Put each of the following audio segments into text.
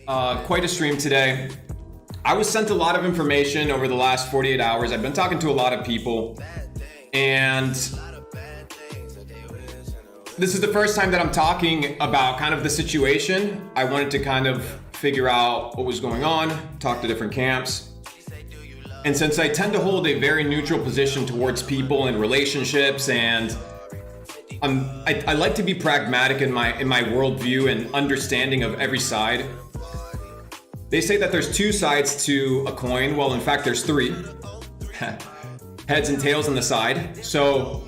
Quite a stream today. I was sent a lot of information over the last 48 hours. I've been talking to a lot of people, and this is the first time that I'm talking about kind of the situation. I wanted to kind of figure out what was going on, talk to different camps. And since I tend to hold a very neutral position towards people and relationships, and I like to be pragmatic in my worldview and understanding of every side. They say that there's two sides to a coin. Well, in fact, there's three. Heads and tails on the side. So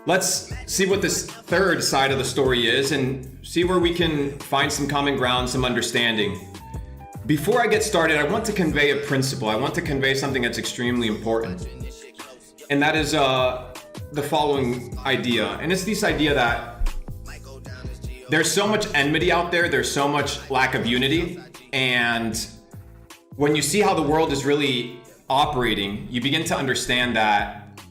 let's see what this third side of the story is and see where we can find some common ground, some understanding. Before I get started, I want to convey a principle. I want to convey something that's extremely important. And that is the following idea. And it's this idea that there's so much enmity out there. There's so much lack of unity. And when you see how the world is really operating, you begin to understand that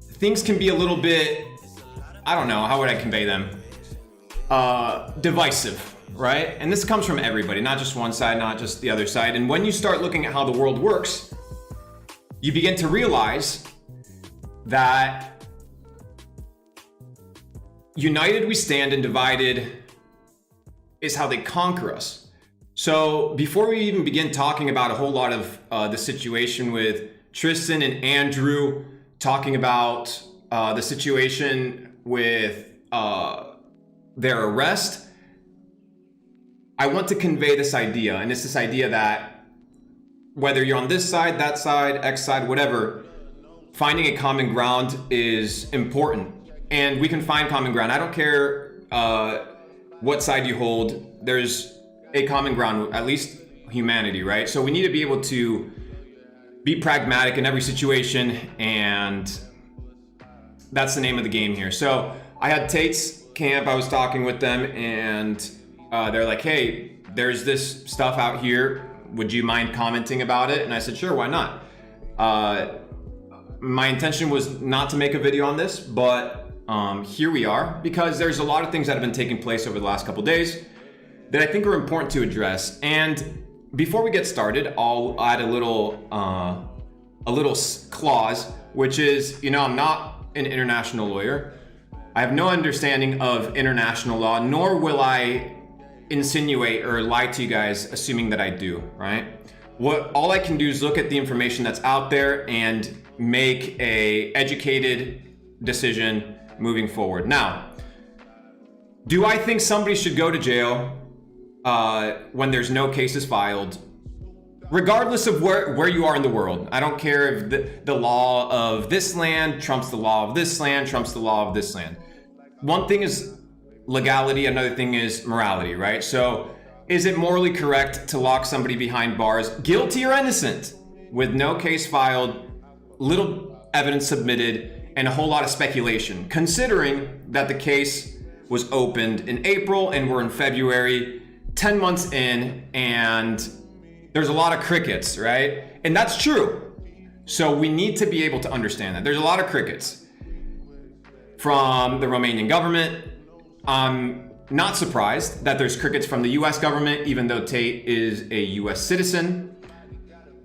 things can be a little bit, I don't know, how would I convey them? Divisive, right? And this comes from everybody, not just one side, not just the other side. And when you start looking at how the world works, you begin to realize that united we stand and divided is how they conquer us. So before we even begin talking about a whole lot of the situation with Tristan and Andrew, talking about the situation with their arrest, I want to convey this idea. And it's this idea that whether you're on this side, that side, X side, whatever, finding a common ground is important. And we can find common ground. I don't care what side you hold, there's a common ground, at least humanity, right? So we need to be able to be pragmatic in every situation, and that's the name of the game here. So I had Tate's camp, I was talking with them, and they're like, hey, there's this stuff out here, would you mind commenting about it? And I said, sure, why not? My intention was not to make a video on this, but here we are, because there's a lot of things that have been taking place over the last couple days that I think are important to address. And before we get started, I'll add a little clause, which is, I'm not an international lawyer. I have no understanding of international law, nor will I insinuate or lie to you guys assuming that I do, right? All I can do is look at the information that's out there and make a educated decision moving forward. Now, do I think somebody should go to jail when there's no cases filed, regardless of where you are in the world? I don't care if the law of this land trumps the law of this land, trumps the law of this land. One thing is legality, another thing is morality, right? So is it morally correct to lock somebody behind bars, guilty or innocent, with no case filed, little evidence submitted, and a whole lot of speculation, considering that the case was opened in April and we're in February, 10 months in, and there's a lot of crickets, right? And that's true. So we need to be able to understand that. There's a lot of crickets from the Romanian government. I'm not surprised that there's crickets from the US government, even though Tate is a US citizen.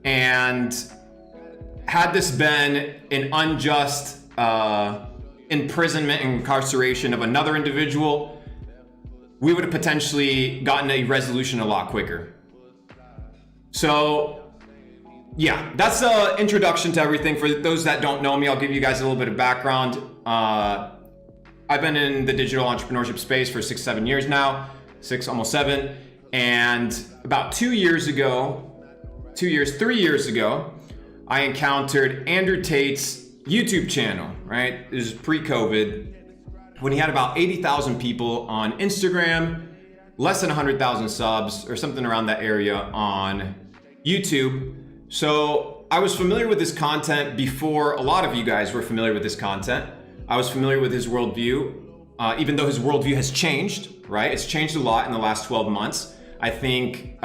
And had this been an unjust imprisonment and incarceration of another individual, we would have potentially gotten a resolution a lot quicker. So yeah, that's the introduction to everything. For those that don't know me, I'll give you guys a little bit of background. I've been in the digital entrepreneurship space for 6-7 years now, almost 7. And about 3 years ago, I encountered Andrew Tate's YouTube channel, right? This is pre-COVID, when he had about 80,000 people on Instagram, less than 100,000 subs or something around that area on YouTube. So I was familiar with his content before a lot of you guys were familiar with his content. I was familiar with his worldview, even though his worldview has changed, right? It's changed a lot in the last 12 months. I think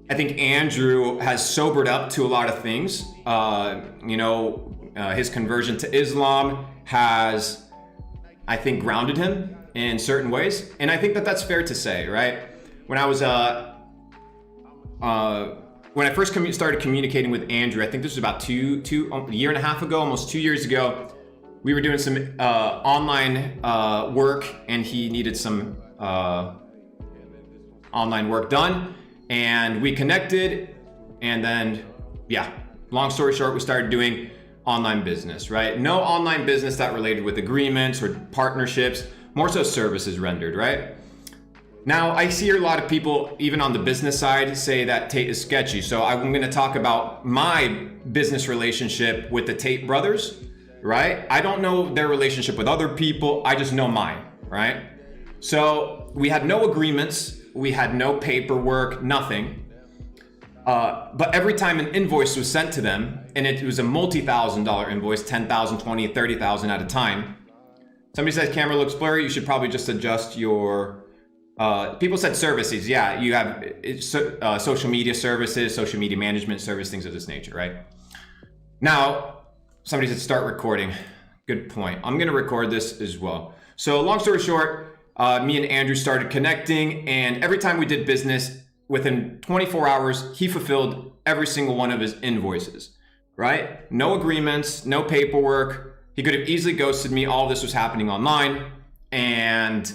Andrew has sobered up to a lot of things. His conversion to Islam has, I think, grounded him in certain ways. And I think that that's fair to say, right? When I was, when I first started communicating with Andrew, I think this was about a year and a half ago, almost 2 years ago, we were doing some online work, and he needed some online work done, and we connected, and then, yeah, long story short, we started doing online business, right? No online business that related with agreements or partnerships, more so services rendered, right? Now, I see a lot of people, even on the business side, say that Tate is sketchy. So I'm gonna talk about my business relationship with the Tate brothers, right? I don't know their relationship with other people, I just know mine, right? So we had no agreements, we had no paperwork, nothing. But every time an invoice was sent to them, and it was a multi-$1,000 invoice, 10,000, 20, 30,000 at a time. Somebody says camera looks blurry, you should probably just adjust your, people said services. Yeah, you have social media services, social media management service, things of this nature, right? Now, somebody said start recording. Good point. I'm gonna record this as well. So long story short, me and Andrew started connecting, and every time we did business, within 24 hours, he fulfilled every single one of his invoices, right? No agreements, no paperwork. He could have easily ghosted me. All this was happening online, and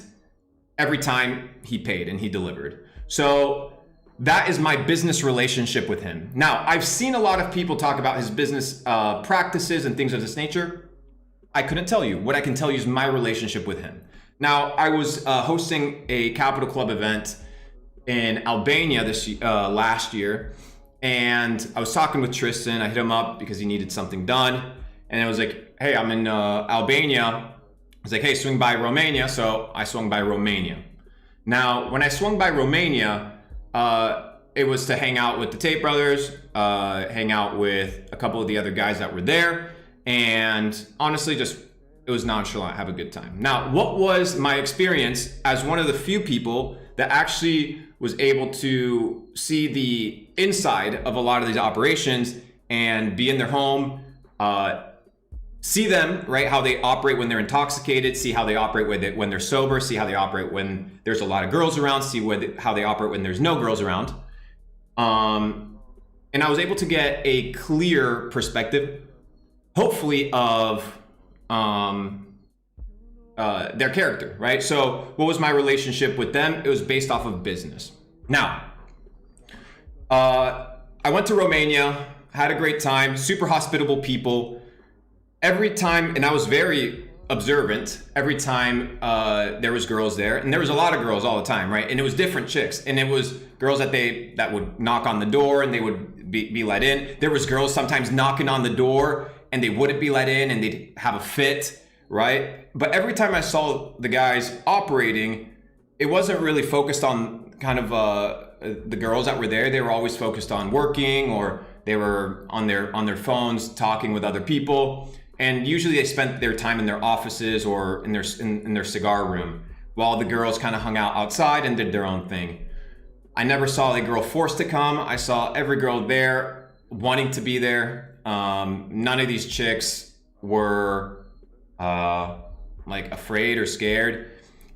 every time he paid and he delivered. So that is my business relationship with him. Now, I've seen a lot of people talk about his business practices and things of this nature. I couldn't tell you. What I can tell you is my relationship with him. Now, I was hosting a Capital Club event in Albania last year, and I was talking with Tristan. I hit him up because he needed something done, and I was like, hey, I'm in Albania. I was like, hey, swing by Romania. So I swung by Romania. Now, when I swung by Romania, it was to hang out with the Tate brothers, hang out with a couple of the other guys that were there, and honestly, just it was nonchalant, have a good time. Now, what was my experience as one of the few people that actually was able to see the inside of a lot of these operations and be in their home, see them, right, how they operate when they're intoxicated, see how they operate when they're sober, see how they operate when there's a lot of girls around, see how they operate when there's no girls around. And I was able to get a clear perspective, hopefully, of their character, right? So what was my relationship with them? It was based off of business. Now, I went to Romania, had a great time, super hospitable people. Every time, and I was very observant, every time there was girls there, and there was a lot of girls all the time, right? And it was different chicks, and it was girls that would knock on the door and they would be let in. There was girls sometimes knocking on the door and they wouldn't be let in and they'd have a fit, right? But every time I saw the guys operating, it wasn't really focused on kind of the girls that were there. They were always focused on working, or they were on their phones talking with other people. And usually they spent their time in their offices or in their cigar room, while the girls kind of hung out outside and did their own thing. I never saw a girl forced to come. I saw every girl there wanting to be there. None of these chicks were like afraid or scared.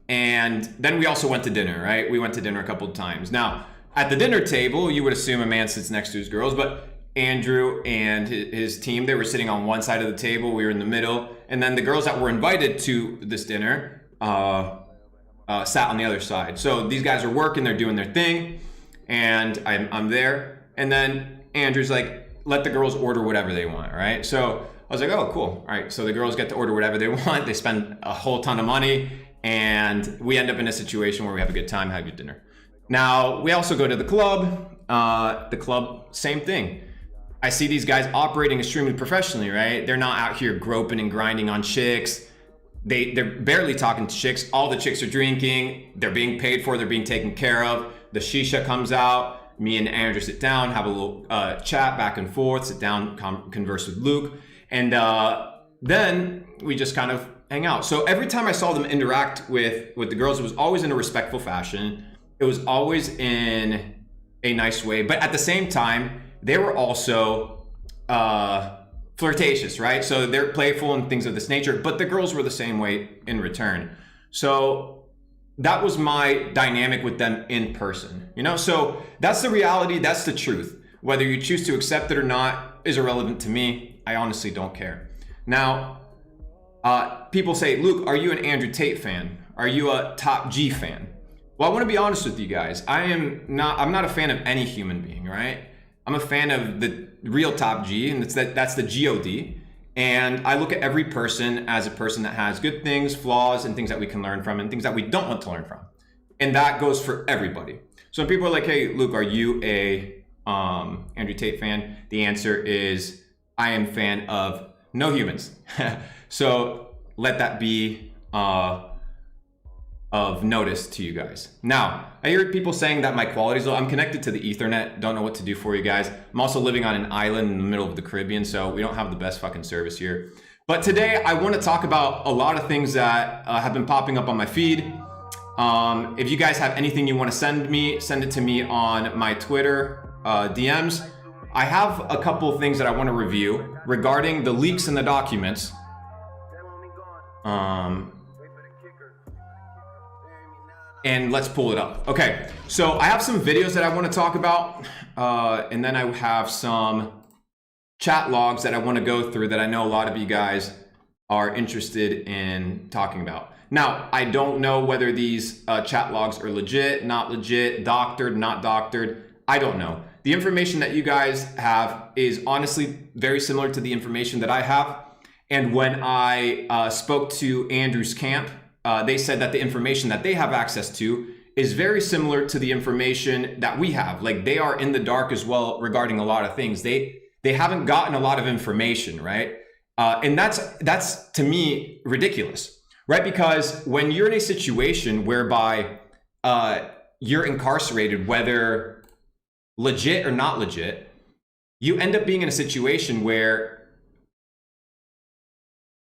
And then we also went to dinner, right? We went to dinner a couple of times. Now, at the dinner table, you would assume a man sits next to his girls, but Andrew and his team, they were sitting on one side of the table, we were in the middle, and then the girls that were invited to this dinner sat on the other side. So these guys are working, they're doing their thing, and I'm there, and then Andrew's like, let the girls order whatever they want, right? So I was like, oh, cool. All right, so the girls get to order whatever they want, they spend a whole ton of money, and we end up in a situation where we have a good time, have a good dinner. Now, we also go to the club. The club, same thing. I see these guys operating extremely professionally, right? They're not out here groping and grinding on chicks. They're barely talking to chicks. All the chicks are drinking. They're being paid for. They're being taken care of. The shisha comes out. Me and Andrew sit down, have a little chat back and forth, sit down, converse with Luke. And then we just kind of hang out. So every time I saw them interact with the girls, it was always in a respectful fashion. It was always in a nice way. But at the same time, they were also flirtatious, right? So they're playful and things of this nature, but the girls were the same way in return. So that was my dynamic with them in person, you know? So that's the reality, that's the truth. Whether you choose to accept it or not is irrelevant to me. I honestly don't care. Now, people say, Luke, are you an Andrew Tate fan? Are you a Top G fan? Well, I want to be honest with you guys. I'm not a fan of any human being, right? I'm a fan of the real Top G, and that's the God. And I look at every person as a person that has good things, flaws, and things that we can learn from, and things that we don't want to learn from. And that goes for everybody. So when people are like, hey, Luke, are you a Andrew Tate fan? The answer is, I am a fan of no humans. So let that be of notice to you guys. Now, I hear people saying that my quality is low. I'm connected to the Ethernet. Don't know what to do for you guys. I'm also living on an island in the middle of the Caribbean, so we don't have the best fucking service here. But today I want to talk about a lot of things that have been popping up on my feed. If you guys have anything you want to send it to me on my Twitter DMs. I have a couple of things that I want to review regarding the leaks and the documents. And let's pull it up. Okay, so I have some videos that I want to talk about, and then I have some chat logs that I want to go through that I know a lot of you guys are interested in talking about. Now, I don't know whether these chat logs are legit, not legit, doctored, not doctored. I don't know. The information that you guys have is honestly very similar to the information that I have. And when I spoke to Andrew's camp, they said that the information that they have access to is very similar to the information that we have. Like, they are in the dark as well regarding a lot of things. They haven't gotten a lot of information, right? And that's to me ridiculous, right? Because when you're in a situation whereby you're incarcerated, whether legit or not legit, you end up being in a situation where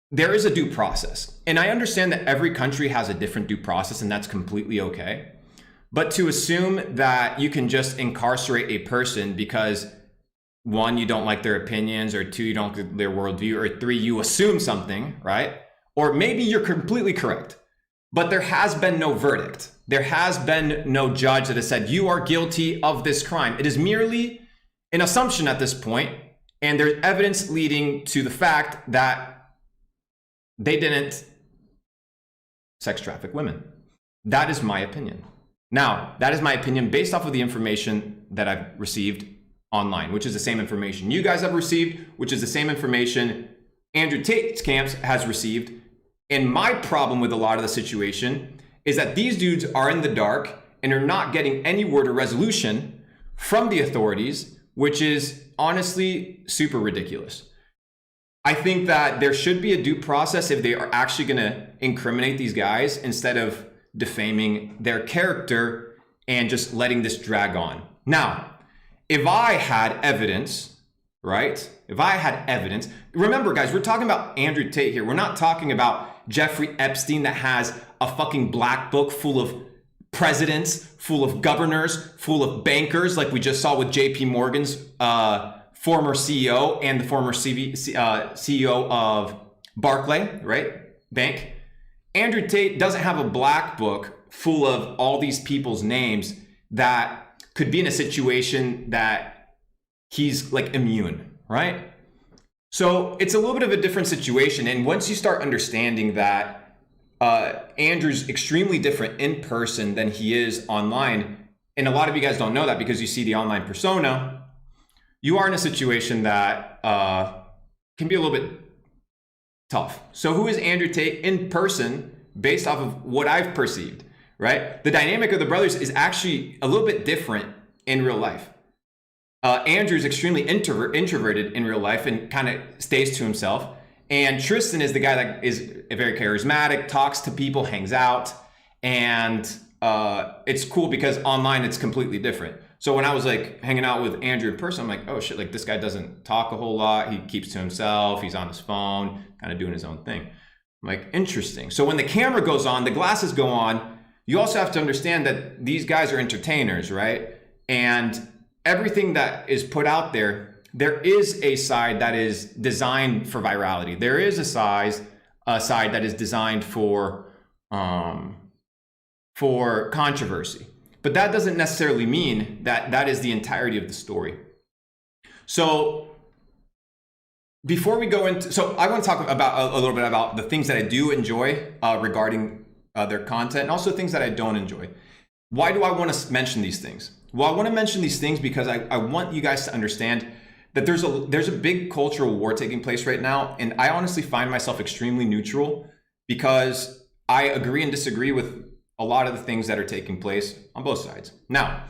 there is a due process. And I understand that every country has a different due process, and that's completely okay. But to assume that you can just incarcerate a person because, one, you don't like their opinions, or two, you don't like their worldview, or three, you assume something, right? Or maybe you're completely correct, but there has been no verdict. There has been no judge that has said you are guilty of this crime. It is merely an assumption at this point, and there's evidence leading to the fact that they didn't sex traffic women. That is my opinion. Now, that is my opinion based off of the information that I've received online, which is the same information you guys have received, which is the same information Andrew Tate's camps has received. And my problem with a lot of the situation is that these dudes are in the dark and are not getting any word or resolution from the authorities, which is honestly super ridiculous. I think that there should be a due process if they are actually going to incriminate these guys instead of defaming their character and just letting this drag on. Now, if I had evidence, right? If I had evidence, remember guys, we're talking about Andrew Tate here. We're not talking about Jeffrey Epstein that has a fucking black book full of presidents, full of governors, full of bankers, like we just saw with JP Morgan's former CEO and the former CEO of Barclay, right? Bank. Andrew Tate doesn't have a black book full of all these people's names that could be in a situation that he's like immune, right? So it's a little bit of a different situation. And once you start understanding that Andrew's extremely different in person than he is online, and a lot of you guys don't know that because you see the online persona, you are in a situation that can be a little bit tough. So who is Andrew Tate in person based off of what I've perceived, right? The dynamic of the brothers is actually a little bit different in real life. Andrew's extremely introverted in real life and kind of stays to himself. And Tristan is the guy that is very charismatic, talks to people, hangs out. And it's cool because online it's completely different. So when I was like hanging out with Andrew in person, I'm like, oh shit, like this guy doesn't talk a whole lot. He keeps to himself. He's on his phone, kind of doing his own thing. I'm like, interesting. So when the camera goes on, the glasses go on, you also have to understand that these guys are entertainers, right? And everything that is put out there, there is a side that is designed for virality. There is a side that is designed for for controversy. But that doesn't necessarily mean that that is the entirety of the story. So before we go into, so I want to talk about a little bit about the things that I do enjoy regarding their content, and also things that I don't enjoy. Why do I want to mention these things? Well, I want to mention these things because I want you guys to understand that there's a big cultural war taking place right now, and I honestly find myself extremely neutral because I agree and disagree with a lot of the things that are taking place on both sides. Now,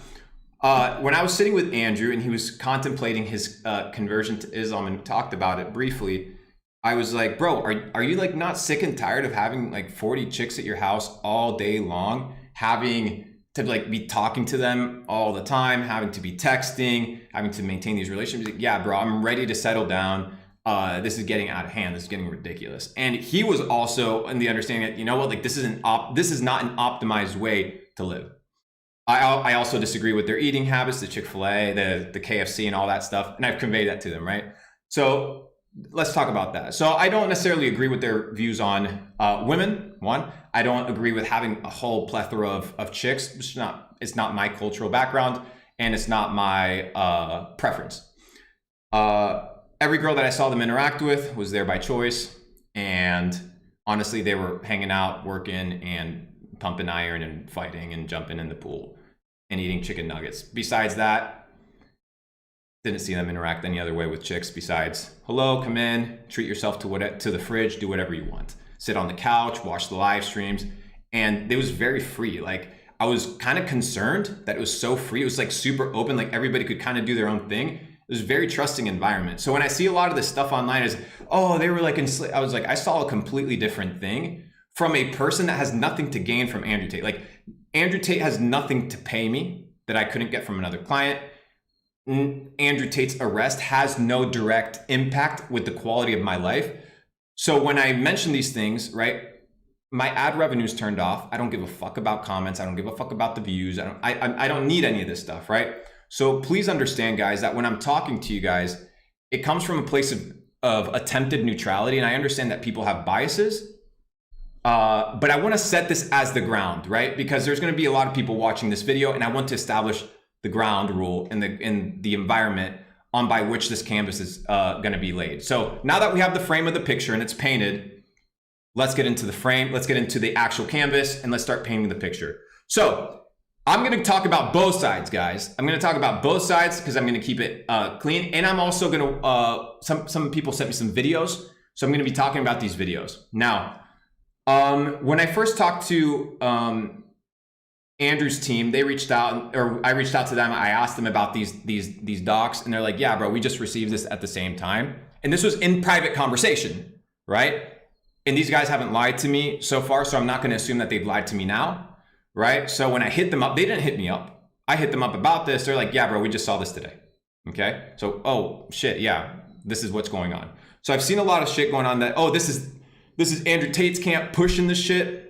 when I was sitting with Andrew and he was contemplating his conversion to Islam and talked about it briefly, I was like, bro, are you like not sick and tired of having like 40 chicks at your house all day long, having to like be talking to them all the time, having to be texting, having to maintain these relationships? Like, yeah, bro, I'm ready to settle down. This is getting out of hand. This is getting ridiculous. And he was also in the understanding that, you know what, like this is not an optimized way to live. I also disagree with their eating habits, the Chick-fil-A, the KFC and all that stuff. And I've conveyed that to them, right? So let's talk about that. So I don't necessarily agree with their views on women, one. I don't agree with having a whole plethora of chicks. It's not my cultural background, and it's not my preference. Every girl that I saw them interact with was there by choice. And honestly, they were hanging out, working, and pumping iron and fighting and jumping in the pool and eating chicken nuggets. Besides that, didn't see them interact any other way with chicks besides, hello, come in, treat yourself to the fridge, do whatever you want. Sit on the couch, watch the live streams. And it was very free. Like, I was kind of concerned that it was so free. It was like super open, like everybody could kind of do their own thing. It was a very trusting environment. So when I see a lot of this stuff online is, oh, they were like, I was like, I saw a completely different thing from a person that has nothing to gain from Andrew Tate. Like, Andrew Tate has nothing to pay me that I couldn't get from another client. Andrew Tate's arrest has no direct impact with the quality of my life. So when I mention these things, right, my ad revenue's turned off. I don't give a fuck about comments. I don't give a fuck about the views. I don't need any of this stuff, right? So please understand, guys, that when I'm talking to you guys, it comes from a place of attempted neutrality. And I understand that people have biases, but I want to set this as the ground, right? Because there's going to be a lot of people watching this video, and I want to establish the ground rule in the environment on by which this canvas is going to be laid. So now that we have the frame of the picture and it's painted, let's get into the frame, let's get into the actual canvas, and let's start painting the picture. So I'm going to talk about both sides, guys. I'm going to talk about both sides because I'm going to keep it clean. And I'm also going to, some people sent me some videos, so I'm going to be talking about these videos. Now, when I first talked to Andrew's team, they reached out, or I reached out to them. I asked them about these docs, and they're like, yeah, bro, we just received this at the same time. And this was in private conversation, right? And these guys haven't lied to me so far, so I'm not going to assume that they've lied to me now, right? So when I hit them up, they didn't hit me up. I hit them up about this. They're like, yeah, bro, we just saw this today. Okay. So, oh shit. Yeah, this is what's going on. So I've seen a lot of shit going on that, oh, this is Andrew Tate's camp pushing this shit.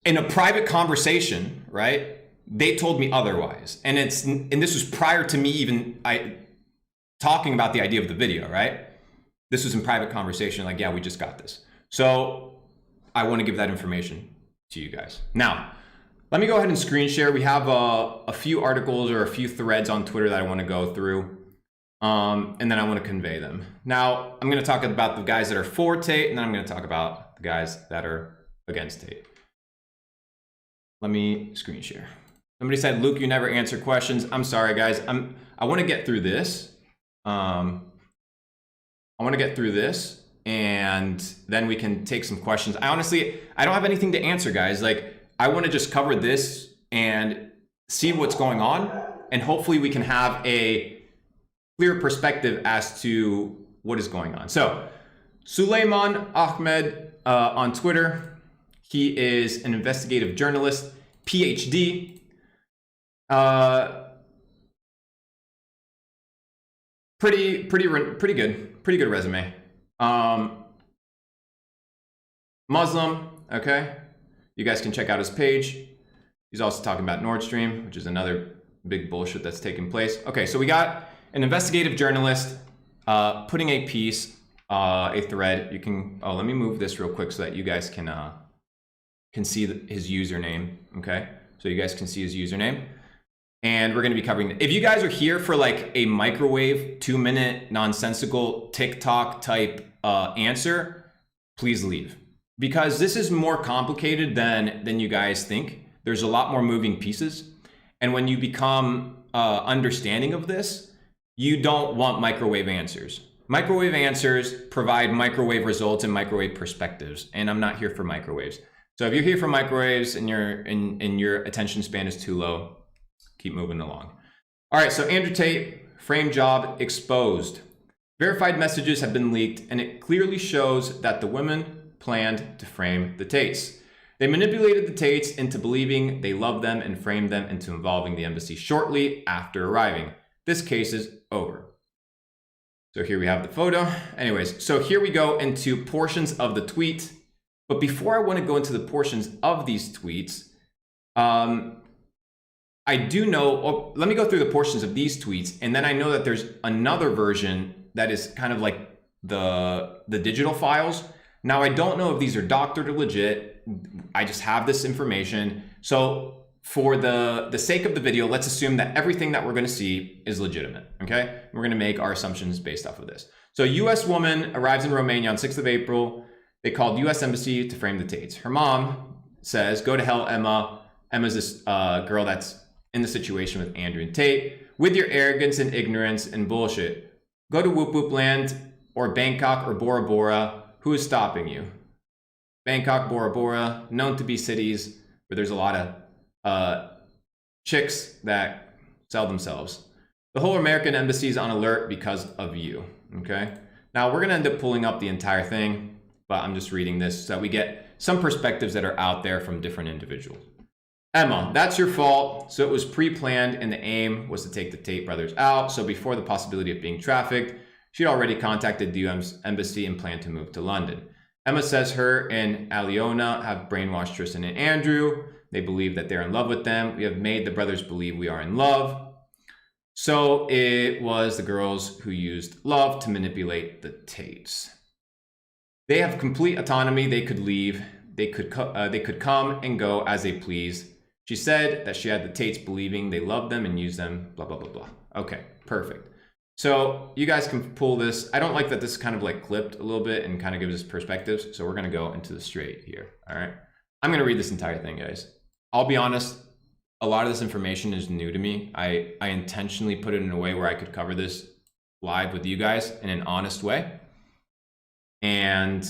In a private conversation, right? They told me otherwise. And this was prior to me even talking about the idea of the video, right? This was in private conversation, like, yeah, we just got this. So I want to give that information to you guys. Now, let me go ahead and screen share. We have a few articles or a few threads on Twitter that I want to go through. And then I want to convey them. Now, I'm going to talk about the guys that are for Tate, and then I'm going to talk about the guys that are against Tate. Let me screen share. Somebody said, Luke, you never answer questions. I'm sorry, guys. I want to get through this. I want to get through this, and then we can take some questions. I don't have anything to answer, guys. Like, I want to just cover this and see what's going on, and hopefully we can have a clear perspective as to what is going on. So, Suleiman Ahmed on Twitter. He is an investigative journalist, PhD. Pretty good resume. Muslim, okay. You guys can check out his page. He's also talking about Nord Stream, which is another big bullshit that's taking place. Okay, so we got an investigative journalist putting a piece, a thread. You can, let me move this real quick so that you guys can can see his username, okay? So you guys can see his username. And we're gonna be covering it. If you guys are here for like a microwave 2-minute nonsensical TikTok type answer, please leave. Because this is more complicated than you guys think. There's a lot more moving pieces. And when you become understanding of this, you don't want microwave answers. Microwave answers provide microwave results and microwave perspectives, and I'm not here for microwaves. So if you're here for microwaves and your attention span is too low, keep moving along. All right, so Andrew Tate, frame job exposed. Verified messages have been leaked, and it clearly shows that the women planned to frame the Tates. They manipulated the Tates into believing they loved them and framed them into involving the embassy shortly after arriving. This case is over. So here we have the photo. Anyways, so here we go into portions of the tweet. But before I want to go into the portions of these tweets, I do know, let me go through the portions of these tweets. And then I know that there's another version that is kind of like the digital files. Now, I don't know if these are doctored or legit. I just have this information. So for the sake of the video, let's assume that everything that we're going to see is legitimate, okay? We're going to make our assumptions based off of this. So US woman arrives in Romania on 6th of April. They called US Embassy to frame the Tates. Her mom says, go to hell, Emma. Emma's this girl that's in the situation with Andrew and Tate. With your arrogance and ignorance and bullshit, go to Whoop Whoop Land or Bangkok or Bora Bora. Who is stopping you? Bangkok, Bora Bora, known to be cities where there's a lot of chicks that sell themselves. The whole American embassy is on alert because of you, okay? Now we're gonna end up pulling up the entire thing, but I'm just reading this so that we get some perspectives that are out there from different individuals. Emma, that's your fault. So it was pre-planned and the aim was to take the Tate brothers out. So before the possibility of being trafficked, she'd already contacted the US embassy and planned to move to London. Emma says her and Aliona have brainwashed Tristan and Andrew. They believe that they're in love with them. We have made the brothers believe we are in love. So it was the girls who used love to manipulate the Tates. They have complete autonomy. They could leave. They could come and go as they please. She said that she had the Tates believing they loved them and used them, blah, blah, blah, blah. Okay, perfect. So you guys can pull this. I don't like that this is kind of like clipped a little bit and kind of gives us perspectives. So we're going to go into the straight here. All right. I'm going to read this entire thing, guys. I'll be honest. A lot of this information is new to me. I intentionally put it in a way where I could cover this live with you guys in an honest way. And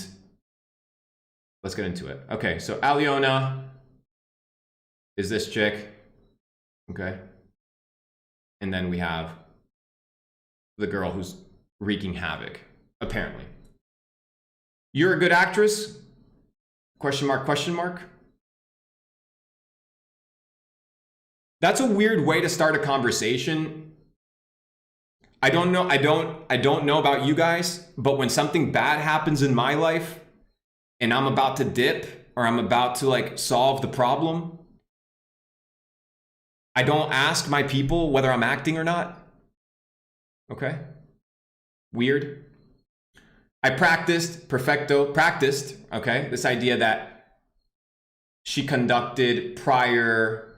let's get into it. Okay. So Aliona is this chick. Okay. And then we have the girl who's wreaking havoc, apparently. You're a good actress? Question mark, question mark. That's a weird way to start a conversation. I don't know about you guys, but when something bad happens in my life and I'm about to dip or I'm about to like solve the problem, I don't ask my people whether I'm acting or not. Okay. Weird. I practiced, okay, this idea that she conducted prior,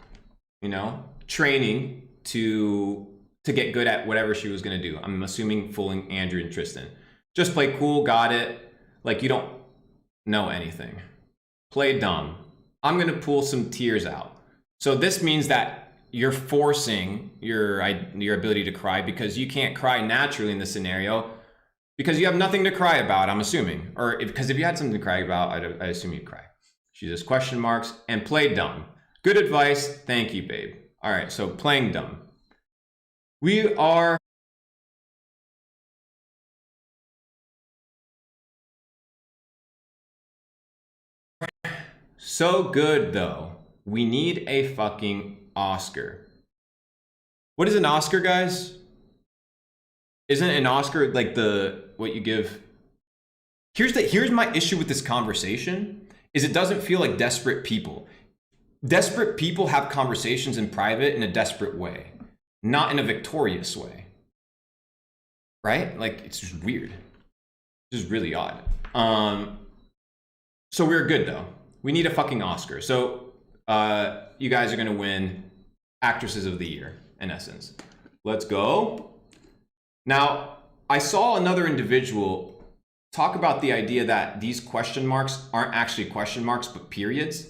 training to get good at whatever she was gonna do. I'm assuming fooling Andrew and Tristan. Just play cool, got it. Like you don't know anything. Play dumb. I'm gonna pull some tears out. So this means that you're forcing your ability to cry because you can't cry naturally in this scenario because you have nothing to cry about, I'm assuming. Or because if you had something to cry about, I assume you'd cry. She just question marks and play dumb. Good advice. Thank you, babe. All right, so playing dumb. We are so good, though. We need a fucking Oscar. What is an Oscar, guys? Isn't an Oscar like what you give? Here's my issue with this conversation is it doesn't feel like desperate people. Desperate people have conversations in private in a desperate way, not in a victorious way. Right? Like it's just weird. This is really odd. So we're good though. We need a fucking Oscar. So you guys are gonna win Actresses of the Year, in essence. Let's go. Now, I saw another individual talk about the idea that these question marks aren't actually question marks, but periods.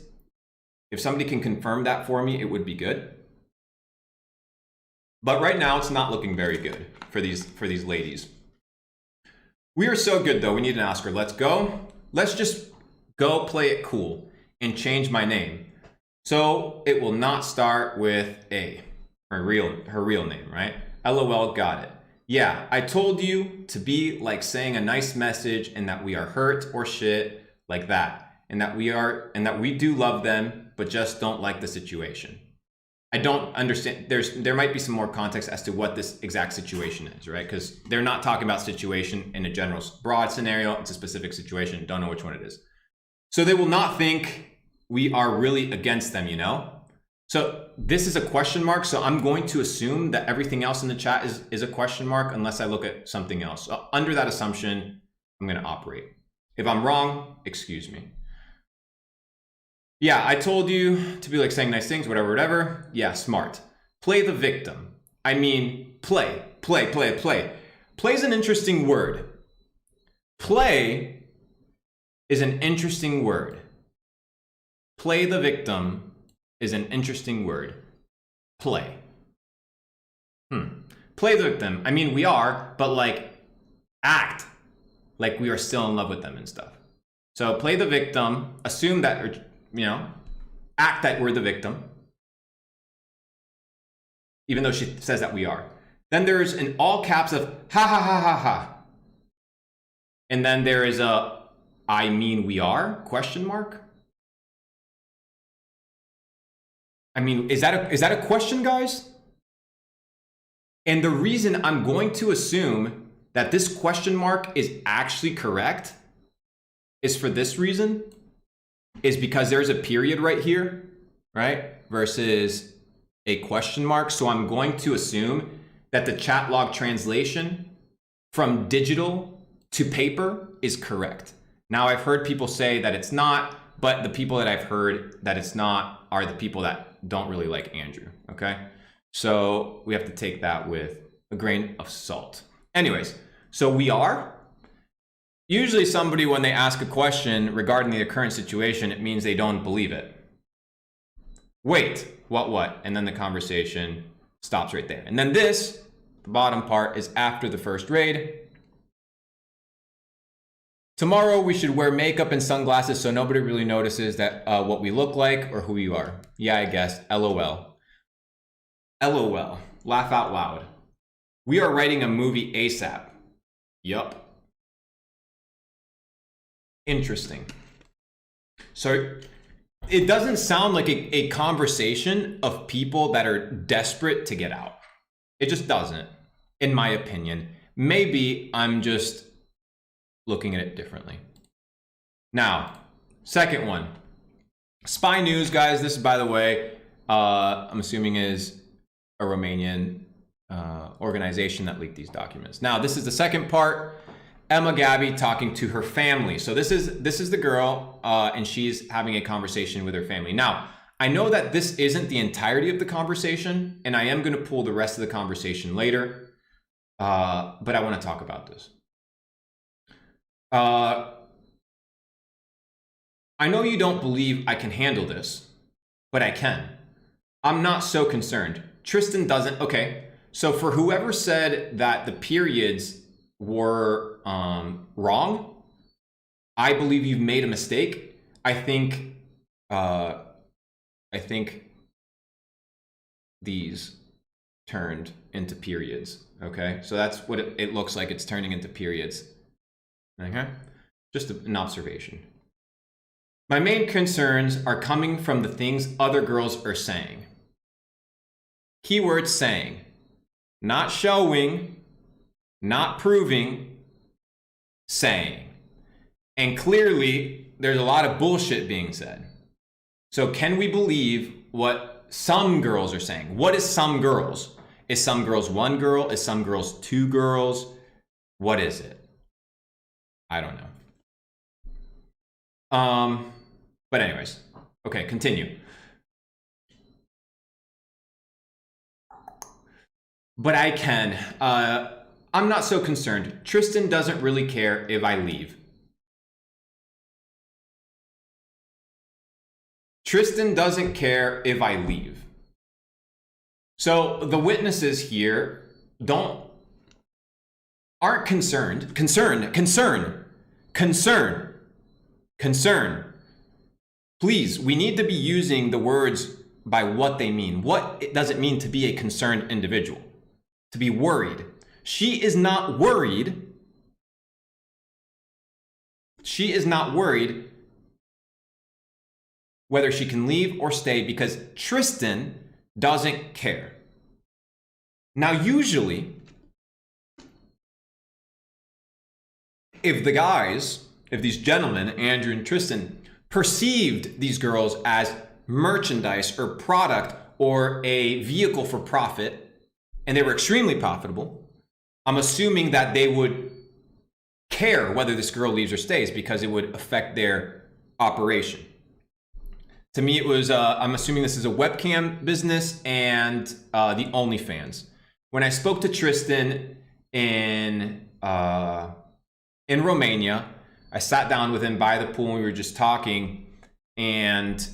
If somebody can confirm that for me, it would be good. But right now, it's not looking very good for these ladies. We are so good, though. We need an Oscar. Let's go. Let's just go play it cool and change my name. So it will not start with A, her real name, right? LOL, got it. Yeah, I told you to be like saying a nice message and that we are hurt or shit like that. And that we do love them, but just don't like the situation. I don't understand. There might be some more context as to what this exact situation is, right? Because they're not talking about situation in a general broad scenario. It's a specific situation. Don't know which one it is. So they will not think we are really against them, you know? So this is a question mark. So I'm going to assume that everything else in the chat is a question mark unless I look at something else. So under that assumption, I'm going to operate. If I'm wrong, excuse me. Yeah, I told you to be like saying nice things, whatever. Yeah, smart. Play the victim. I mean, play. Play's an interesting word. Play is an interesting word. Play the victim is an interesting word. Play. Play the victim. I mean, we are, but like act like we are still in love with them and stuff. So play the victim, assume that, you know, act that we're the victim, even though she says that we are. Then there's an all caps of ha ha ha ha ha. And then there is a I mean we are question mark. I mean, is that a question, guys? And the reason I'm going to assume that this question mark is actually correct is for this reason, is because there's a period right here, right? Versus a question mark. So I'm going to assume that the chat log translation from digital to paper is correct. Now I've heard people say that it's not, but the people that I've heard that it's not are the people that don't really like Andrew, okay? So we have to take that with a grain of salt. Anyways, so we are. Usually somebody, when they ask a question regarding the current situation, it means they don't believe it. Wait, what? And then the conversation stops right there. And then this, the bottom part, is after the first raid. Tomorrow we should wear makeup and sunglasses so nobody really notices that what we look like or who you are. Yeah, I guess. LOL. LOL. Laugh out loud. We are writing a movie ASAP. Yup. Interesting. So it doesn't sound like a conversation of people that are desperate to get out. It just doesn't, in my opinion. Maybe I'm just looking at it differently. Now, second one. Spy News, guys. This, by the way, I'm assuming is a Romanian organization that leaked these documents. Now, this is the second part. Emma Gabby talking to her family. So this is the girl, and she's having a conversation with her family. Now, I know that this isn't the entirety of the conversation, and I am going to pull the rest of the conversation later, but I want to talk about this. I know you don't believe I can handle this, but I can. I'm not so concerned. Tristan doesn't. Okay, so for whoever said that the periods were wrong, I believe you've made a mistake. I think these turned into periods. Okay, so that's what it looks like. It's turning into periods. Okay, just an observation. My main concerns are coming from the things other girls are saying. Keyword saying, not showing, not proving, saying. And clearly, there's a lot of bullshit being said. So can we believe what some girls are saying? What is some girls? Is some girls one girl? Is some girls two girls? What is it? I don't know. But anyways, okay, continue. But I can. I'm not so concerned. Tristan doesn't really care if I leave. Tristan doesn't care if I leave. So the witnesses here aren't concerned. Concern. Please, we need to be using the words by what they mean. What does it mean to be a concerned individual? To be worried. She is not worried. She is not worried whether she can leave or stay because Tristan doesn't care. Now, usually, if these gentlemen, Andrew and Tristan, perceived these girls as merchandise or product or a vehicle for profit, and they were extremely profitable, I'm assuming that they would care whether this girl leaves or stays because it would affect their operation. To me, it was, I'm assuming this is a webcam business and the OnlyFans. When I spoke to Tristan in Romania, I sat down with him by the pool and we were just talking, and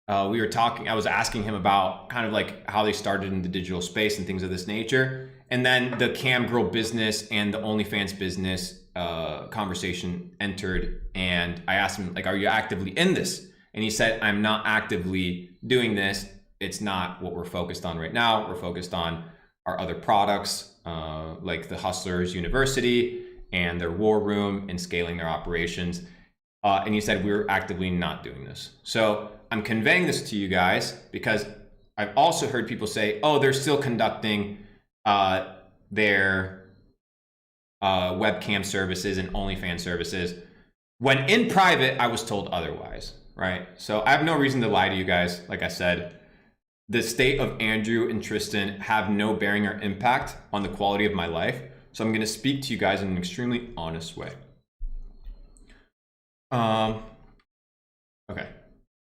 I was asking him about kind of like how they started in the digital space and things of this nature. And then the cam girl business and the OnlyFans business conversation entered, and I asked him, like, are you actively in this? And he said, I'm not actively doing this. It's not what we're focused on right now. We're focused on our other products, like the Hustlers University and their war room and scaling their operations. And he said, we're actively not doing this. So I'm conveying this to you guys because I've also heard people say, oh, they're still conducting their webcam services and OnlyFans services. When in private, I was told otherwise. Right? So I have no reason to lie to you guys. Like I said, the state of Andrew and Tristan have no bearing or impact on the quality of my life. So I'm going to speak to you guys in an extremely honest way. Okay.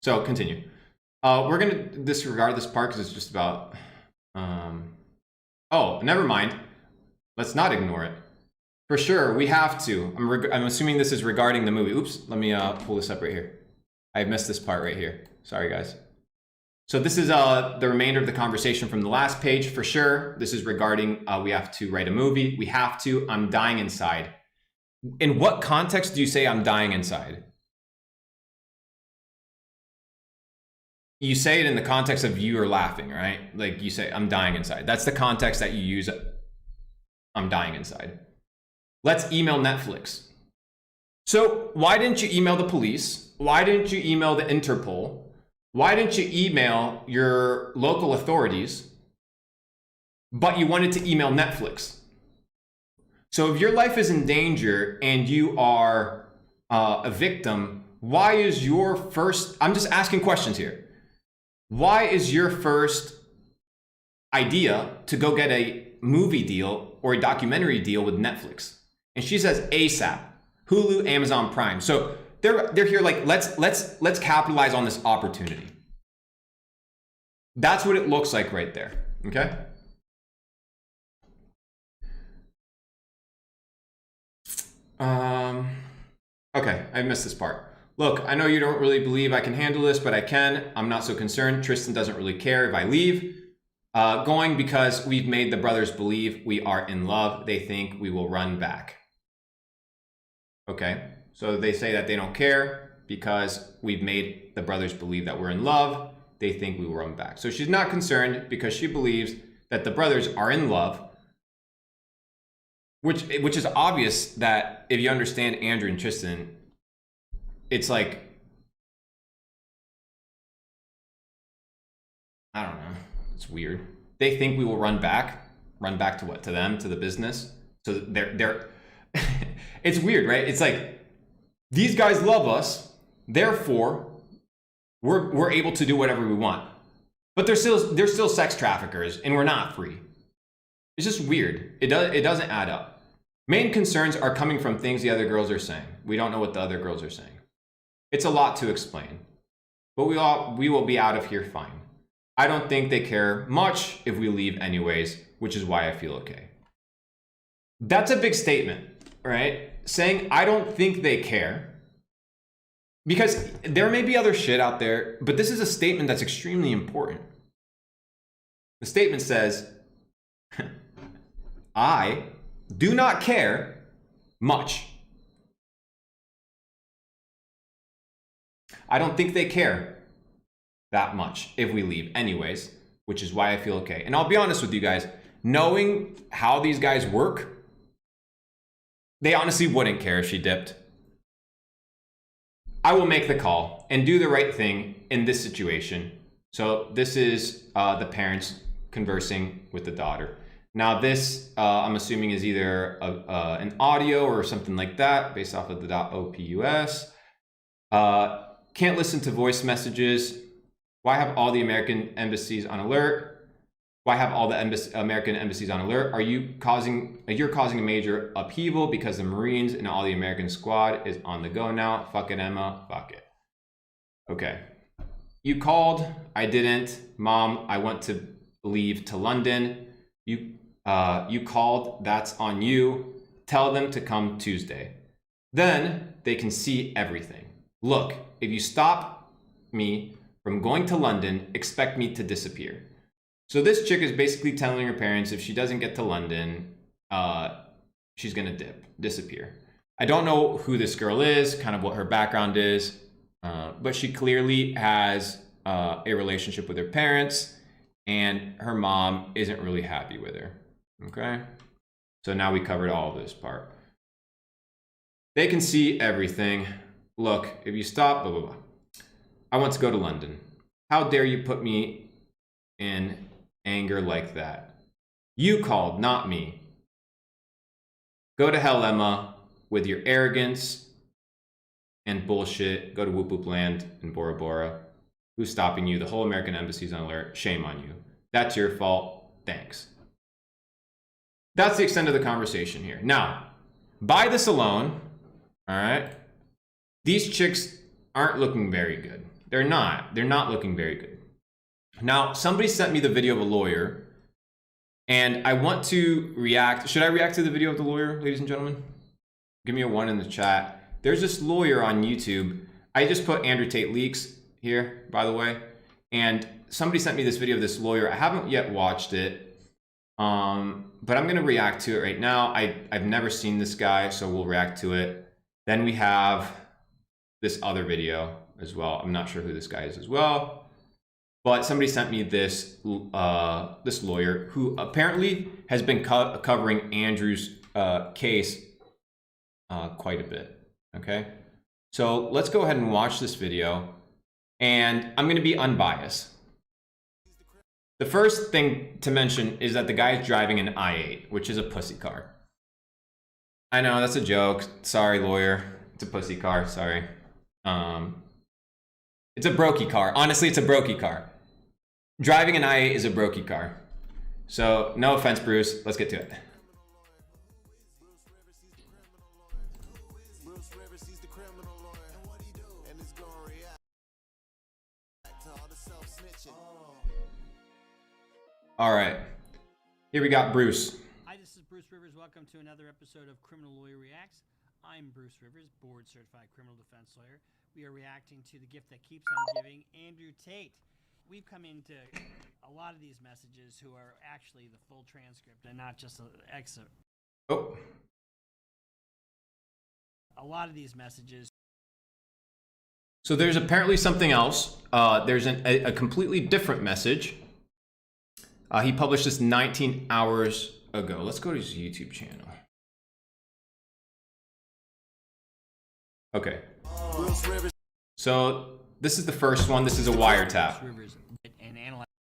So continue. We're going to disregard this part because it's just about, oh, never mind. Let's not ignore it. For sure, we have to. I'm assuming this is regarding the movie. Oops, let me pull this up right here. I missed this part right here. Sorry, guys. So this is the remainder of the conversation from the last page. For sure, this is regarding we have to write a movie. We have to. I'm dying inside. In what context do you say I'm dying inside? You say it in the context of you are laughing, right? Like you say, I'm dying inside. That's the context that you use. I'm dying inside. Let's email Netflix. So why didn't you email the police? Why didn't you email the Interpol? Why didn't you email your local authorities, but you wanted to email Netflix? So if your life is in danger and you are a victim, why is your first, I'm just asking questions here. Why is your first idea to go get a movie deal or a documentary deal with Netflix? And she says ASAP, Hulu, Amazon Prime. So they're here like, let's capitalize on this opportunity. That's what it looks like right there, okay? Okay, I missed this part. Look, I know you don't really believe I can handle this, but I can. I'm not so concerned. Tristan doesn't really care if I leave. Going because we've made the brothers believe we are in love. They think we will run back. Okay. So they say that they don't care because we've made the brothers believe that we're in love. They think we will run back. So she's not concerned because she believes that the brothers are in love, which is obvious that if you understand Andrew and Tristan, it's like, I don't know. It's weird. They think we will run back to what? To them, to the business. So they're it's weird, right? It's like, these guys love us, therefore we're able to do whatever we want. But they're still sex traffickers and we're not free. It's just weird. It doesn't add up. Main concerns are coming from things the other girls are saying. We don't know what the other girls are saying. It's a lot to explain. but we will be out of here fine. I don't think they care much if we leave anyways, which is why I feel okay. That's a big statement, right? Saying I don't think they care. Because there may be other shit out there, but this is a statement that's extremely important. The statement says, I do not care much. I don't think they care that much if we leave anyways, which is why I feel okay. And I'll be honest with you guys, knowing how these guys work, they honestly wouldn't care if she dipped. I will make the call and do the right thing in this situation. So this is the parents conversing with the daughter. Now this, I'm assuming, is either an audio or something like that based off of the .opus. Can't listen to voice messages. Why have all the American embassies on alert? Why have all the American embassies on alert? You're causing a major upheaval because the Marines and all the American squad is on the go now. Fuck it, Emma. Fuck it. Okay. You called. I didn't. Mom, I want to leave to London. You called. That's on you. Tell them to come Tuesday. Then they can see everything. Look, if you stop me from going to London, expect me to disappear. So this chick is basically telling her parents if she doesn't get to London, she's gonna disappear. I don't know who this girl is, kind of what her background is, but she clearly has a relationship with her parents, and her mom isn't really happy with her. Okay, so now we covered all of this part. They can see everything. Look, if you stop, blah, blah, blah. I want to go to London. How dare you put me in anger like that? You called, not me. Go to hell, Emma, with your arrogance and bullshit. Go to Whoop Whoop Land in Bora Bora. Who's stopping you? The whole American embassy's on alert. Shame on you. That's your fault. Thanks. That's the extent of the conversation here. Now, by this alone, all right, these chicks aren't looking very good. They're not looking very good. Now, somebody sent me the video of a lawyer, and I want to react. Should I react to the video of the lawyer, ladies and gentlemen? Give me a 1 in the chat. There's this lawyer on YouTube. I just put Andrew Tate Leaks here, by the way, and somebody sent me this video of this lawyer. I haven't yet watched it, but I'm gonna react to it right now. I've never seen this guy, so we'll react to it. Then we have this other video as well. I'm not sure who this guy is as well, but somebody sent me this this lawyer who apparently has been covering Andrew's case quite a bit. Okay, so let's go ahead and watch this video, and I'm going to be unbiased. The first thing to mention is that the guy is driving an i8, which is a pussy car. I know, that's a joke. Sorry, lawyer. It's a pussy car. Sorry. It's a brokey car. Honestly, it's a brokey car. Driving an i8 is a brokey car. So, no offense, Bruce. Let's get to it. All right. Here we got Bruce. Hi, this is Bruce Rivers. Welcome to another episode of Criminal Lawyer Reacts. I'm Bruce Rivers, board certified criminal defense lawyer. We are reacting to the gift that keeps on giving, Andrew Tate. We've come into a lot of these messages who are actually the full transcript and not just an excerpt. Oh. A lot of these messages. So there's apparently something else. There's a completely different message. He published this 19 hours ago. Let's go to his YouTube channel. Okay. So this is the first one. This is a wiretap. And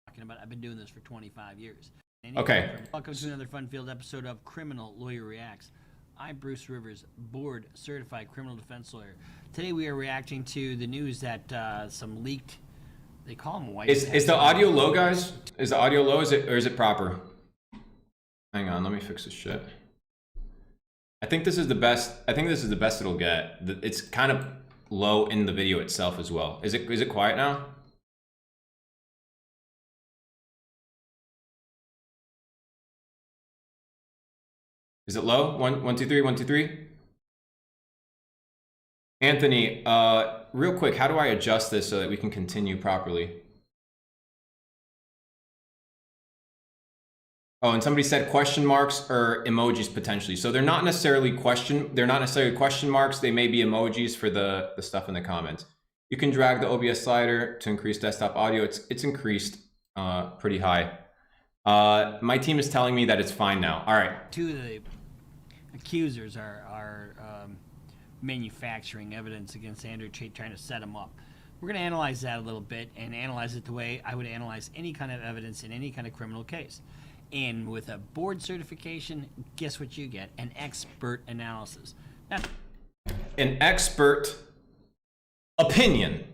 talking about, I've been doing this for 25 years. Okay. Welcome to another fun-filled episode of Criminal Lawyer Reacts. I'm Bruce Rivers, board certified criminal defense lawyer. Today we are reacting to the news that some leaked. They call them white. Is the audio low, guys? Is the audio low? Is it proper? Hang on, let me fix this shit. I think this is the best. I think this is the best it'll get. It's kind of low in the video itself as well. Is it quiet now? Is it low? 1 2 3 1 2 3. Anthony, real quick, how do I adjust this so that we can continue properly? Oh, and somebody said question marks or emojis potentially. So they're not necessarily question marks. They may be emojis for the stuff in the comments. You can drag the OBS slider to increase desktop audio. It's increased pretty high. My team is telling me that it's fine now. All right. Two of the accusers are manufacturing evidence against Andrew Tate, trying to set him up. We're going to analyze that a little bit and analyze it the way I would analyze any kind of evidence in any kind of criminal case. And with a board certification, guess what you get? An expert analysis. Now, an expert opinion.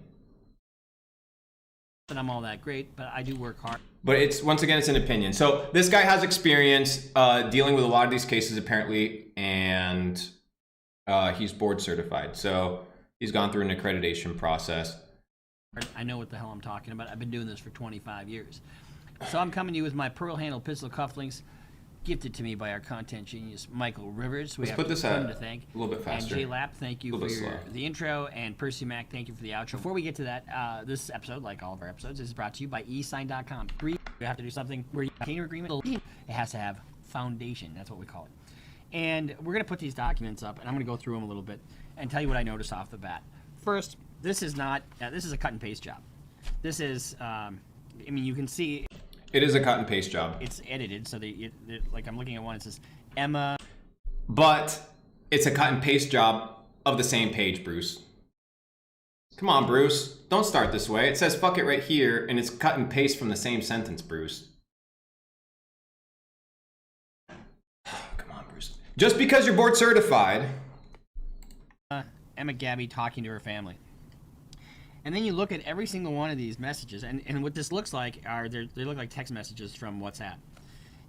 But I'm all that great, but I do work hard. But it's, once again, it's an opinion. So this guy has experience dealing with a lot of these cases apparently, and he's board certified. So he's gone through an accreditation process. I know what the hell I'm talking about. I've been doing this for 25 years. So I'm coming to you with my pearl handle pistol cufflinks, gifted to me by our content genius, Michael Rivers. Let's put this to thank. A little bit faster. And J Lap, thank you for the intro, and Percy Mac, thank you for the outro. Before we get to that, this episode, like all of our episodes, is brought to you by esign.com. You have to do something where you container agreement, it has to have foundation. That's what we call it. And we're going to put these documents up, and I'm going to go through them a little bit and tell you what I noticed off the bat. First, this is not, this is a cut and paste job. This is, I mean, you can see. It is a cut and paste job. It's edited, so like I'm looking at one, it says Emma. But it's a cut and paste job of the same page, Bruce. Come on, Bruce. Don't start this way. It says fuck it right here, and it's cut and paste from the same sentence, Bruce. Come on, Bruce. Just because you're board certified. Emma Gabby talking to her family. And then you look at every single one of these messages, and what this looks like are, they look like text messages from WhatsApp.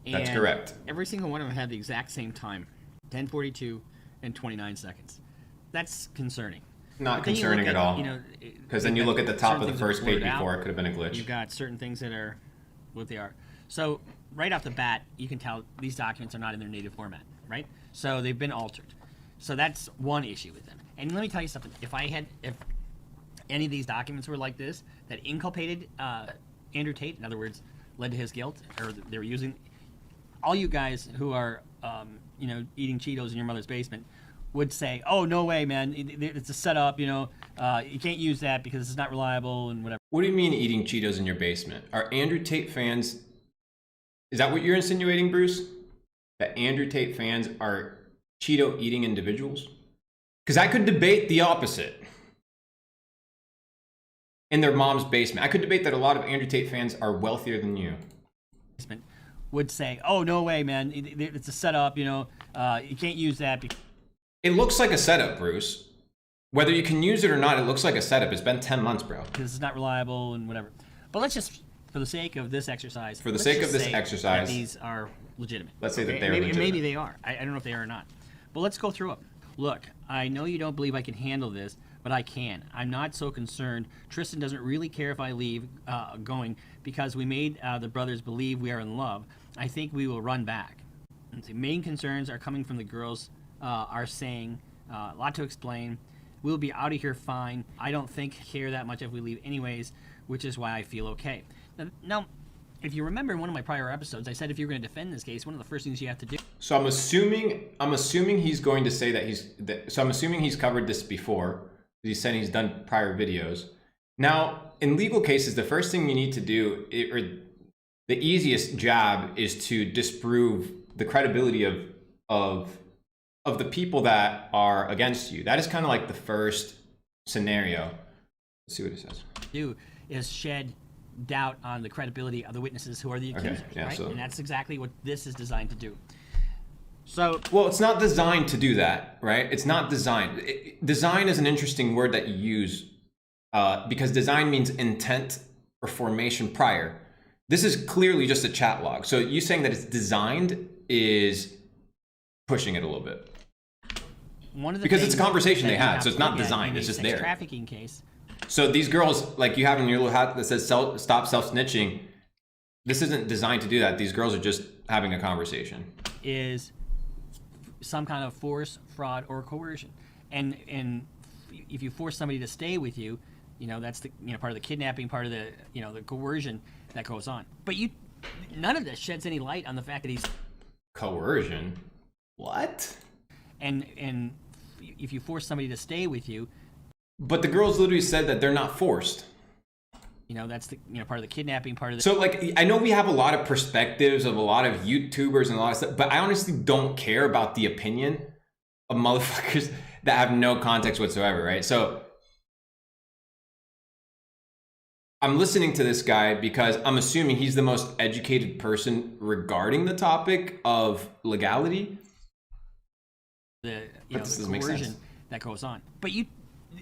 And that's correct. Every single one of them had the exact same time, 10:42 and 29 seconds. That's concerning. Not concerning at all. Because then you look at the top of the first page before, it could have been a glitch. You've got certain things that are what they are. So right off the bat, you can tell these documents are not in their native format, right? So they've been altered. So that's one issue with them. And let me tell you something. If any of these documents were like this, that inculpated Andrew Tate, in other words, led to his guilt, or they were using, all you guys who are, eating Cheetos in your mother's basement would say, oh, no way, man, it's a setup, you can't use that because it's not reliable and whatever. What do you mean eating Cheetos in your basement? Are Andrew Tate fans, is that what you're insinuating, Bruce? That Andrew Tate fans are Cheeto eating individuals? Because I could debate the opposite. In their mom's basement. I could debate that a lot of Andrew Tate fans are wealthier than you. Would say, oh, no way, man, it's a setup, you can't use that. It looks like a setup, Bruce. Whether you can use it or not, it looks like a setup. It's been 10 months, bro. Because it's not reliable and whatever. But let's just, for the sake of this exercise, these are legitimate. Let's say that they're legitimate. Maybe they are. I don't know if they are or not. But let's go through them. Look, I know you don't believe I can handle this, but I can. I'm not so concerned. Tristan doesn't really care if I leave going because we made the brothers believe we are in love. I think we will run back. And the main concerns are coming from the girls are saying, a lot to explain. We'll be out of here fine. I don't care that much if we leave anyways, which is why I feel okay. Now, if you remember in one of my prior episodes, I said if you're going to defend this case, one of the first things you have to do. So I'm assuming he's going to say that I'm assuming he's covered this before. He said he's done prior videos. Now, in legal cases, the first thing you need to do, or the easiest job, is to disprove the credibility of the people that are against you. That is kind of like the first scenario. Let's see what it says. Do is shed doubt on the credibility of the witnesses who are the accusers, right? And that's exactly what this is designed to do. So, well, it's not designed to do that, right? It's not designed. Design is an interesting word that you use because design means intent or formation prior. This is clearly just a chat log. So you saying that it's designed is pushing it a little bit. one of the because it's a things conversation that they you had, have so it's to not look at designed. in It's a just sex there. trafficking case So these girls, like you have in your little hat that says stop self-snitching, this isn't designed to do that. These girls are just having a conversation. is some kind of force, fraud, or coercion. And if you force somebody to stay with you, that's the part of the kidnapping, part of the the coercion that goes on. But none of this sheds any light on the fact that he's Coercion? What? and if you force somebody to stay with you, But the girls literally said that they're not forced. that's the part of the kidnapping, part of the So like, I know we have a lot of perspectives of a lot of YouTubers and a lot of stuff, but I honestly don't care about the opinion of motherfuckers that have no context whatsoever, right? So I'm listening to this guy because I'm assuming he's the most educated person regarding the topic of legality. the This the doesn't make sense. coercion that goes on. But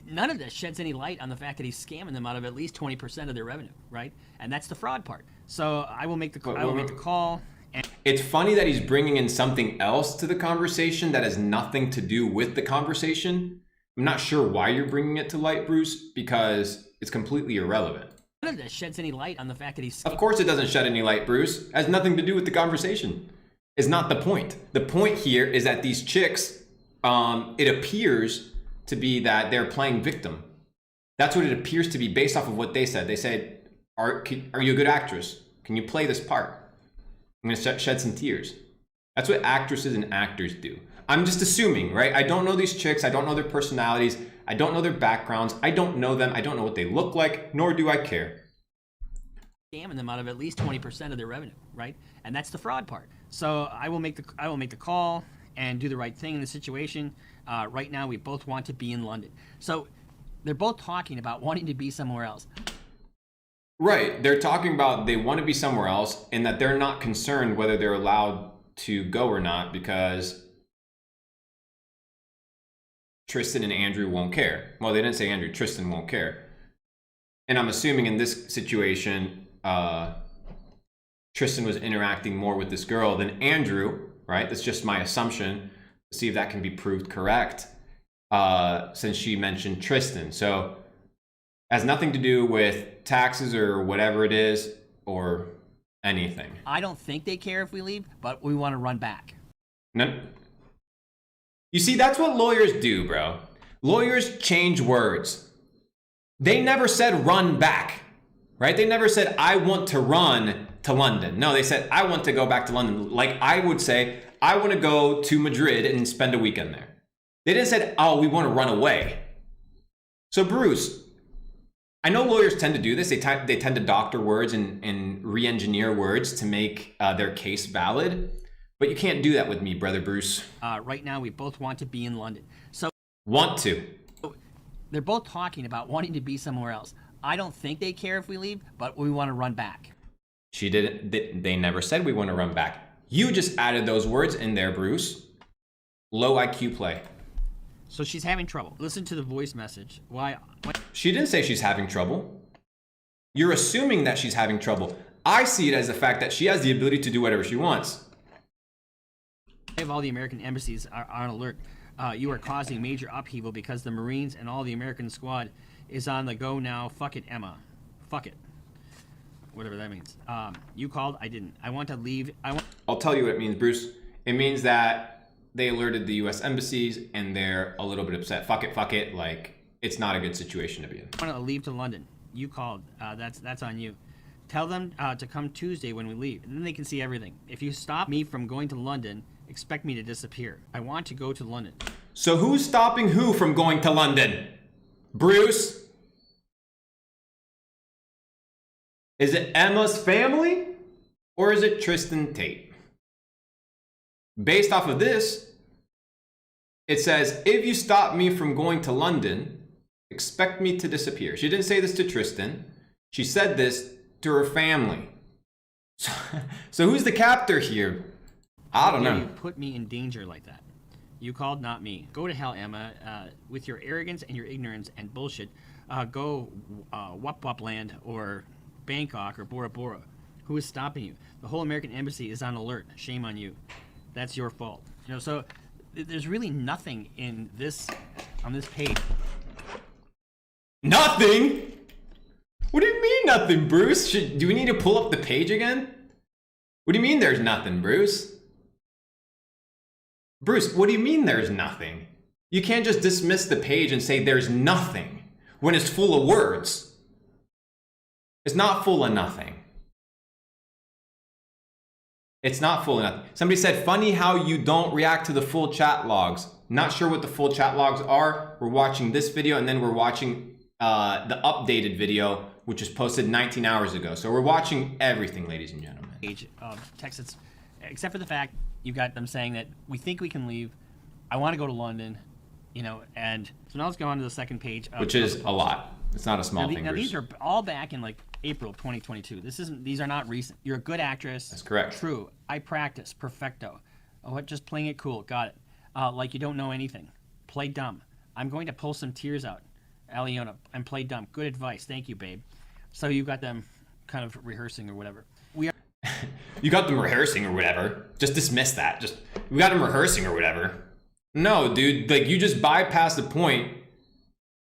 none of this sheds any light on the fact that he's scamming them out of at least 20% of their revenue, right? And that's the fraud part. So I will make the call. And It's funny that he's bringing in something else to the conversation that has nothing to do with the conversation. I'm not sure why you're bringing it to light, Bruce, because it's completely irrelevant. none of this sheds any light on the fact that he's Of course it doesn't shed any light, Bruce. It has nothing to do with the conversation. It's not the point. The point here is that these chicks, it appears to be that they're playing victim. That's what it appears to be based off of what they said. They said, are you a good actress? Can you play this part? I'm going to shed some tears. That's what actresses and actors do. I'm just assuming, right? I don't know these chicks. I don't know their personalities. I don't know their backgrounds. I don't know them. I don't know what they look like, nor do I care. scamming them out of at least 20% of their revenue, right? And that's the fraud part. So I will make the call and do the right thing in the situation. Right now, we both want to be in London. So they're both talking about wanting to be somewhere else. Right. They're talking about they want to be somewhere else and that they're not concerned whether they're allowed to go or not because Tristan and Andrew won't care. Well, they didn't say Andrew. Tristan won't care. And I'm assuming in this situation, Tristan was interacting more with this girl than Andrew, right? That's just my assumption. Let's see if that can be proved correct since she mentioned Tristan. So it has nothing to do with taxes or whatever it is or anything. I don't think they care if we leave, but we want to run back. No. You see, that's what lawyers do, bro. Lawyers change words. They never said run back, right? They never said, I want to run to London. No, they said, I want to go back to London. Like I would say, I want to go to Madrid and spend a weekend there. They didn't say, oh, we want to run away. So Bruce, I know lawyers tend to do this. They tend to doctor words and re-engineer words to make their case valid. But you can't do that with me, brother Bruce. Right now, we both want to be in London. So Want to. they're both talking about wanting to be somewhere else. I don't think they care if we leave, but we want to run back. She didn't. They never said we want to run back. You just added those words in there, Bruce. Low IQ play. So she's having trouble. Listen to the voice message. Why? She didn't say she's having trouble. You're assuming that she's having trouble. I see it as the fact that she has the ability to do whatever she wants. If all the American embassies are on alert, you are causing major upheaval because the Marines and all the American squad is on the go now. Fuck it, Emma. Fuck it. Whatever that means. You called. I didn't. I want to leave. I'll tell you what it means, Bruce. It means that they alerted the U.S. embassies and they're a little bit upset. Fuck it. Like, it's not a good situation to be in. I want to leave to London. You called. That's on you. Tell them to come Tuesday when we leave, and then they can see everything. If you stop me from going to London, expect me to disappear. I want to go to London. So who's stopping who from going to London? Bruce? Is it Emma's family? Or is it Tristan Tate? Based off of this, it says, if you stop me from going to London, expect me to disappear. She didn't say this to Tristan. She said this to her family. So who's the captor here? I don't know. You put me in danger like that. You called, not me. Go to hell, Emma. With your arrogance and your ignorance and bullshit, go Wap land or Bangkok or Bora Bora. Who is stopping you? The whole American embassy is on alert. Shame on you. That's your fault. So there's really nothing in this on this page. Nothing? What do you mean nothing, Bruce? Do we need to pull up the page again? What do you mean there's nothing, Bruce? Bruce, what do you mean there's nothing? You can't just dismiss the page and say there's nothing when it's full of words. It's not full of nothing. It's not full of nothing. Somebody said, funny how you don't react to the full chat logs. Not sure what the full chat logs are. We're watching this video and then we're watching the updated video, which was posted 19 hours ago. So we're watching everything, ladies and gentlemen. Page of text, except for the fact you got them saying that we think we can leave. I want to go to London, and so now let's go on to the second page. Which is a lot. It's not a small thing. Now these are all back in like April of 2022. These are not recent. You're a good actress. That's correct. True. I practice. Perfecto. Oh, what? Just playing it cool. Got it. Like you don't know anything. Play dumb. I'm going to pull some tears out. Aliona, and play dumb. Good advice. Thank you, babe. So you got them kind of rehearsing or whatever. You got them rehearsing or whatever. Just dismiss that. We got them rehearsing or whatever. No, dude. Like, you just bypass the point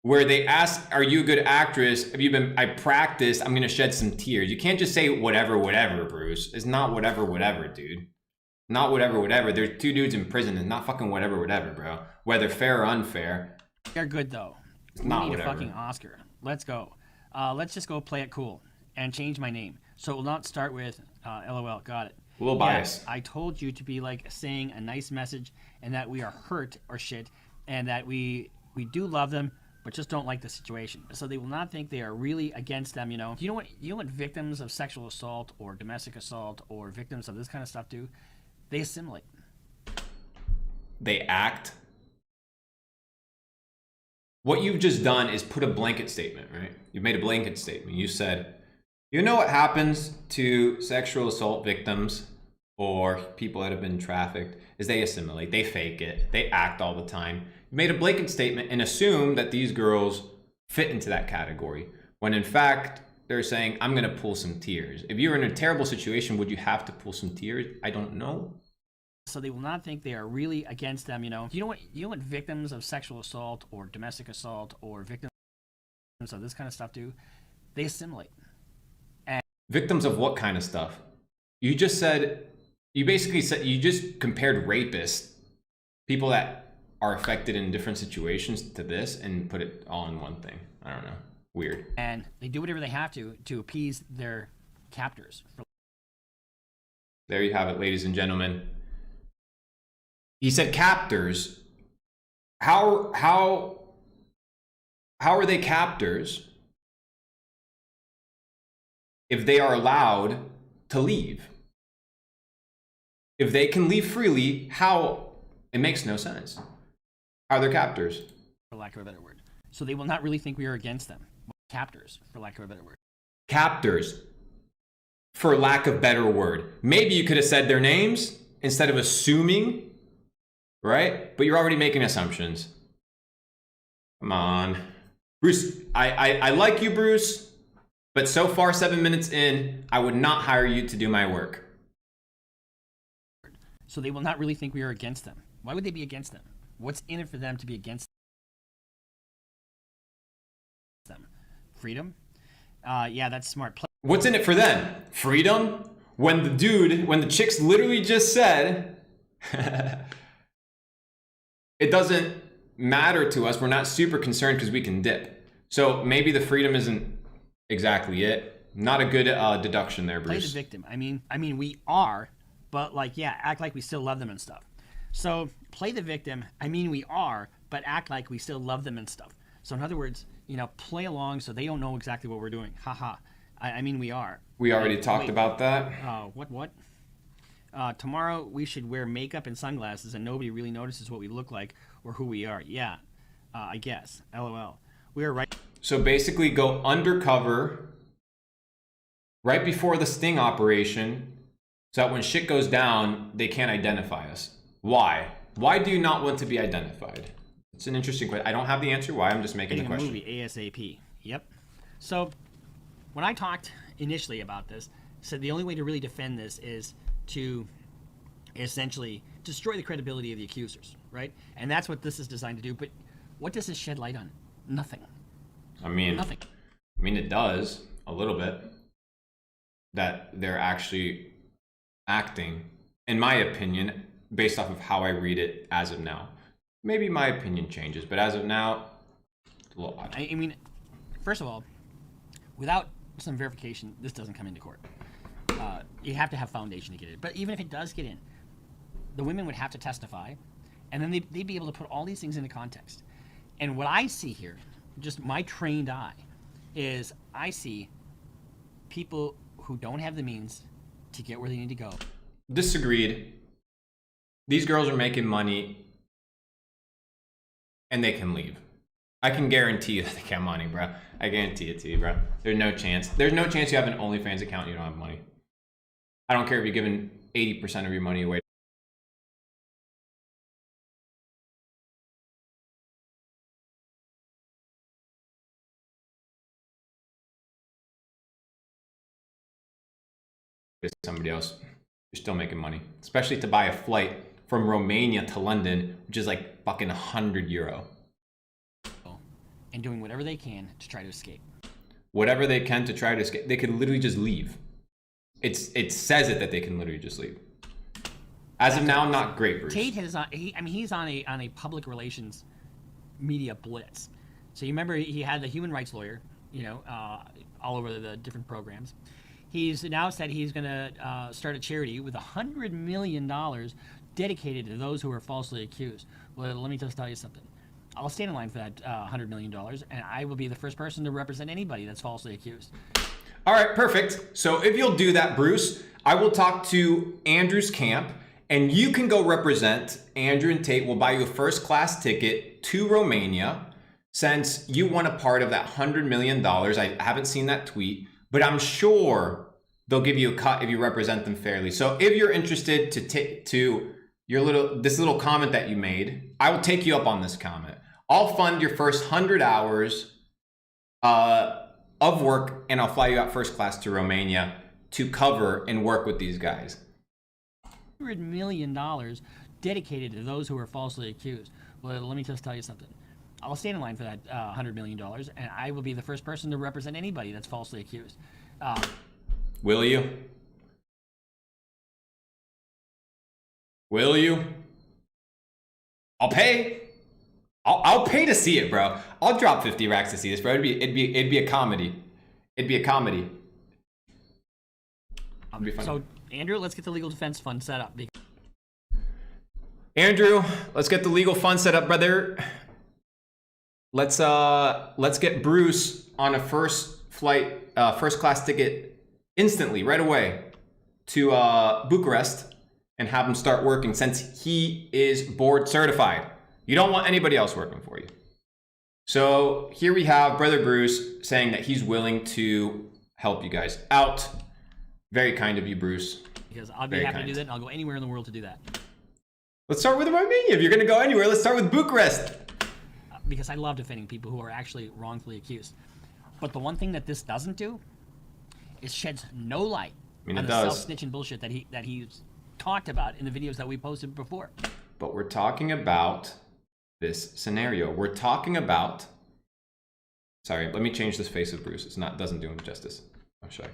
where they ask, are you a good actress? I practiced. I'm going to shed some tears. You can't just say whatever, Bruce. It's not whatever, dude. Not whatever. There's two dudes in prison. It's not fucking whatever, bro. Whether fair or unfair. They're good, though. It's not need whatever. A fucking Oscar. Let's go. Let's just go play it cool and change my name. So it will not start with LOL. Got it. A little biased. Yes, I told you to be like saying a nice message and that we are hurt or shit and that we do love them but just don't like the situation. So they will not think they are really against them, You know what victims of sexual assault or domestic assault or victims of this kind of stuff do? They assimilate. They act. What you've just done is put a blanket statement, right? You've made a blanket statement. You said, you know what happens to sexual assault victims or people that have been trafficked is they assimilate, they fake it, they act all the time. You made a blanket statement and assume that these girls fit into that category, when in fact, they're saying, I'm gonna pull some tears. If you're in a terrible situation, would you have to pull some tears? I don't know. So they will not think they are really against them, You know what victims of sexual assault or domestic assault or victims of this kind of stuff do? They assimilate. Victims of what kind of stuff? You basically said, you just compared rapists, people that are affected in different situations to this and put it all in one thing. I don't know. Weird. And they do whatever they have to appease their captors. There you have it, ladies and gentlemen. He said captors. How are they captors if they are allowed to leave? If they can leave freely, how? It makes no sense. How are they captors? For lack of a better word. So they will not really think we are against them. Captors, for lack of a better word. Captors, for lack of better word. Maybe you could have said their names instead of assuming, right? But you're already making assumptions. Come on. Bruce, I like you, Bruce, but so far, 7 minutes in, I would not hire you to do my work. So they will not really think we are against them. Why would they be against them? What's in it for them to be against them? Freedom? Yeah, that's smart. What's in it for them? Freedom? When the chicks literally just said, it doesn't matter to us. We're not super concerned because we can dip. So maybe the freedom isn't exactly it. Not a good deduction there, Bruce. Play the victim. I mean, we are, but act like we still love them and stuff. So play the victim. I mean, we are, but act like we still love them and stuff. So in other words, play along so they don't know exactly what we're doing. Haha. I mean, we are. We already talked about that. What? Tomorrow we should wear makeup and sunglasses and nobody really notices what we look like or who we are. Yeah, I guess. LOL. We are right. So basically go undercover right before the sting operation so that when shit goes down, they can't identify us. Why? Why do you not want to be identified? It's an interesting question. I don't have the answer why. I'm just making the question. Movie ASAP. Yep. So when I talked initially about this, said the only way to really defend this is to essentially destroy the credibility of the accusers. right? And that's what this is designed to do. But what does this shed light on? Nothing. I mean, Nothing. I mean, it does a little bit. That they're actually acting, in my opinion, based off of how I read it as of now. Maybe my opinion changes, but as of now, it's a little odd. I mean, first of all, without some verification, this doesn't come into court. You have to have foundation to get it. But even if it does get in, the women would have to testify, and then they'd be able to put all these things into context. And what I see here, just my trained eye, is I see people who don't have the means to get where they need to go. Disagreed. These girls are making money and they can leave. I can guarantee you that they get money, bro. I guarantee it to you, bro. There's no chance. There's no chance you have an OnlyFans account and you don't have money. I don't care if you're giving 80% of your money away. To somebody else, you're still making money, especially to buy a flight from Romania to London, which is like fucking €100. And doing whatever they can to try to escape. Whatever they can to try to escape. They could literally just leave. It says it that they can literally just leave. As of now, not great, Bruce. Tate is on. He's on a public relations media blitz. So you remember he had the human rights lawyer, all over the different programs. He's now said he's going to start a charity with $100 million dedicated to those who are falsely accused. Well, let me just tell you something. I'll stand in line for that $100 million, and I will be the first person to represent anybody that's falsely accused. All right, perfect. So if you'll do that, Bruce, I will talk to Andrew's camp, and you can go represent Andrew and Tate. We'll buy you a first-class ticket to Romania. Since you want a part of that $100 million, I haven't seen that tweet, but I'm sure they'll give you a cut if you represent them fairly. So if you're interested to this little comment that you made, I will take you up on this comment. I'll fund your first 100 hours of work, and I'll fly you out first class to Romania to cover and work with these guys. $100 million dedicated to those who are falsely accused. Well, let me just tell you something. I'll stand in line for that $100 million, and I will be the first person to represent anybody that's falsely accused. Will you? Will you? I'll pay. I'll pay to see it, bro. I'll drop 50 racks to see this, bro. It'd be a comedy. It'd be a comedy. It'd be funny. So, Andrew, let's get the legal defense fund set up. Andrew, let's get the legal fund set up, brother. Let's get Bruce on a first class ticket instantly, right away, to Bucharest, and have him start working since he is board certified. You don't want anybody else working for you. So here we have Brother Bruce saying that he's willing to help you guys out. Very kind of you, Bruce. Because I'll be happy to do that, and I'll go anywhere in the world to do that. Let's start with Romania. If you're going to go anywhere, let's start with Bucharest. Because I love defending people who are actually wrongfully accused. But the one thing that this doesn't do is sheds no light on the self-snitching bullshit that he's talked about in the videos that we posted before. But we're talking about this scenario. We're talking about... Sorry, let me change this face of Bruce. Doesn't do him justice. Oh, sorry.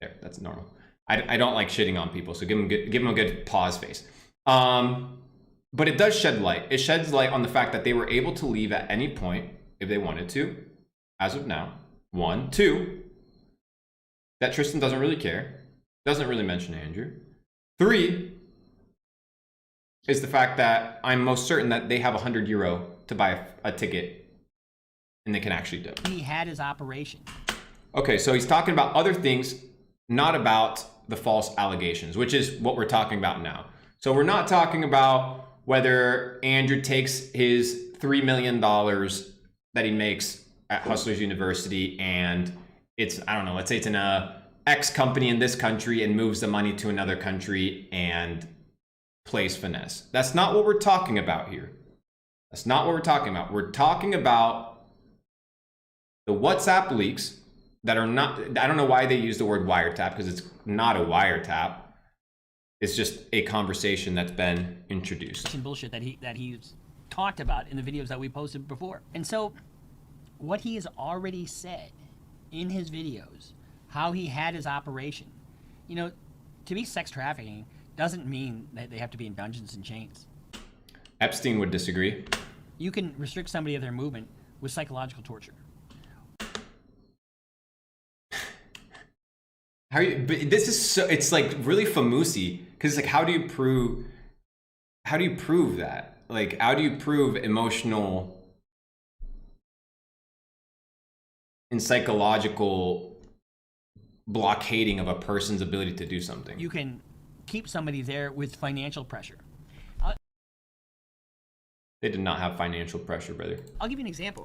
There, that's normal. I don't like shitting on people, so give him a good pause face. But it does shed light. It sheds light on the fact that they were able to leave at any point if they wanted to, as of now. 1, 2, that Tristan doesn't really care, doesn't really mention Andrew. 3 is the fact that I'm most certain that they have €100 to buy a ticket, and they can actually do it. He had his operation. Okay, so he's talking about other things, not about the false allegations, which is what we're talking about now. So we're not talking about whether Andrew takes his $3 million that he makes at Hustlers University and it's, I don't know, let's say it's in a X company in this country and moves the money to another country and plays finesse. That's not what we're talking about here. That's not what we're talking about. We're talking about the WhatsApp leaks that are not, I don't know why they use the word wiretap because it's not a wiretap. It's just a conversation that's been introduced. Some bullshit that he's talked about in the videos that we posted before. And so what he has already said in his videos, how he had his operation, you know, to be sex trafficking doesn't mean that they have to be in dungeons and chains. Epstein would disagree. You can restrict somebody of their movement with psychological torture. How are you, but this is so, it's like really famousy, because like, how do you prove that? Like, how do you prove emotional and psychological blockading of a person's ability to do something? You can keep somebody there with financial pressure. They did not have financial pressure, brother. I'll give you an example.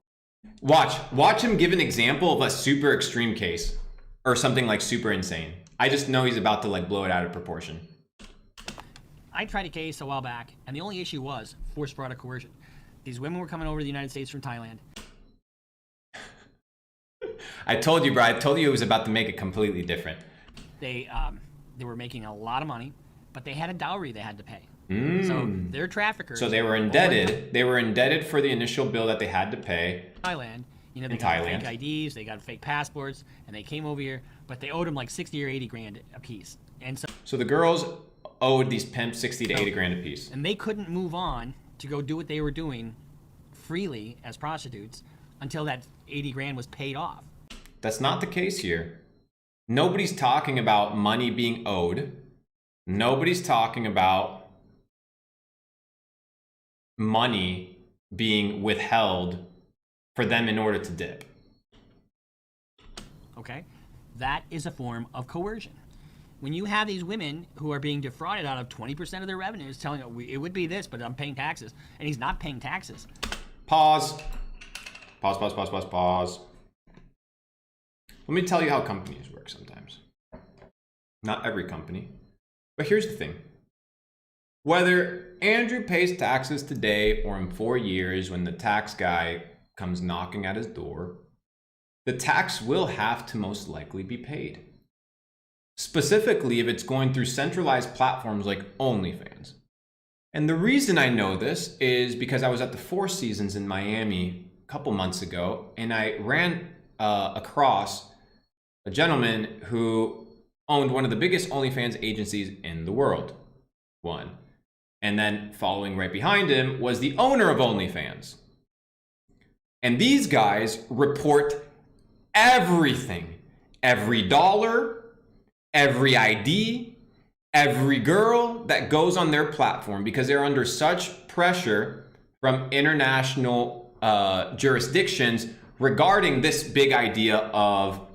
Watch him give an example of a super extreme case or something like super insane. I just know he's about to like blow it out of proportion. I tried a case a while back, and the only issue was forced fraud or coercion. These women were coming over to the United States from Thailand. I told you, bro. I told you it was about to make it completely different. They were making a lot of money, but they had a dowry they had to pay. So they're traffickers. So they were indebted. They were indebted for the initial bill that they had to pay. Thailand, you know, they got fake IDs, they got fake passports, and they came over here, but they owed them like 60 or 80 grand a piece. And so the girls owed these pimps 60 to 80 grand a piece. And they couldn't move on to go do what they were doing freely as prostitutes until that 80 grand was paid off. That's not the case here. Nobody's talking about money being owed. Nobody's talking about money being withheld for them in order to dip. Okay, that is a form of coercion. When you have these women who are being defrauded out of 20% of their revenues, telling them it would be this, but I'm paying taxes, and he's not paying taxes. Pause. Let me tell you how companies work sometimes. Not every company, but here's the thing. Whether Andrew pays taxes today or in 4 years when the tax guy comes knocking at his door, the tax will have to most likely be paid. Specifically if it's going through centralized platforms like OnlyFans. And the reason I know this is because I was at the Four Seasons in Miami a couple months ago, and I ran across a gentleman who owned one of the biggest OnlyFans agencies in the world. One. And then following right behind him was the owner of OnlyFans. And these guys report everything. Every dollar, every ID, every girl that goes on their platform, because they're under such pressure from international jurisdictions regarding this big idea of,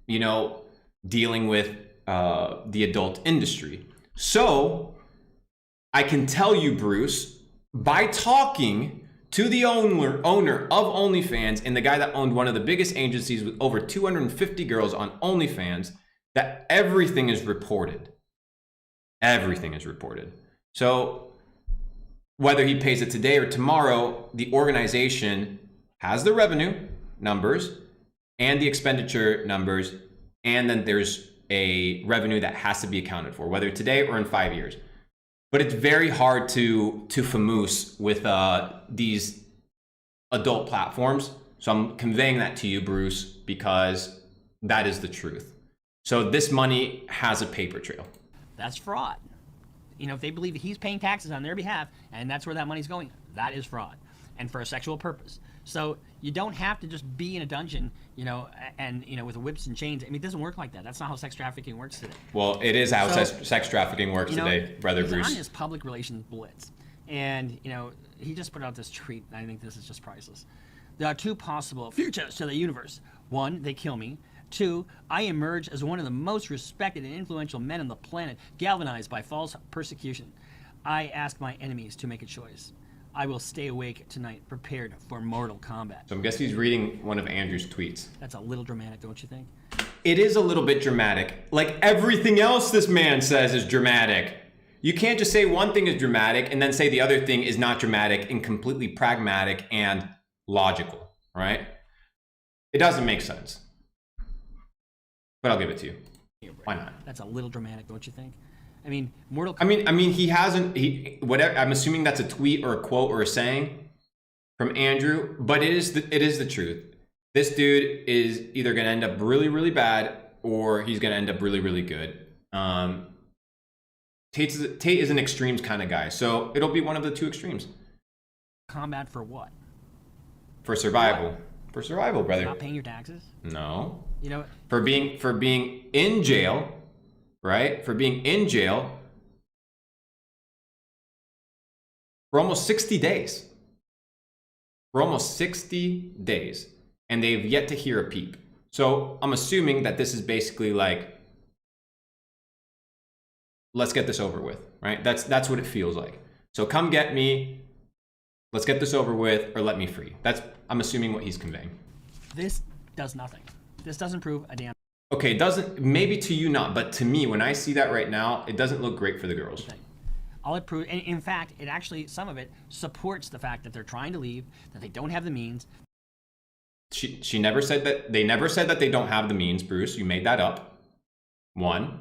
you know, dealing with the adult industry. So I can tell you, Bruce, by talking to the owner of OnlyFans and the guy that owned one of the biggest agencies with over 250 girls on OnlyFans, that everything is reported. Everything is reported. So whether he pays it today or tomorrow, the organization has the revenue numbers and the expenditure numbers, and then there's a revenue that has to be accounted for, whether today or in 5 years. But it's very hard to famoose with these adult platforms. So I'm conveying that to you, Bruce, because that is the truth. So this money has a paper trail. That's fraud. You know, if they believe that he's paying taxes on their behalf and that's where that money's going, that is fraud, and for a sexual purpose. So you don't have to just be in a dungeon, you know, and, you know, with whips and chains. I mean, it doesn't work like that. That's not how sex trafficking works today. Well, it is how sex trafficking works today, brother Bruce. He's on his public relations blitz. And, you know, he just put out this tweet, and I think this is just priceless. There are two possible futures to the universe. One, they kill me. Two, I emerge as one of the most respected and influential men on the planet, galvanized by false persecution. I ask my enemies to make a choice. I will stay awake tonight, prepared for mortal combat. So I'm guessing he's reading one of Andrew's tweets. That's a little dramatic, don't you think? It is a little bit dramatic. Like everything else this man says is dramatic. You can't just say one thing is dramatic and then say the other thing is not dramatic and completely pragmatic and logical, right? It doesn't make sense. But I'll give it to you. Why not? That's a little dramatic, don't you think? I mean, Mortal. I mean, he hasn't. Whatever. I'm assuming that's a tweet or a quote or a saying from Andrew, but it is the truth. This dude is either going to end up really, really bad, or he's going to end up really, really good. Tate is an extremes kind of guy, so it'll be one of the two extremes. Combat for what? For survival. What? For survival, brother. Not paying your taxes? No. You know, for being in jail, right? For being in jail for almost 60 days. For almost 60 days. And they've yet to hear a peep. So I'm assuming that this is basically like, let's get this over with, right? That's what it feels like. So come get me, let's get this over with, or let me free. I'm assuming what he's conveying. This does nothing. This doesn't prove a damn. Okay, it doesn't, maybe to you not, but to me, when I see that right now, it doesn't look great for the girls. Thing. All it proves, in fact, it actually, some of it supports the fact that they're trying to leave, that they don't have the means. She never said that, they never said that they don't have the means, Bruce. You made that up. 1.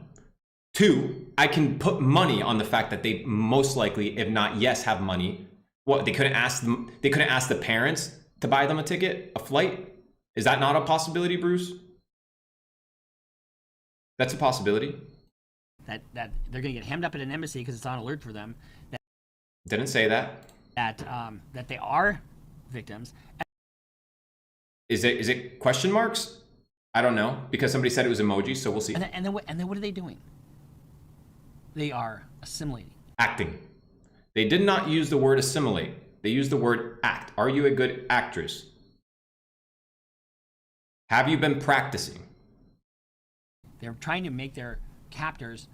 2, I can put money on the fact that they most likely, if not yes, have money. What, they couldn't ask the parents to buy them a ticket, a flight? Is that not a possibility, Bruce? That's a possibility. That they're going to get hemmed up at an embassy because it's on alert for them. Didn't say that. That they are victims. Is it question marks? I don't know, because somebody said it was emoji, so we'll see. And then what are they doing? They are assimilating. Acting. They did not use the word assimilate. They used the word act. Are you a good actress? Have you been practicing? They're trying to make their captors.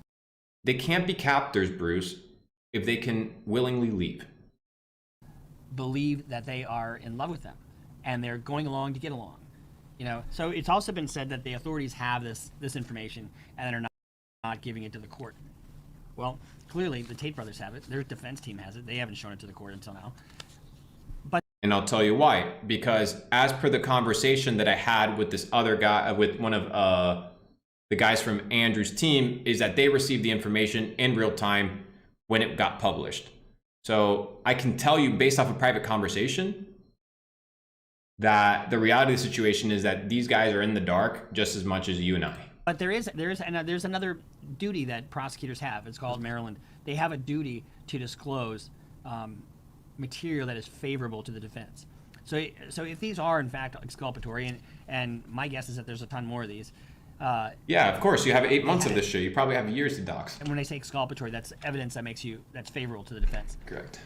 They can't be captors, Bruce, if they can willingly leave. Believe that they are in love with them, and they're going along to get along. You know, so it's also been said that the authorities have this information and are not giving it to the court. Well, clearly the Tate brothers have it. Their defense team has it. They haven't shown it to the court until now. And I'll tell you why. Because as per the conversation that I had with this other guy, with one of the guys from Andrew's team, is that they received the information in real time when it got published. So I can tell you based off a private conversation that the reality of the situation is that these guys are in the dark just as much as you and I. But there's another duty that prosecutors have. It's called Maryland. They have a duty to disclose material that is favorable to the defense. So if these are in fact exculpatory, and my guess is that there's a ton more of these. Yeah, of course. You have 8 months of this shit. You probably have years to dox. And when I say exculpatory, that's evidence that's favorable to the defense. Correct.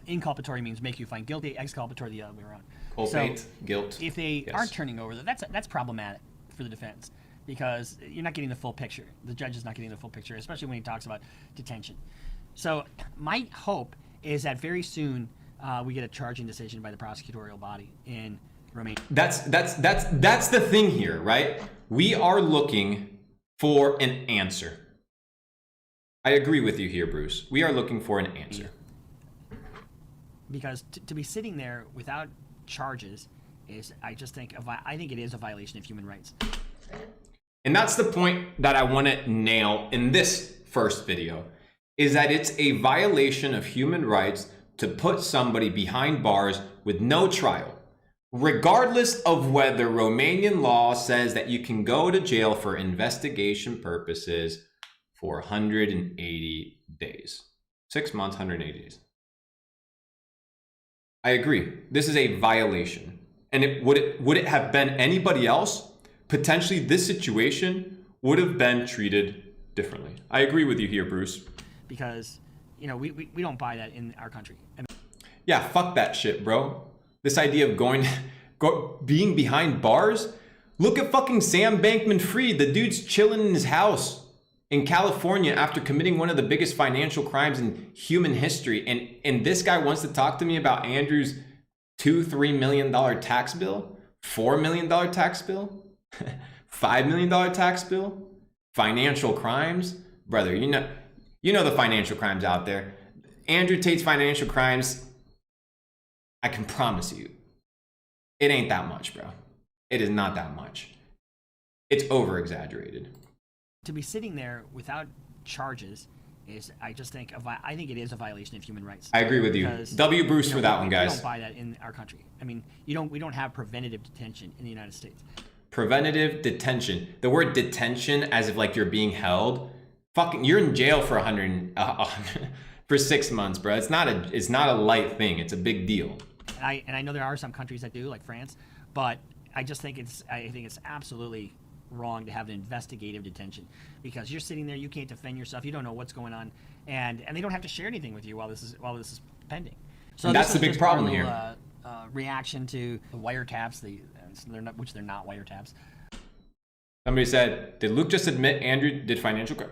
Inculpatory means make you find guilty. Exculpatory the other way around. Culpate, guilt. If they aren't turning over, that's problematic for the defense, because you're not getting the full picture. The judge is not getting the full picture, especially when he talks about detention. So my hope is that very soon we get a charging decision by the prosecutorial body in Romania. That's the thing here, right? We are looking for an answer. I agree with you here, Bruce. We are looking for an answer. Because to be sitting there without charges is, I think it is a violation of human rights. And that's the point that I want to nail in this first video, is that it's a violation of human rights to put somebody behind bars with no trial, regardless of whether Romanian law says that you can go to jail for investigation purposes for 180 days. 6 months, 180 days. I agree. This is a violation. And would it have been anybody else? Potentially this situation would have been treated differently. I agree with you here, Bruce. Because, you know, we don't buy that in our country. Yeah, fuck that shit, bro. This idea of being behind bars. Look at fucking Sam Bankman-Fried. The dude's chilling in his house in California after committing one of the biggest financial crimes in human history. And this guy wants to talk to me about Andrew's $2-3 million tax bill, $4 million tax bill, $5 million tax bill, financial crimes. Brother, you know the financial crimes out there. Andrew Tate's financial crimes, I can promise you, it ain't that much, bro. It is not that much. It's over-exaggerated. To be sitting there without charges is, I just think, I think it is a violation of human rights. I agree with you. W. Bruce for that one, guys. We don't buy that in our country. I mean, we don't have preventative detention in the United States. Preventative detention. The word detention, as if like you're being held. Fucking, you're in jail for 100 for 6 months, bro. It's not a light thing. It's a big deal. And I know there are some countries that do, like France, but I just think it's absolutely wrong to have an investigative detention, because you're sitting there, you can't defend yourself, you don't know what's going on, and they don't have to share anything with you while this is pending. So that's the big problem here. Reaction to the wiretaps, which they're not wiretaps. Somebody said, did Luke just admit Andrew did financial crime?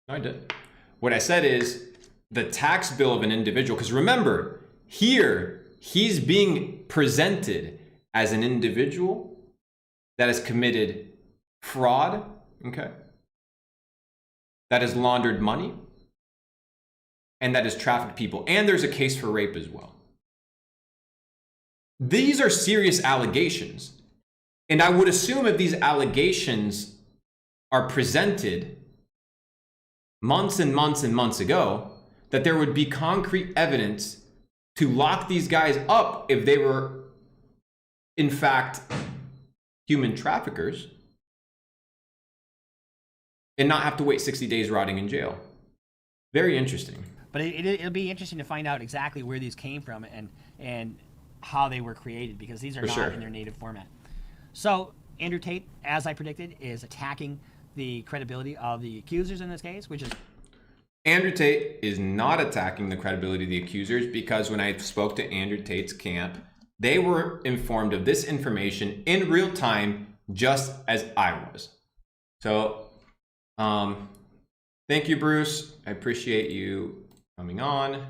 No, I did. What I said is the tax bill of an individual, because remember, here he's being presented as an individual that has committed fraud, okay, that has laundered money, and that has trafficked people, and there's a case for rape as well. These are serious allegations, and I would assume if these allegations are presented months and months and months ago, that there would be concrete evidence to lock these guys up if they were in fact human traffickers, and not have to wait 60 days rotting in jail. Very interesting. But it'll be interesting to find out exactly where these came from and how they were created, because these are not in their native format. So Andrew Tate, as I predicted, is attacking the credibility of the accusers in this case, which is... Andrew Tate is not attacking the credibility of the accusers, because when I spoke to Andrew Tate's camp, they were informed of this information in real time, just as I was. So, thank you, Bruce. I appreciate you coming on.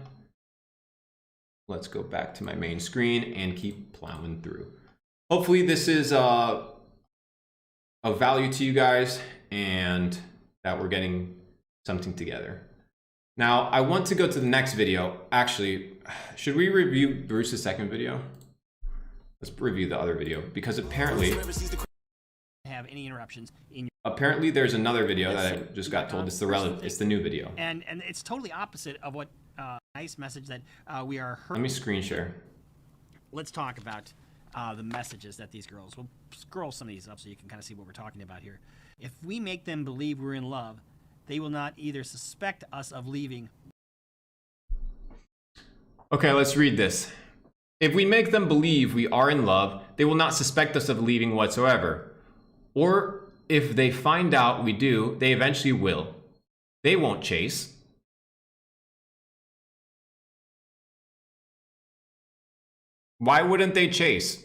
Let's go back to my main screen and keep plowing through. Hopefully this is of value to you guys, and that we're getting something together. Now, I want to go to the next video. Actually, should we review Bruce's second video? Let's review the other video, because apparently have any interruptions in apparently there's another video that I just got told it's the new video. And it's totally opposite of what nice message that we are heard. Let me screen share. Let's talk about the messages that these girls, we'll scroll some of these up so you can kind of see what we're talking about here. If we make them believe we're in love, they will not either suspect us of leaving. Okay, let's read this. If we make them believe we are in love, they will not suspect us of leaving whatsoever. Or if they find out we do, they eventually will. They won't chase. Why wouldn't they chase?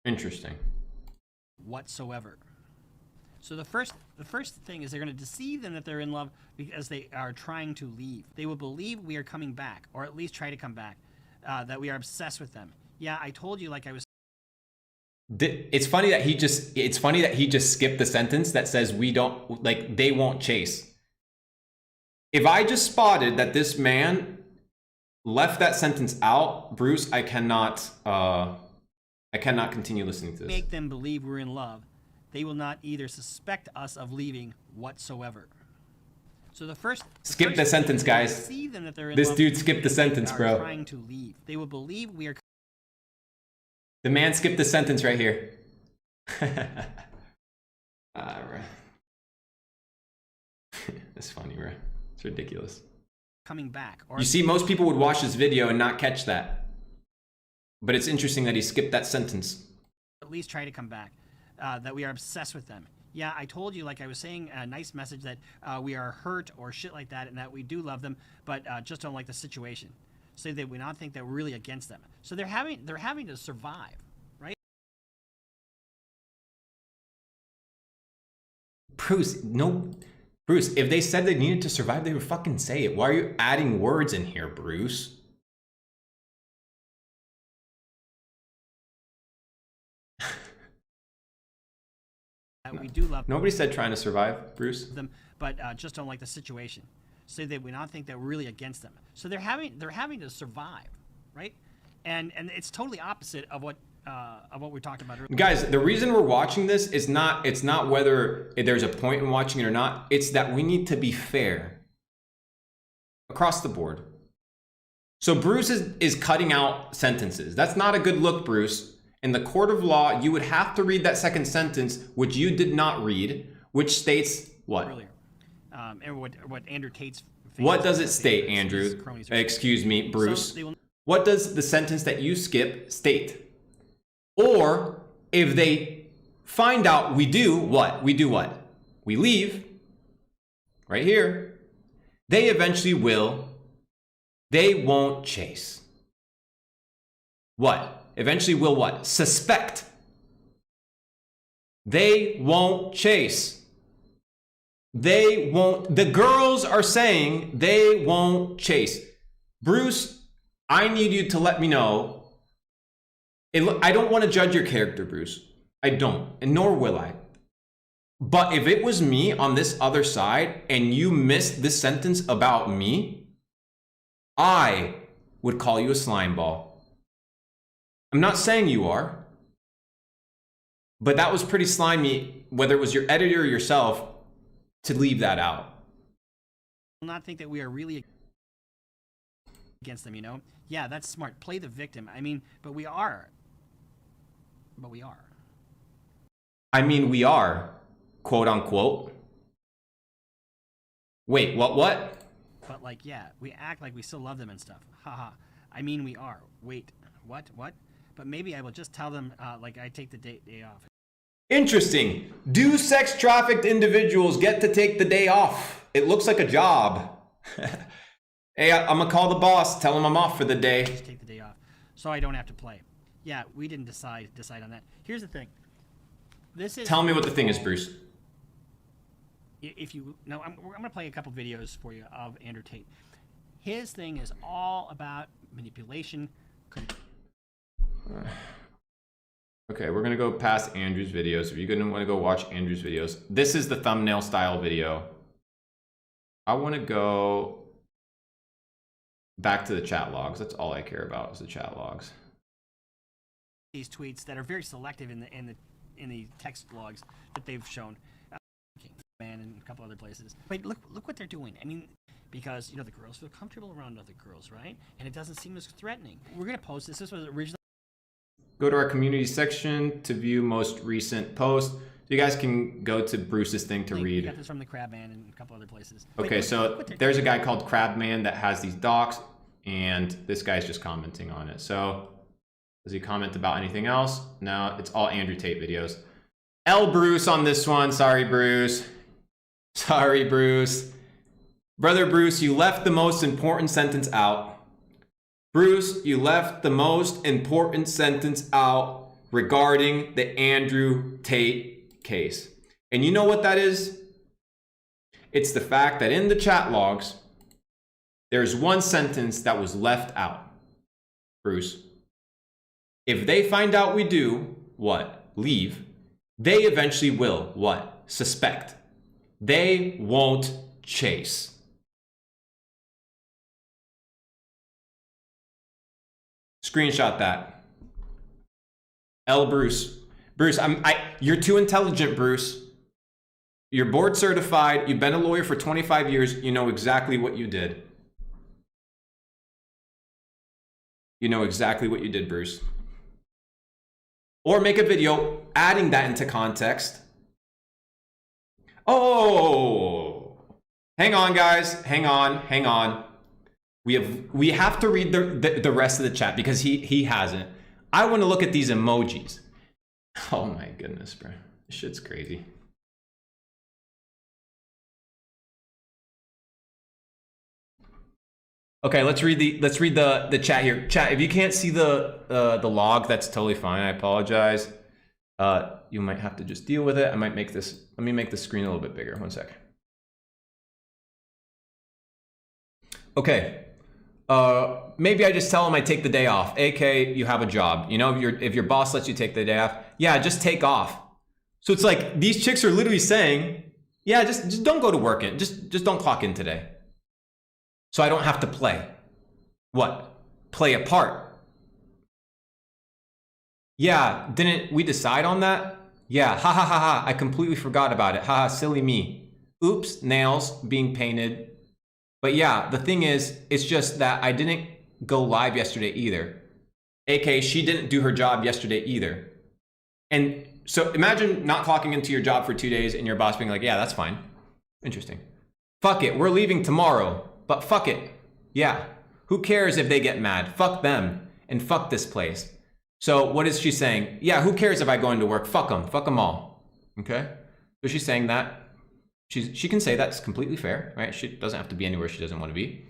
Interesting. Whatsoever. So the first thing is they're going to deceive them that they're in love because they are trying to leave. They will believe we are coming back, or at least try to come back, that we are obsessed with them. Yeah, I told you, like I was. It's funny that he just skipped the sentence that says we don't, like, they won't chase. If I just spotted that this man left that sentence out, Bruce, I cannot continue listening to this. Make them believe we're in love. They will not either suspect us of leaving whatsoever. So the first skip the sentence, guys. Them that they're in this love dude skipped the sentence, bro. Trying to leave. They will believe we are. The man skipped the sentence right here. That's funny, bro. It's ridiculous. Coming back. Or you see, most people would watch this video and not catch that. But it's interesting that he skipped that sentence. At least try to come back. That we are obsessed with them. Yeah, I told you, like I was saying, a nice message that we are hurt or shit like that, and that we do love them, but just don't like the situation. So they would not think that we're really against them. So they're having to survive, right? Bruce, if they said they needed to survive, they would fucking say it. Why are you adding words in here, Bruce? We do love. Nobody said trying to survive, Bruce. Them, but just don't like the situation. So they would not think that we're really against them. So they're having to survive, right? And it's totally opposite of what of what we talked about earlier. Guys, the reason we're watching this is it's not whether there's a point in watching it or not. It's that we need to be fair across the board. So Bruce is cutting out sentences. That's not a good look, Bruce. In the court of law, you would have to read that second sentence, which you did not read, which states what? Earlier. And what Andrew Tate's... What does it state, Andrew? Excuse me, Bruce. So what does the sentence that you skip state? Or if they find out we do what? We do what? We leave. Right here. They eventually will. They won't chase. What? Eventually will what? Suspect. They won't chase. They won't. The girls are saying they won't chase. Bruce, I need you to let me know. I don't want to judge your character, Bruce. I don't, and nor will I. But if it was me on this other side and you missed this sentence about me, I would call you a slime ball. I'm not saying you are, but that was pretty slimy, whether it was your editor or yourself, to leave that out. I do not think that we are really against them, you know? Yeah, that's smart. Play the victim. I mean, but we are. But we are. I mean, we are, quote unquote. Wait, what? But like, yeah, we act like we still love them and stuff. Haha. I mean, we are. Wait, what? But maybe I will just tell them, like, I take the day off. Interesting. Do sex trafficked individuals get to take the day off? It looks like a job. Hey, I'm gonna call the boss, tell him I'm off for the day. Just take the day off, so I don't have to play. Yeah, we didn't decide on that. Here's the thing. This is. Tell me what the thing is, Bruce. If you no, I'm gonna play a couple videos for you of Andrew Tate. His thing is all about manipulation. Okay, we're gonna go past Andrew's videos. If you're gonna want to go watch Andrew's videos, this is the thumbnail style video. I want to go back to the chat logs. That's all I care about is the chat logs. These tweets that are very selective in the text logs that they've shown, man, and a couple other places. But look what they're doing. I mean, because you know the girls feel comfortable around other girls, right? And it doesn't seem as threatening. We're gonna post this. This was originally. Go to our community section to view most recent posts. So you guys can go to Bruce's thing to read. Got this from the Crabman and a couple other places. Okay, so there's a guy called Crabman that has these docs, and this guy's just commenting on it. So does he comment about anything else? No, it's all Andrew Tate videos. L Bruce on this one. Sorry, Bruce. Sorry, Bruce. Brother Bruce, you left the most important sentence out. Bruce, you left the most important sentence out regarding the Andrew Tate case. And you know what that is? It's the fact that in the chat logs, there's one sentence that was left out. Bruce, if they find out we do, what? Leave. They eventually will, what? Suspect. They won't chase. Screenshot that. L Bruce. Bruce, you're too intelligent, Bruce. You're board certified. You've been a lawyer for 25 years. You know exactly what you did. You know exactly what you did, Bruce. Or make a video adding that into context. Oh, hang on, guys. Hang on. We have to read the rest of the chat because he hasn't. I want to look at these emojis. Oh my goodness, bro. This shit's crazy. Okay, let's read the chat here. Chat, if you can't see the log, that's totally fine. I apologize. You might have to just deal with it. Let me make the screen a little bit bigger. One sec. Okay. Maybe I just tell them I take the day off. AK, you have a job. You know, if your boss lets you take the day off, yeah, just take off. So it's like these chicks are literally saying, yeah, just don't go to work. Just don't clock in today. So I don't have to play. What? Play a part. Yeah, didn't we decide on that? Yeah, ha ha ha ha, I completely forgot about it. Ha ha, silly me. Oops, nails being painted. But yeah, the thing is, it's just that I didn't go live yesterday either. AK, she didn't do her job yesterday either. And so imagine not clocking into your job for 2 days and your boss being like, yeah, that's fine. Interesting. Fuck it, we're leaving tomorrow, but fuck it. Yeah, who cares if they get mad? Fuck them and fuck this place. So what is she saying? Yeah, who cares if I go into work? Fuck them all. Okay? So she's saying that. She can say that's completely fair, right? She doesn't have to be anywhere she doesn't want to be.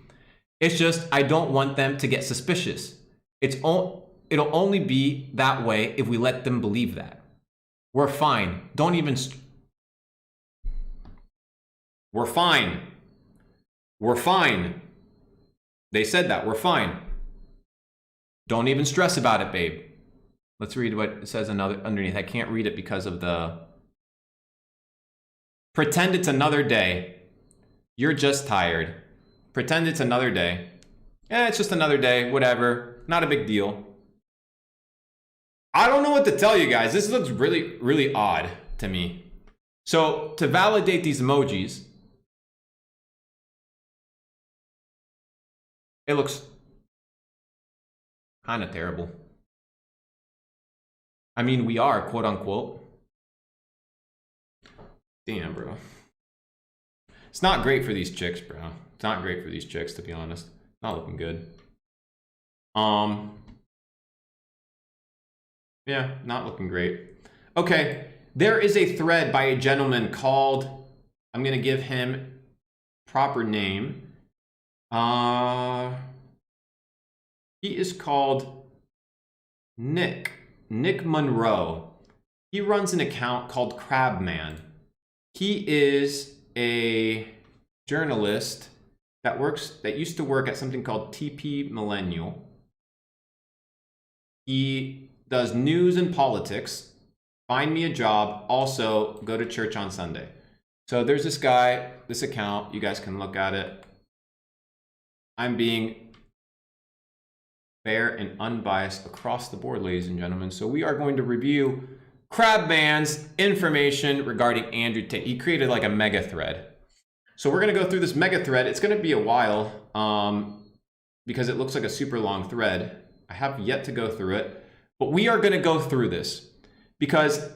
It's just, I don't want them to get suspicious. It'll only be that way if we let them believe that. We're fine. Don't even... We're fine. We're fine. They said that. We're fine. Don't even stress about it, babe. Let's read what it says underneath. I can't read it because of the... Pretend it's another day. You're just tired. Pretend it's another day. It's just another day. Whatever. Not a big deal. I don't know what to tell you guys. This looks really, really odd to me. So to validate these emojis, it looks kind of terrible. I mean, we are, quote unquote. Damn, bro. It's not great for these chicks, bro. It's not great for these chicks, to be honest. Not looking good. Yeah, not looking great. Okay, there is a thread by a gentleman called, I'm gonna give him proper name. He is called Nick Monroe. He runs an account called Crabman. He is a journalist that used to work at something called TP Millennial. He does news and politics. Find me a job. Also, go to church on Sunday. So there's this guy, this account. You guys can look at it. I'm being fair and unbiased across the board, ladies and gentlemen. So we are going to review Crabman's information regarding Andrew Tate. He created like a mega thread. So we're going to go through this mega thread. It's going to be a while because it looks like a super long thread. I have yet to go through it, but we are going to go through this because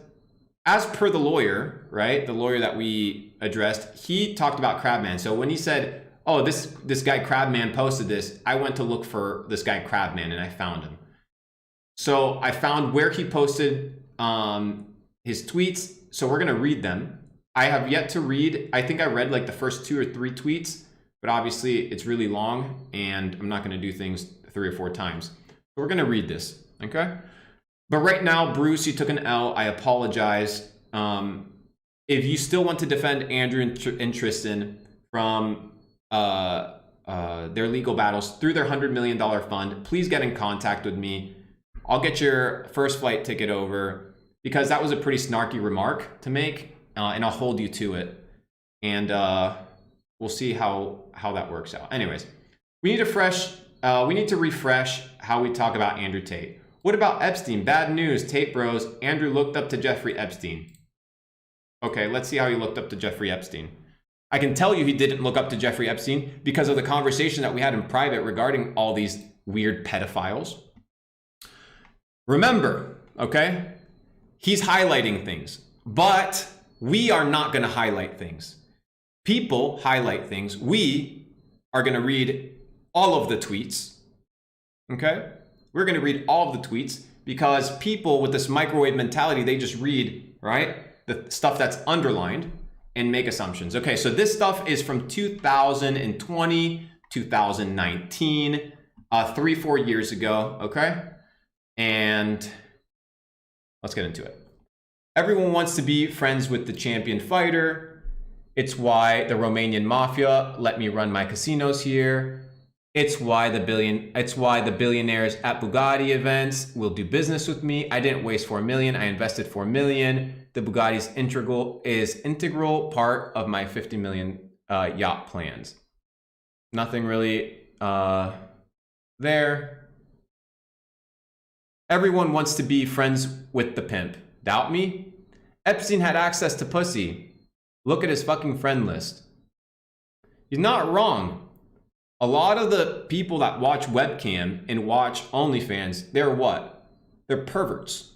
as per the lawyer, right? The lawyer that we addressed, he talked about Crabman. So when he said, oh, this guy Crabman posted this, I went to look for this guy Crabman and I found him. So I found where he posted his tweets. So we're going to read them. I have yet to read. I think I read like the first 2 or 3 tweets, but obviously it's really long and I'm not going to do things 3 or 4 times. So we're going to read this. Okay. But right now, Bruce, you took an L. I apologize. If you still want to defend Andrew and Tristan from their legal battles through their $100 million fund, please get in contact with me. I'll get your first flight ticket over because that was a pretty snarky remark to make, and I'll hold you to it. And we'll see how that works out. Anyways, we need to refresh how we talk about Andrew Tate. What about Epstein? Bad news, Tate Bros. Andrew looked up to Jeffrey Epstein. Okay, let's see how he looked up to Jeffrey Epstein. I can tell you he didn't look up to Jeffrey Epstein because of the conversation that we had in private regarding all these weird pedophiles. Remember, okay, he's highlighting things, but we are not going to highlight things. People highlight things. We are going to read all of the tweets, okay? We're going to read all of the tweets because people with this microwave mentality, they just read, right, the stuff that's underlined and make assumptions. Okay, so this stuff is from 2020, 2019, 3-4 years ago, okay? And let's get into it. Everyone wants to be friends with the champion fighter. It's why the Romanian mafia let me run my casinos here. It's why the billionaires at Bugatti events will do business with me. I didn't waste $4 million. I invested $4 million. The Bugatti's integral part of my 50 million yacht plans. Nothing really there. Everyone wants to be friends with the pimp. Doubt me? Epstein had access to pussy. Look at his fucking friend list. He's not wrong. A lot of the people that watch webcam and watch OnlyFans, they're what? They're perverts.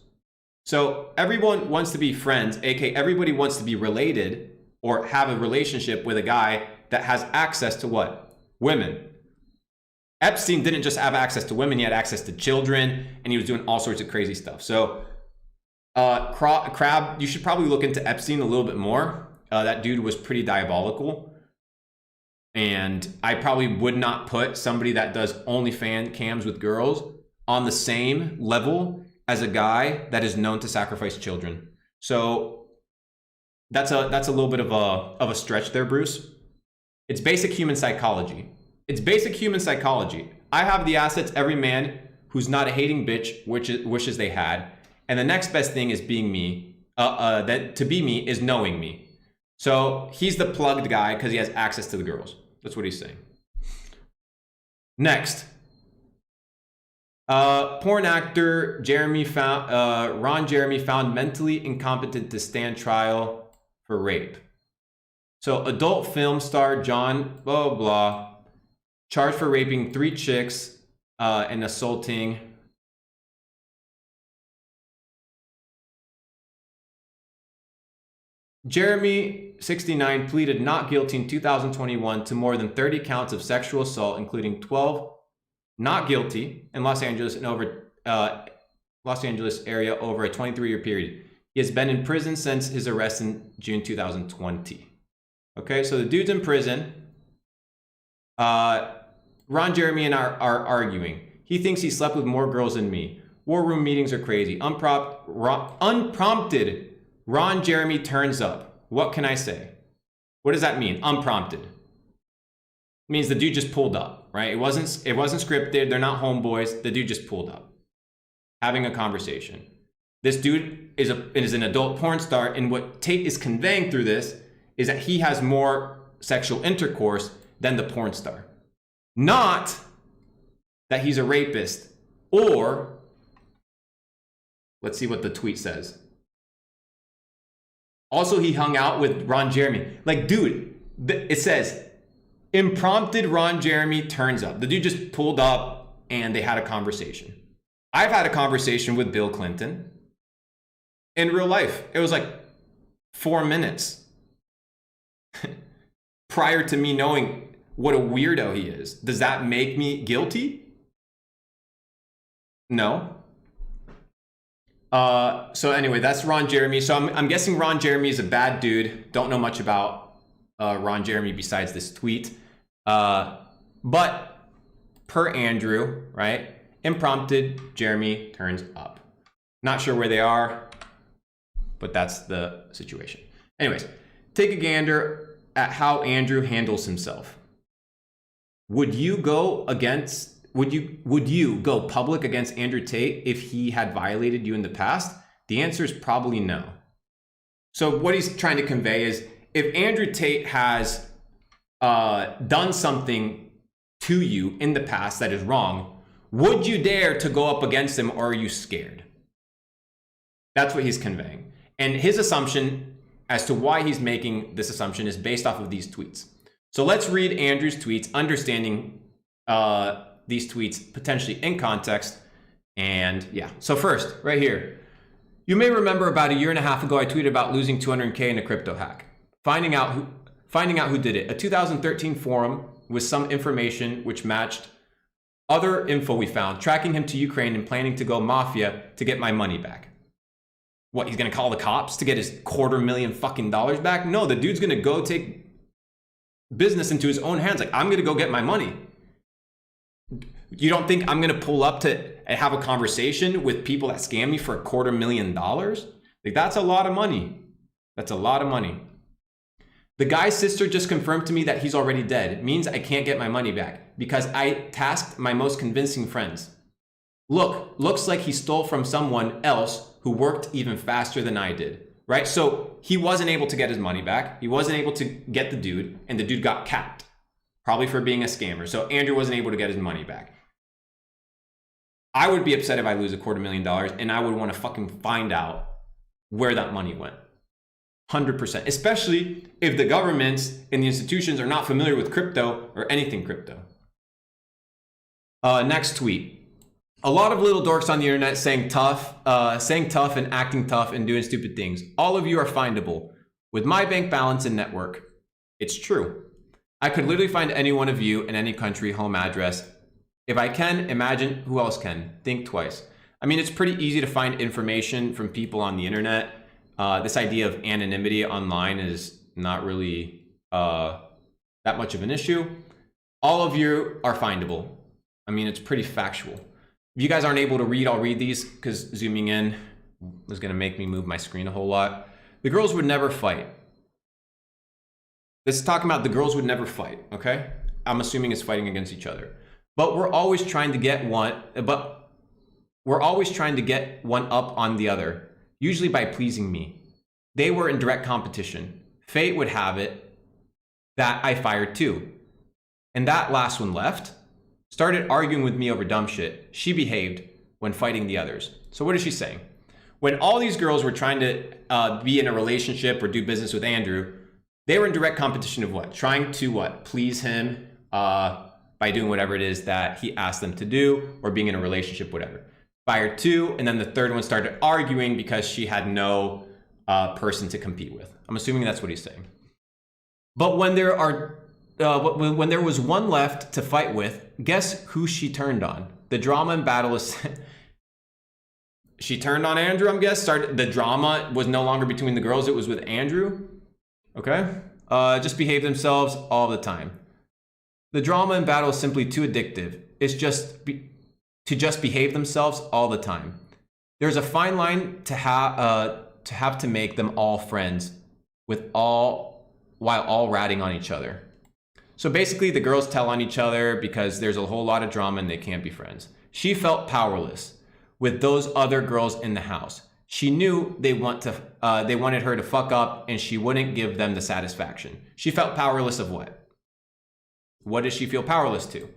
So everyone wants to be friends, aka everybody wants to be related or have a relationship with a guy that has access to what? Women. Epstein didn't just have access to women, he had access to children, and he was doing all sorts of crazy stuff. So Crab, you should probably look into Epstein a little bit more. That dude was pretty diabolical. And I probably would not put somebody that does OnlyFans cams with girls on the same level as a guy that is known to sacrifice children. So that's a little bit of a stretch there, Bruce. It's basic human psychology. It's basic human psychology. I have the assets every man who's not a hating bitch wishes they had. And the next best thing is being me. That to be me is knowing me. So he's the plugged guy because he has access to the girls. That's what he's saying. Next. Porn actor Ron Jeremy found mentally incompetent to stand trial for rape. So adult film star John blah blah charged for raping 3 chicks and assaulting Jeremy, 69, pleaded not guilty in 2021 to more than 30 counts of sexual assault, including 12 not guilty in Los Angeles and Los Angeles area over a 23-year period. He has been in prison since his arrest in June 2020. Okay, so the dude's in prison. Ron Jeremy and I are arguing. He thinks he slept with more girls than me. War room meetings are crazy. Unprompted. Ron Jeremy turns up. What can I say? What does that mean? Unprompted. It means the dude just pulled up, right? It wasn't scripted. They're not homeboys. The dude just pulled up, having a conversation. This dude is an adult porn star, and what Tate is conveying through this is that he has more sexual intercourse than the porn star. Not that he's a rapist, or let's see what the tweet says. Also, he hung out with Ron Jeremy. Like, dude, it says, impromptu Ron Jeremy turns up. The dude just pulled up and they had a conversation. I've had a conversation with Bill Clinton in real life. It was like 4 minutes prior to me knowing what a weirdo he is. Does that make me guilty? No. So anyway, that's Ron Jeremy. So I'm guessing Ron Jeremy is a bad dude. Don't know much about Ron Jeremy besides this tweet. But per Andrew, right? Impromptu Jeremy turns up. Not sure where they are, but that's the situation. Anyways, take a gander at how Andrew handles himself. Would you go public against Andrew Tate if he had violated you in the past? The answer is probably no. So what he's trying to convey is if Andrew Tate has done something to you in the past that is wrong, would you dare to go up against him, or are you scared? That's what he's conveying. And his assumption as to why he's making this assumption is based off of these tweets. So let's read Andrew's tweets, understanding these tweets potentially in context. And yeah, so first, right here. You may remember about a year and a half ago, I tweeted about losing 200K in a crypto hack. Finding out who did it. A 2013 forum with some information which matched other info we found, tracking him to Ukraine and planning to go mafia to get my money back. What, he's gonna call the cops to get his $250,000 fucking dollars back? No, the dude's gonna go take business into his own hands. Like, I'm gonna go get my money. You don't think I'm gonna pull up to have a conversation with people that scam me for $250,000? Like, that's a lot of money. That's a lot of money. The guy's sister just confirmed to me that he's already dead. It means I can't get my money back because I tasked my most convincing friends. Looks like he stole from someone else who worked even faster than I did, right? So he wasn't able to get his money back. He wasn't able to get the dude, and the dude got capped, probably for being a scammer. So Andrew wasn't able to get his money back. I would be upset if I lose $250,000, and I would want to fucking find out where that money went. 100%, especially if the governments and the institutions are not familiar with crypto or anything crypto. Next tweet. A lot of little dorks on the internet saying tough and acting tough and doing stupid things. All of you are findable. With my bank balance and network, it's true. I could literally find any one of you in any country, home address. If I can, imagine who else can. Think twice. I mean, it's pretty easy to find information from people on the internet. This idea of anonymity online is not really that much of an issue. All of you are findable. I mean, it's pretty factual. If you guys aren't able to read, I'll read these because zooming in was going to make me move my screen a whole lot. The girls would never fight. This is talking about the girls would never fight, okay? I'm assuming it's fighting against each other. But we're always trying to get one up on the other, usually by pleasing me. They were in direct competition. Fate would have it that I fired too. And that last one left, started arguing with me over dumb shit. She behaved when fighting the others. So what is she saying? When all these girls were trying to be in a relationship or do business with Andrew, they were in direct competition of what? Trying to what? Please him by doing whatever it is that he asked them to do, or being in a relationship, whatever. Fired two, and then the third one started arguing because she had no person to compete with. I'm assuming that's what he's saying. But when there was one left to fight with, guess who she turned on? The drama and battle is... She turned on Andrew, I'm guessing. The drama was no longer between the girls, it was with Andrew. Okay? Just behave themselves all the time. The drama and battle is simply too addictive. It's just to behave themselves all the time. There's a fine line to have to make them all friends while all ratting on each other. So basically the girls tell on each other because there's a whole lot of drama and they can't be friends. She felt powerless with those other girls in the house. She knew they wanted her to fuck up and she wouldn't give them the satisfaction. She felt powerless of what? What does she feel powerless to?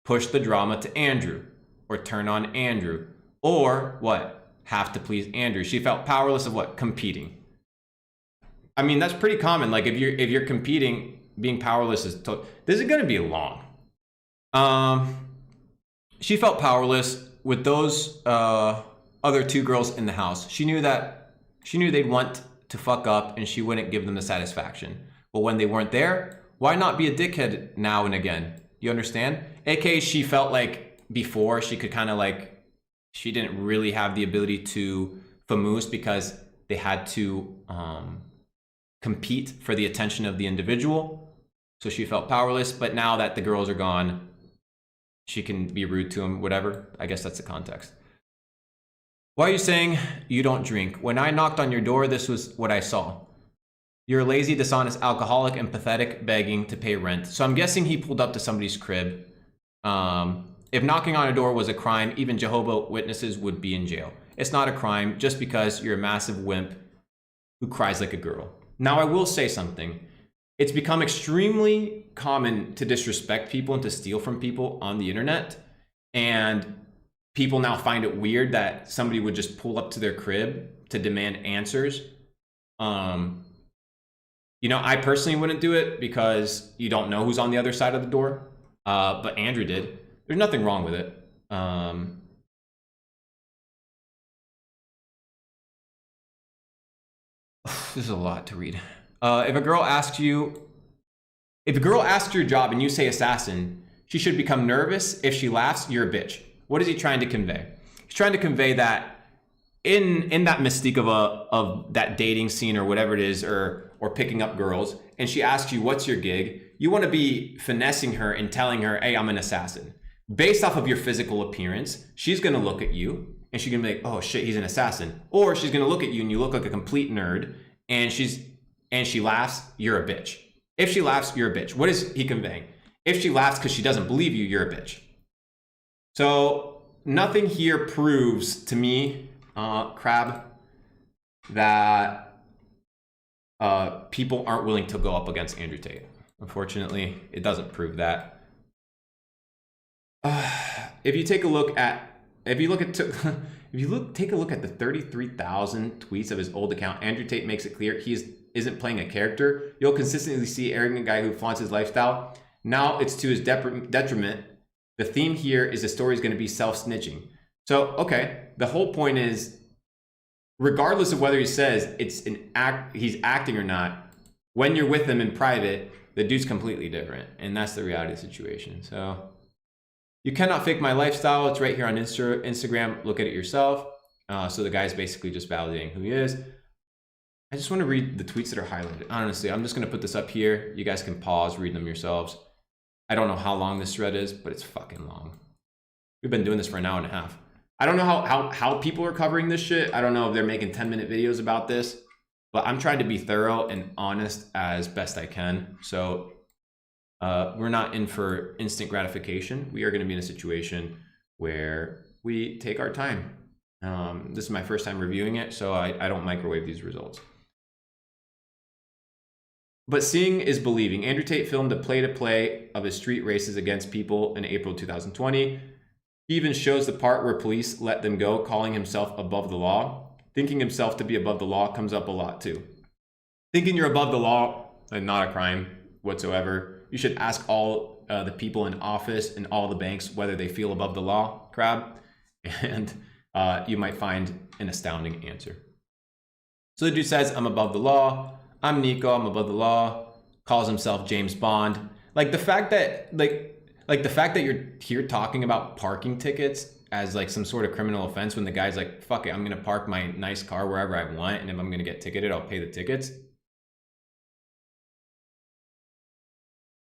Push the drama to Andrew, or turn on Andrew, or what? Have to please Andrew. She felt powerless of what? Competing. I mean, that's pretty common. Like if you're competing, being powerless is this is going to be long. She felt powerless with those other two girls in the house. She knew they'd want to fuck up and she wouldn't give them the satisfaction. But when they weren't there, why not be a dickhead now and again? You understand? AKA she felt like before she could kind of like, she didn't really have the ability to famoose because they had to compete for the attention of the individual. So she felt powerless, but now that the girls are gone, she can be rude to him, whatever. I guess that's the context. Why are you saying you don't drink? When I knocked on your door, this was what I saw. You're a lazy, dishonest alcoholic and pathetic, begging to pay rent. So I'm guessing he pulled up to somebody's crib. If knocking on a door was a crime, even Jehovah's Witnesses would be in jail. It's not a crime just because you're a massive wimp who cries like a girl. Now I will say something. It's become extremely common to disrespect people and to steal from people on the internet. And people now find it weird that somebody would just pull up to their crib to demand answers. I personally wouldn't do it because you don't know who's on the other side of the door. But Andrew did. There's nothing wrong with it. This is a lot to read. If a girl asks your job and you say assassin, she should become nervous. If she laughs, you're a bitch. What is he trying to convey? He's trying to convey that in that mystique of that dating scene or whatever it is, or picking up girls, and she asks you, what's your gig? You want to be finessing her and telling her, hey, I'm an assassin. Based off of your physical appearance, she's going to look at you and she's going to be like, oh shit, he's an assassin. Or she's going to look at you and you look like a complete nerd, and she laughs, you're a bitch. If she laughs, you're a bitch. What is he conveying? If she laughs because she doesn't believe you, you're a bitch. So nothing here proves to me, Crab, that people aren't willing to go up against Andrew Tate. Unfortunately, it doesn't prove that. if you take a look at if you take a look at the 33,000 tweets of his old account, Andrew Tate makes it clear he isn't playing a character. You'll consistently see arrogant guy who flaunts his lifestyle. Now it's to his detriment. The theme here is the story is going to be self-snitching. So, okay, the whole point is, regardless of whether he says he's acting or not, when you're with him in private, the dude's completely different, and that's the reality of the situation. So, you cannot fake my lifestyle. It's right here on Instagram. Look at it yourself. So the guy's basically just validating who he is. I just want to read the tweets that are highlighted. Honestly, I'm just going to put this up here. You guys can pause, read them yourselves. I don't know how long this thread is, but it's fucking long. We've been doing this for an hour and a half. I don't know how people are covering this shit. I don't know if they're making 10-minute videos about this, but I'm trying to be thorough and honest as best I can. So we're not in for instant gratification. We are going to be in a situation where we take our time. This is my first time reviewing it, so I don't microwave these results. But seeing is believing. Andrew Tate filmed a play-to-play of his street races against people in April 2020. He even shows the part where police let them go, calling himself above the law. Thinking himself to be above the law comes up a lot too. Thinking you're above the law is not a crime whatsoever. You should ask all the people in office and all the banks whether they feel above the law, crab, and you might find an astounding answer. So the dude says, I'm above the law. I'm Nico, I'm above the law. Calls himself James Bond. Like the fact that the fact that you're here talking about parking tickets as like some sort of criminal offense when the guy's like, fuck it, I'm gonna park my nice car wherever I want, and if I'm gonna get ticketed, I'll pay the tickets.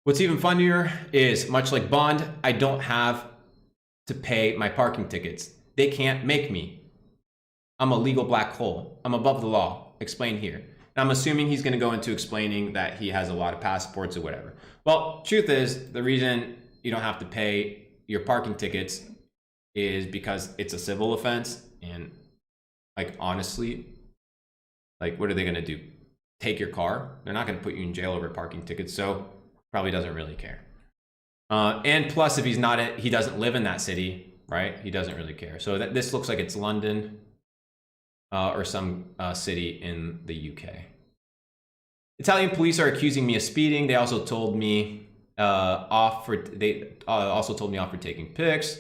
What's even funnier is, much like Bond, I don't have to pay my parking tickets. They can't make me. I'm a legal black hole. I'm above the law. Explain here. And I'm assuming he's gonna go into explaining that he has a lot of passports or whatever. Well, truth is, the reason you don't have to pay your parking tickets is because it's a civil offense. And like, honestly, like, what are they gonna do? Take your car? They're not gonna put you in jail over parking tickets. So probably doesn't really care. And plus, if he's not, he doesn't live in that city, right? He doesn't really care. So this looks like it's London or some city in the UK. Italian police are accusing me of speeding. They also told me off for taking pics.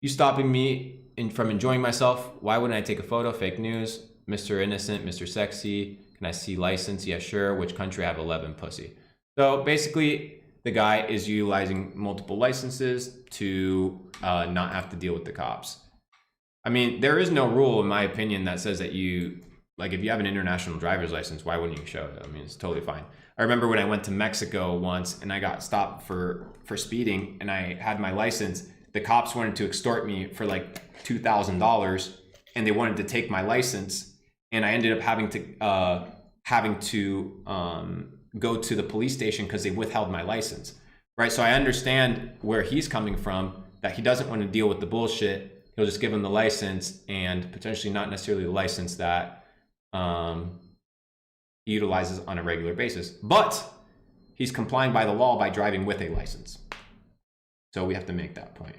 You stopping me from enjoying myself? Why wouldn't I take a photo? Fake news. Mr. Innocent, Mr. Sexy. Can I see license? Yeah, sure. Which country? I have 11 pussy. So basically, the guy is utilizing multiple licenses to not have to deal with the cops. I mean, there is no rule, in my opinion, that says that you, like, if you have an international driver's license, why wouldn't you show it? I mean, it's totally fine. I remember when I went to Mexico once and I got stopped for speeding and I had my license. The cops wanted to extort me for like $2,000 and they wanted to take my license. And I ended up having to go to the police station because they withheld my license, right? So I understand where he's coming from, that he doesn't want to deal with the bullshit. He'll just give him the license, and potentially not necessarily the license that he utilizes on a regular basis. But he's complying by the law by driving with a license. So we have to make that point.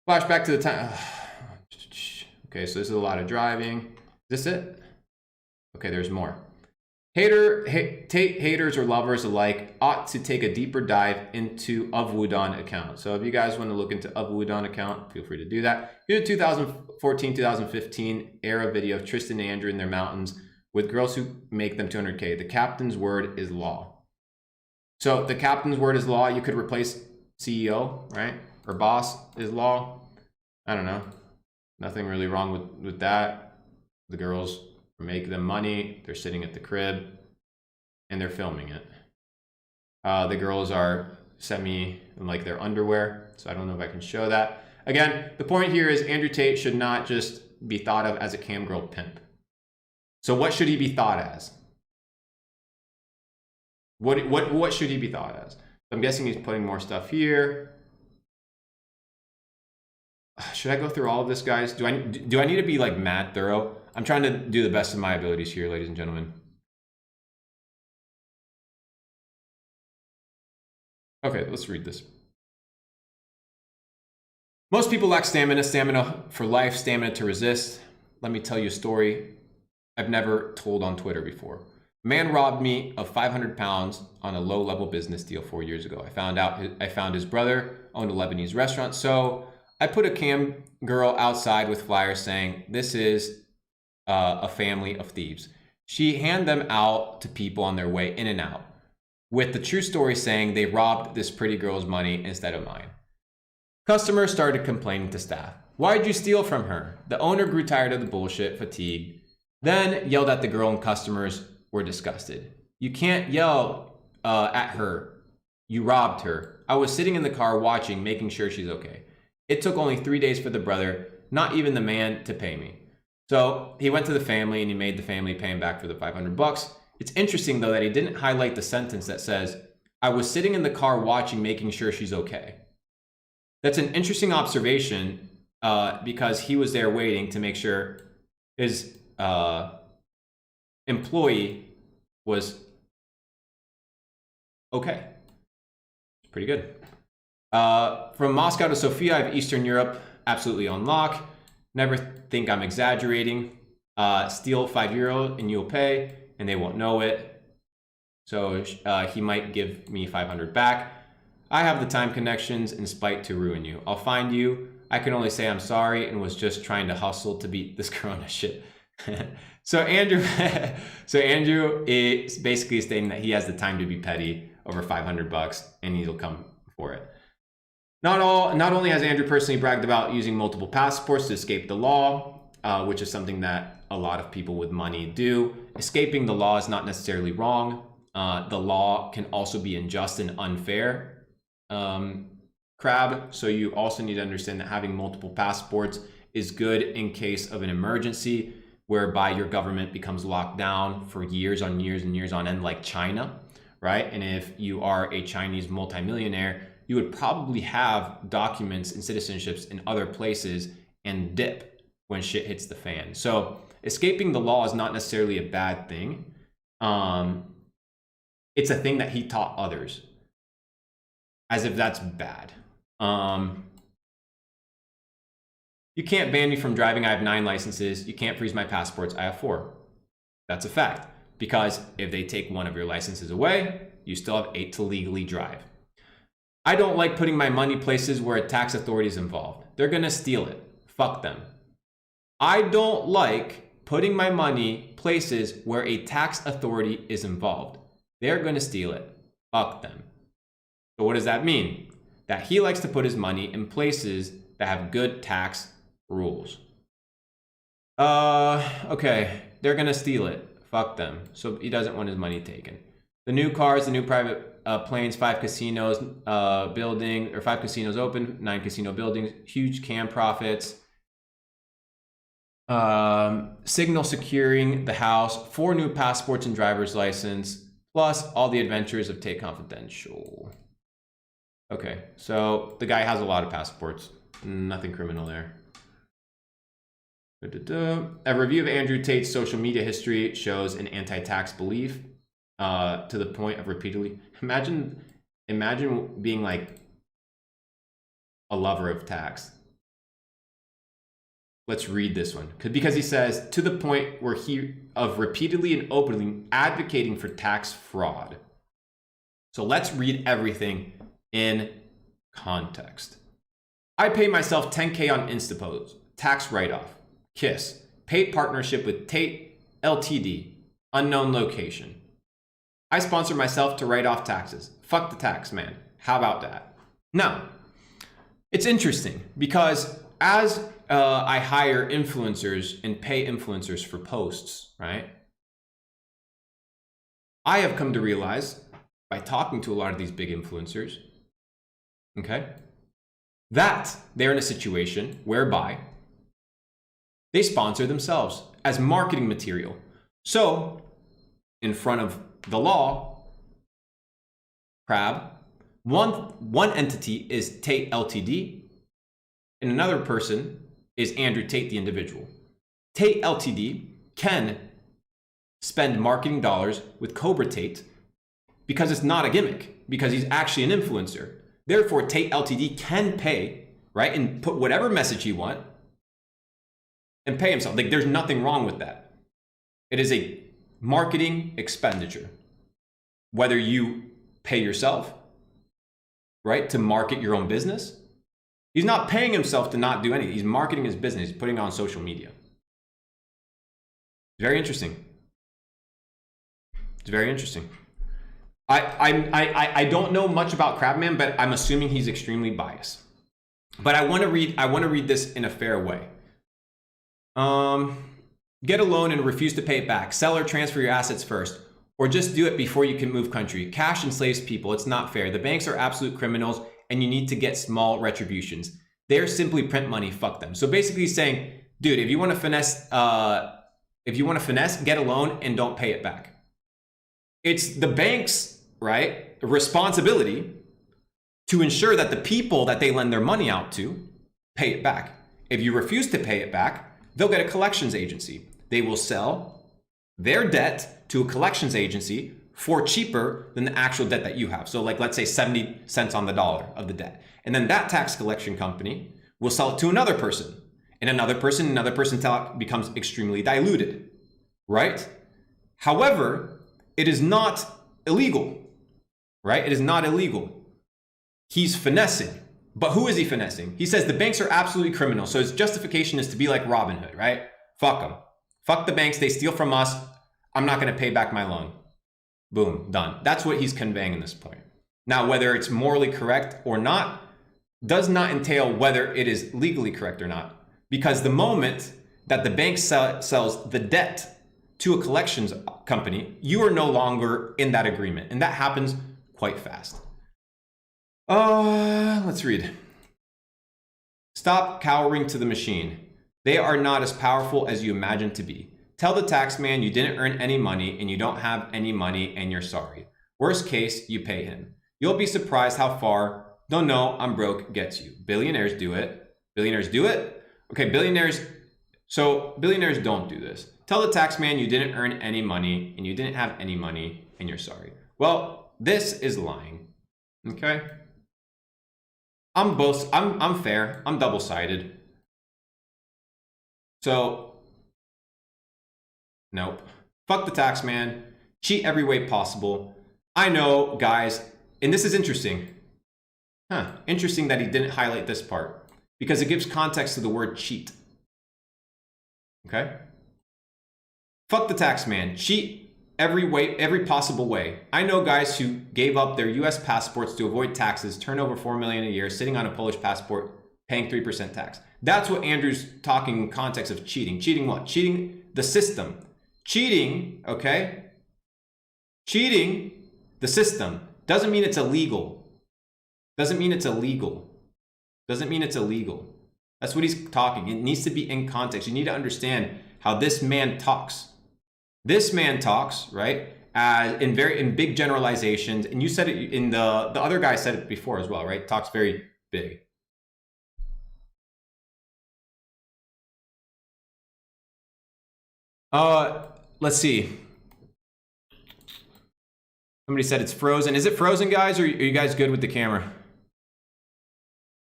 Flashback to the time. Okay, so this is a lot of driving. Is this it? Okay, there's more. Tate haters or lovers alike ought to take a deeper dive into Of Wudon account. So if you guys want to look into Of Wudon account, feel free to do that. Here's a 2014-2015 era video of Tristan and Andrew in their mountains with girls who make them 200K. The captain's word is law. So the captain's word is law. You could replace CEO, right? Or boss is law. I don't know. Nothing really wrong with that. The girls make them money. They're sitting at the crib and they're filming it. The girls are semi in like their underwear. So I don't know if I can show that. Again, the point here is Andrew Tate should not just be thought of as a cam girl pimp. So what should he be thought as? What should he be thought as? I'm guessing he's putting more stuff here. Should I go through all of this, guys? Do I need to be like mad thorough? I'm trying to do the best of my abilities here, ladies and gentlemen. Okay, let's read this. Most people lack stamina, stamina for life, stamina to resist. Let me tell you a story I've never told on Twitter before. A man robbed me of 500 pounds on a low-level business deal 4 years ago. I found his brother owned a Lebanese restaurant, so I put a cam girl outside with flyers saying, "This is a family of thieves." She handed them out to people on their way in and out, with the true story saying they robbed this pretty girl's money instead of mine. Customers started complaining to staff. "Why'd you steal from her?" The owner grew tired of the bullshit, fatigued, then yelled at the girl, and customers were disgusted. "You can't yell at her. You robbed her. I was sitting in the car watching, making sure she's okay. It took only 3 days for the brother, not even the man, to pay me." So he went to the family and he made the family pay him back for the 500 bucks. It's interesting though that he didn't highlight the sentence that says, "I was sitting in the car watching, making sure she's okay." That's an interesting observation because he was there waiting to make sure his employee was okay. It's pretty good. From Moscow to Sofia, I have Eastern Europe absolutely on lock. Never think I'm exaggerating. Steal €5 and you'll pay, and they won't know it. So he might give me 500 back. I have the time, connections, and spite to ruin you. I'll find you. I can only say I'm sorry and was just trying to hustle to beat this corona shit. So Andrew is basically stating that he has the time to be petty over 500 bucks and he'll come for it. Not only has Andrew personally bragged about using multiple passports to escape the law, which is something that a lot of people with money do. Escaping the law is not necessarily wrong. The law can also be unjust and unfair. Crab, so you also need to understand that having multiple passports is good in case of an emergency whereby your government becomes locked down for years on years and years on end, like China, right? And if you are a Chinese multimillionaire, you would probably have documents and citizenships in other places and dip when shit hits the fan. So escaping the law is not necessarily a bad thing. It's a thing that he taught others, as if that's bad. You can't ban me from driving. I have 9 licenses. You can't freeze my passports. I have 4. That's a fact, because if they take one of your licenses away, you still have 8 to legally drive. I don't like putting my money places where a tax authority is involved. They're gonna steal it. Fuck them. I don't like putting my money places where a tax authority is involved. They're gonna steal it. Fuck them. So what does that mean? That he likes to put his money in places that have good tax rules. Okay, they're gonna steal it. Fuck them. So he doesn't want his money taken. The new cars, the new private planes, 5 casinos building, or 5 casinos open, 9 casino buildings, huge cam profits. Signal securing the house, 4 new passports and driver's license, plus all the adventures of Tate Confidential. Okay, so the guy has a lot of passports. Nothing criminal there. A review of Andrew Tate's social media history shows an anti-tax belief to the point of repeatedly. Imagine being like a lover of tax. Let's read this one, because he says to the point where he of repeatedly and openly advocating for tax fraud. So let's read everything in context. I pay myself 10K on Instapost, tax write-off, KISS, paid partnership with Tate Ltd, unknown location. I sponsor myself to write off taxes. Fuck the tax man. How about that? Now, it's interesting because as I hire influencers and pay influencers for posts, right? I have come to realize by talking to a lot of these big influencers, okay, that they're in a situation whereby they sponsor themselves as marketing material. So, in front of the law, Crab, one entity is Tate Ltd, and another person is Andrew Tate, the individual. Tate Ltd can spend marketing dollars with Cobra Tate because it's not a gimmick, because he's actually an influencer. Therefore, Tate Ltd can pay right? And put whatever message he wants and pay himself. Like, there's nothing wrong with that. It is a marketing expenditure. Whether you pay yourself, right, to market your own business. He's not paying himself to not do anything. He's marketing his business. He's putting it on social media. Very interesting. It's very interesting. I don't know much about Crabman, but I'm assuming he's extremely biased. But I want to read this in a fair way. Get a loan and refuse to pay it back. Sell or transfer your assets first. Or just do it before you can move country. Cash enslaves people. It's not fair. The banks are absolute criminals and you need to get small retributions. They're simply print money. Fuck them. So basically he's saying, dude, if you want to finesse, get a loan and don't pay it back. It's the bank's, right, responsibility to ensure that the people that they lend their money out to pay it back. If you refuse to pay it back, they'll get a collections agency. They will sell their debt to a collections agency for cheaper than the actual debt that you have. So like, let's say 70 cents on the dollar of the debt. And then that tax collection company will sell it to another person and another person until it becomes extremely diluted, right? However, it is not illegal, right? It is not illegal. He's finessing. But who is he finessing? He says the banks are absolutely criminal. So his justification is to be like Robin Hood, right? Fuck them. Fuck the banks. They steal from us. I'm not going to pay back my loan. Boom, done. That's what he's conveying in this point. Now, whether it's morally correct or not does not entail whether it is legally correct or not. Because the moment that the bank sells the debt to a collections company, you are no longer in that agreement. And that happens quite fast. Let's read. Stop cowering to the machine. They are not as powerful as you imagine to be. Tell the tax man you didn't earn any money and you don't have any money and you're sorry. Worst case, you pay him. You'll be surprised how far "don't know, I'm broke" gets you. Billionaires do it. Billionaires do it? Okay, billionaires don't do this. Tell the tax man you didn't earn any money and you didn't have any money and you're sorry. Well, this is lying. Okay? I'm fair. I'm double-sided. So, nope. Fuck the tax man. Cheat every way possible. I know, guys, and this is interesting. Interesting that he didn't highlight this part because it gives context to the word cheat. Okay? Fuck the tax man. Cheat every possible way. I know guys who gave up their US passports to avoid taxes, turn over $4 million a year, sitting on a Polish passport, paying 3% tax. That's what Andrew's talking in context of cheating. Cheating what? Cheating the system. Cheating, okay? Cheating the system doesn't mean it's illegal. Doesn't mean it's illegal. Doesn't mean it's illegal. That's what he's talking. It needs to be in context. You need to understand how this man talks. This man talks, right, in big generalizations. And you said it in the other guy said it before as well, right? Talks very big. Let's see. Somebody said it's frozen. Is it frozen, guys, or are you guys good with the camera?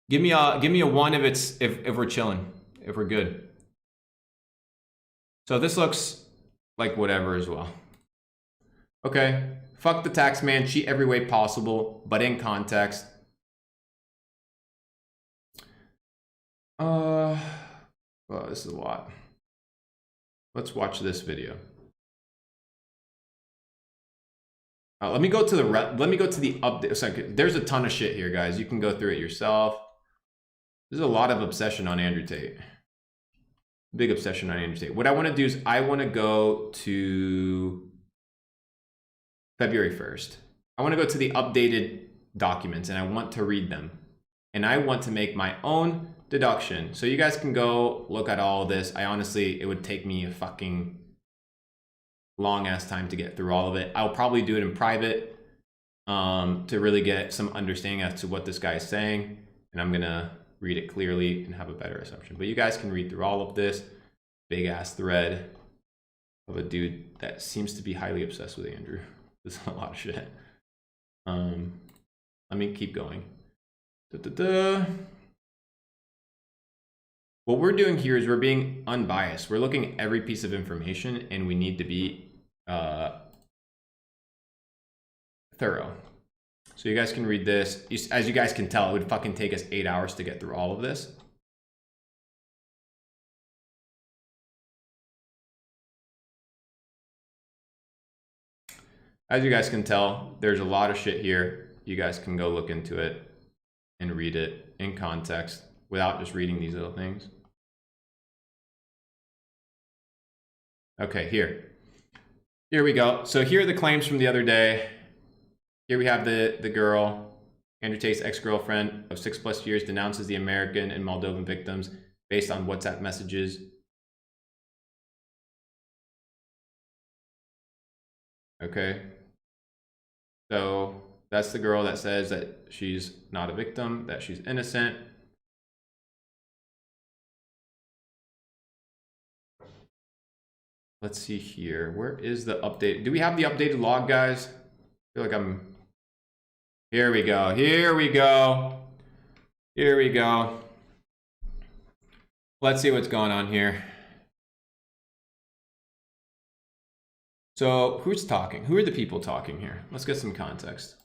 Give me a one if we're chilling, if we're good. So this looks like whatever as well. Okay. Fuck the tax man, cheat every way possible, but in context. Well, this is a lot. Let's watch this video. Let me go to the update. So there's a ton of shit here, guys. You can go through it yourself. There's a lot of obsession on Andrew Tate. Big obsession on Andrew Tate. What I want to do is I want to go to February 1st. I want to go to the updated documents and I want to read them. And I want to make my own deduction. So you guys can go look at all of this. It would take me a fucking long ass time to get through all of it. I'll probably do it in private to really get some understanding as to what this guy is saying. And I'm going to read it clearly and have a better assumption. But you guys can read through all of this big ass thread of a dude that seems to be highly obsessed with Andrew. This is a lot of shit. Let me keep going. What we're doing here is we're being unbiased. We're looking at every piece of information, and we need to be thorough. So you guys can read this. As you guys can tell, it would fucking take us 8 hours to get through all of this. As you guys can tell, there's a lot of shit here. You guys can go look into it and read it in context without just reading these little things. Okay, here we go. So here are the claims from the other day. Here we have the girl. Andrew Tate's ex-girlfriend of 6+ years denounces the American and Moldovan victims based on WhatsApp messages. Okay. So that's the girl that says that she's not a victim, that she's innocent. Let's see here. Where is the update? Do we have the updated log, guys? I feel like I'm... Here we go. Here we go. Here we go. Let's see what's going on here. So who's talking? Who are the people talking here? Let's get some context.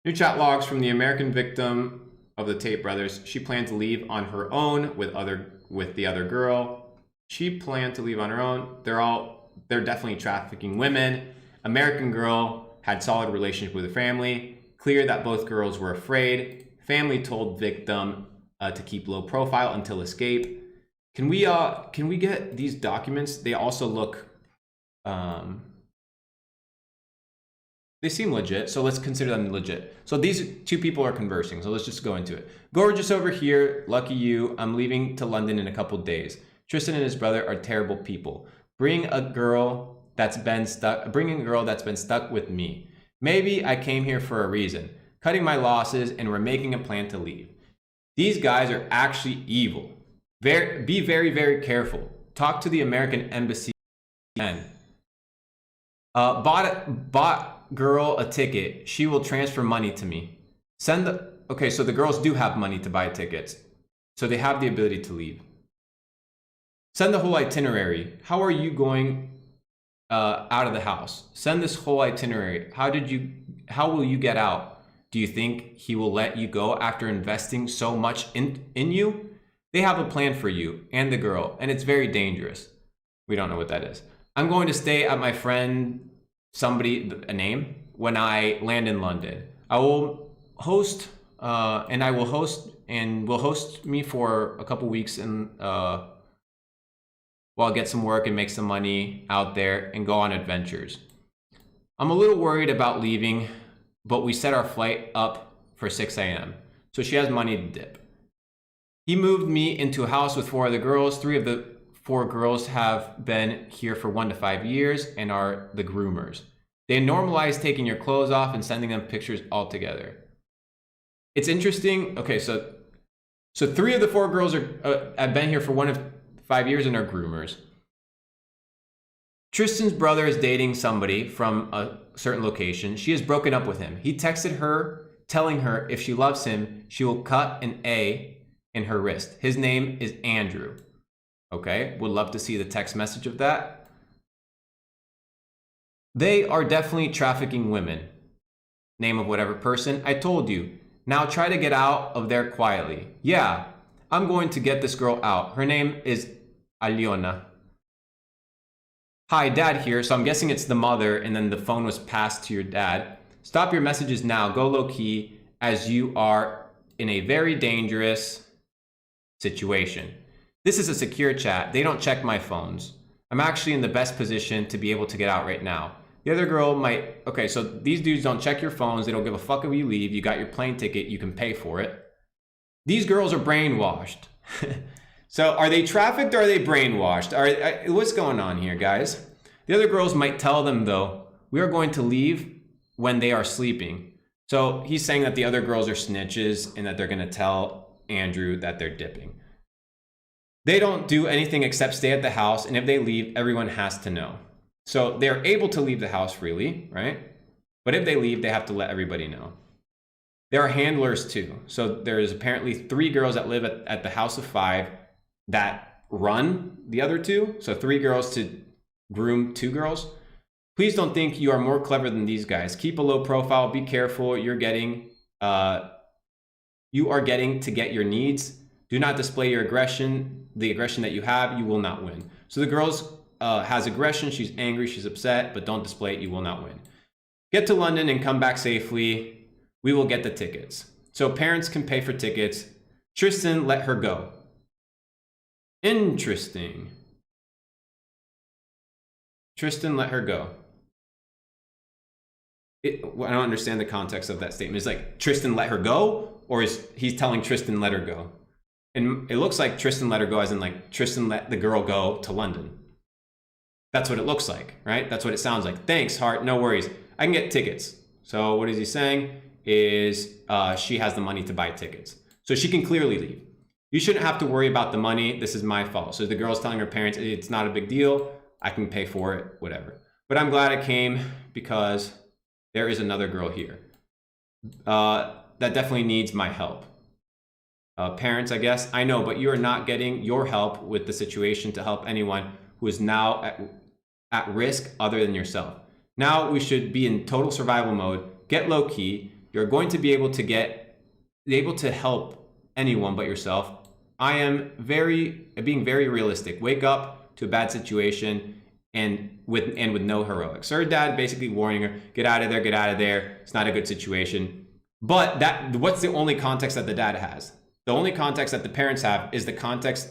New chat logs from the American victim of the Tate brothers. She planned to leave on her own with the other girl. She planned to leave on her own. They're definitely trafficking women. American girl had solid relationship with the family. Clear that both girls were afraid. Family told victim to keep low profile until escape. Can we get these documents? They also look they seem legit, so let's consider them legit. So these two people are conversing, so let's just go into it. Gorgeous over here, lucky you. I'm leaving to London in a couple days. Tristan and his brother are terrible people. Bring a girl that's been stuck with me. Maybe I came here for a reason. Cutting my losses, and we're making a plan to leave. These guys are actually evil. Be very, very careful. Talk to the American embassy. Bought girl a ticket. She will transfer money to me. Okay, so the girls do have money to buy tickets. So they have the ability to leave. Send the whole itinerary. How are you going out of the house? Send this whole itinerary. How will you get out? Do you think he will let you go after investing so much in you? They have a plan for you and the girl, and it's very dangerous. We don't know what that is. I'm going to stay at my friend, a name, when I land in London. I will host, will host me for a couple weeks and while I get some work and make some money out there and go on adventures. I'm a little worried about leaving, but we set our flight up for 6 a.m. So she has money to dip. He moved me into a house with 4 other girls. 3 of the 4 girls have been here for 1 to 5 years and are the groomers. They normalize taking your clothes off and sending them pictures all together. It's interesting. Okay, so 3 of the 4 girls have been here for 1 to 5 years and are groomers. Tristan's brother is dating somebody from a certain location. She has broken up with him. He texted her, telling her if she loves him, she will cut an A in her wrist. His name is Andrew. Okay, would love to see the text message of that. They are definitely trafficking women. Name of whatever person. I told you. Now try to get out of there quietly. Yeah, I'm going to get this girl out. Her name is Aliona. Hi, Dad here. So I'm guessing it's the mother, and then the phone was passed to your dad. Stop your messages now. Go low key, as you are in a very dangerous situation. This is a secure chat. They don't check my phones. I'm actually in the best position to be able to get out right now. The other girl might... Okay, so these dudes don't check your phones. They don't give a fuck if you leave. You got your plane ticket. You can pay for it. These girls are brainwashed. So are they trafficked or are they brainwashed? What's going on here, guys? The other girls might tell them, though, we are going to leave when they are sleeping. So he's saying that the other girls are snitches and that they're going to tell Andrew that they're dipping. They don't do anything except stay at the house, and if they leave, everyone has to know. So they're able to leave the house freely, right? But if they leave, they have to let everybody know. There are handlers too. So there's apparently 3 girls that live at the house of 5 that run the other 2. So 3 girls to groom 2 girls. Please don't think you are more clever than these guys. Keep a low profile. Be careful. You are getting to get your needs. Do not display your aggression. The aggression that you have, you will not win. So the girls has aggression. She's angry. She's upset, but don't display it. You will not win. Get to London and come back safely. We will get the tickets. So parents can pay for tickets. Tristan, let her go. Interesting. Tristan, let her go. I don't understand the context of that statement. Is like Tristan let her go, or is he's telling Tristan let her go? And it looks like Tristan let her go as in like Tristan let the girl go to London. That's what it looks like, right? That's what it sounds like. Thanks, heart, no worries. I can get tickets. So what is he saying is she has the money to buy tickets. So she can clearly leave. You shouldn't have to worry about the money. This is my fault. So the girl's telling her parents, it's not a big deal. I can pay for it, whatever. But I'm glad I came because there is another girl here that definitely needs my help. Parents, I guess. I know, but you are not getting your help with the situation to help anyone who is now at risk other than yourself. Now we should be in total survival mode. Get low key. You're going to be able to help anyone but yourself. I am being very realistic. Wake up to a bad situation and with no heroics. So her dad basically warning her, get out of there, get out of there. It's not a good situation. But what's the only context that the dad has? The only context that the parents have is the context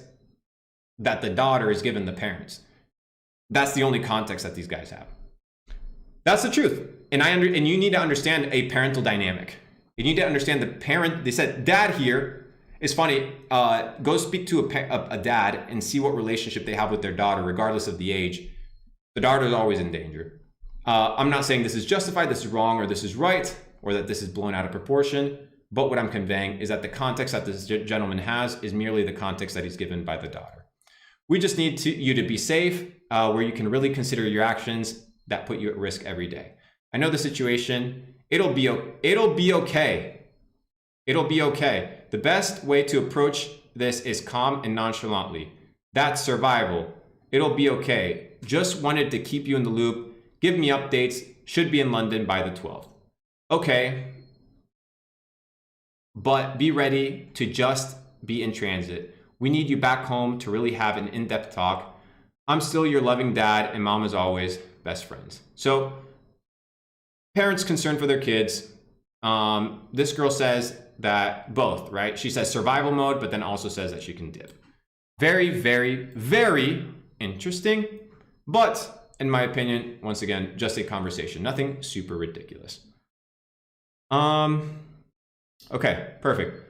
that the daughter is given the parents. That's the only context that these guys have. That's the truth. And you need to understand a parental dynamic. You need to understand the parent. They said dad here. It's funny. Go speak to a dad and see what relationship they have with their daughter, regardless of the age. The daughter is always in danger. I'm not saying this is justified, this is wrong, or this is right, or that this is blown out of proportion. But what I'm conveying is that the context that this gentleman has is merely the context that he's given by the daughter. We just need you to be safe, where you can really consider your actions that put you at risk every day. I know the situation. It'll be okay. It'll be okay. The best way to approach this is calm and nonchalantly. That's survival. It'll be okay. Just wanted to keep you in the loop. Give me updates. Should be in London by the 12th. Okay. But be ready to just be in transit. We need you back home to really have an in-depth talk. I'm still your loving dad, and mom is always best friends. So parents concerned for their kids. This girl says that both, right? She says survival mode, but then also says that she can dip. Very, very, very interesting. But in my opinion, once again, just a conversation. Nothing super ridiculous. Okay, perfect.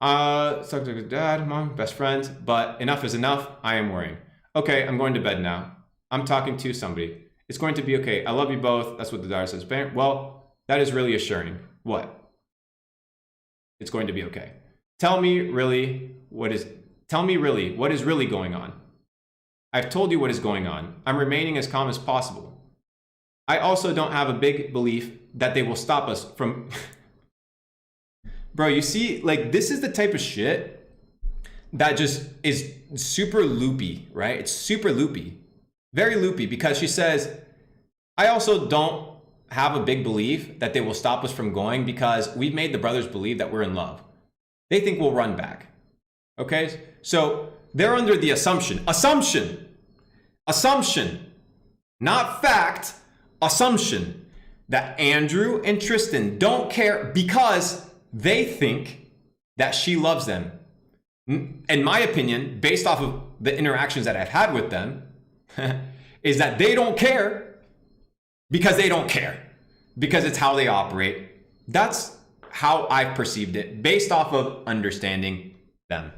Talk to dad, mom, best friends, but enough is enough. I am worrying. Okay, I'm going to bed now. I'm talking to somebody. It's going to be okay. I love you both. That's what the daughter says. Well, that is really assuring. What? It's going to be okay. Tell me really what is really going on. I've told you what is going on. I'm remaining as calm as possible. I also don't have a big belief that they will stop us from Bro, you see, like, this is the type of shit that just is super loopy, right? It's super loopy, very loopy, because she says, I also don't have a big belief that they will stop us from going because we've made the brothers believe that we're in love. They think we'll run back. Okay? So they're under the assumption, not fact, assumption that Andrew and Tristan don't care because they think that she loves them. In my opinion, based off of the interactions that I've had with them, is that they don't care because they don't care, because it's how they operate. That's how I've perceived it based off of understanding them.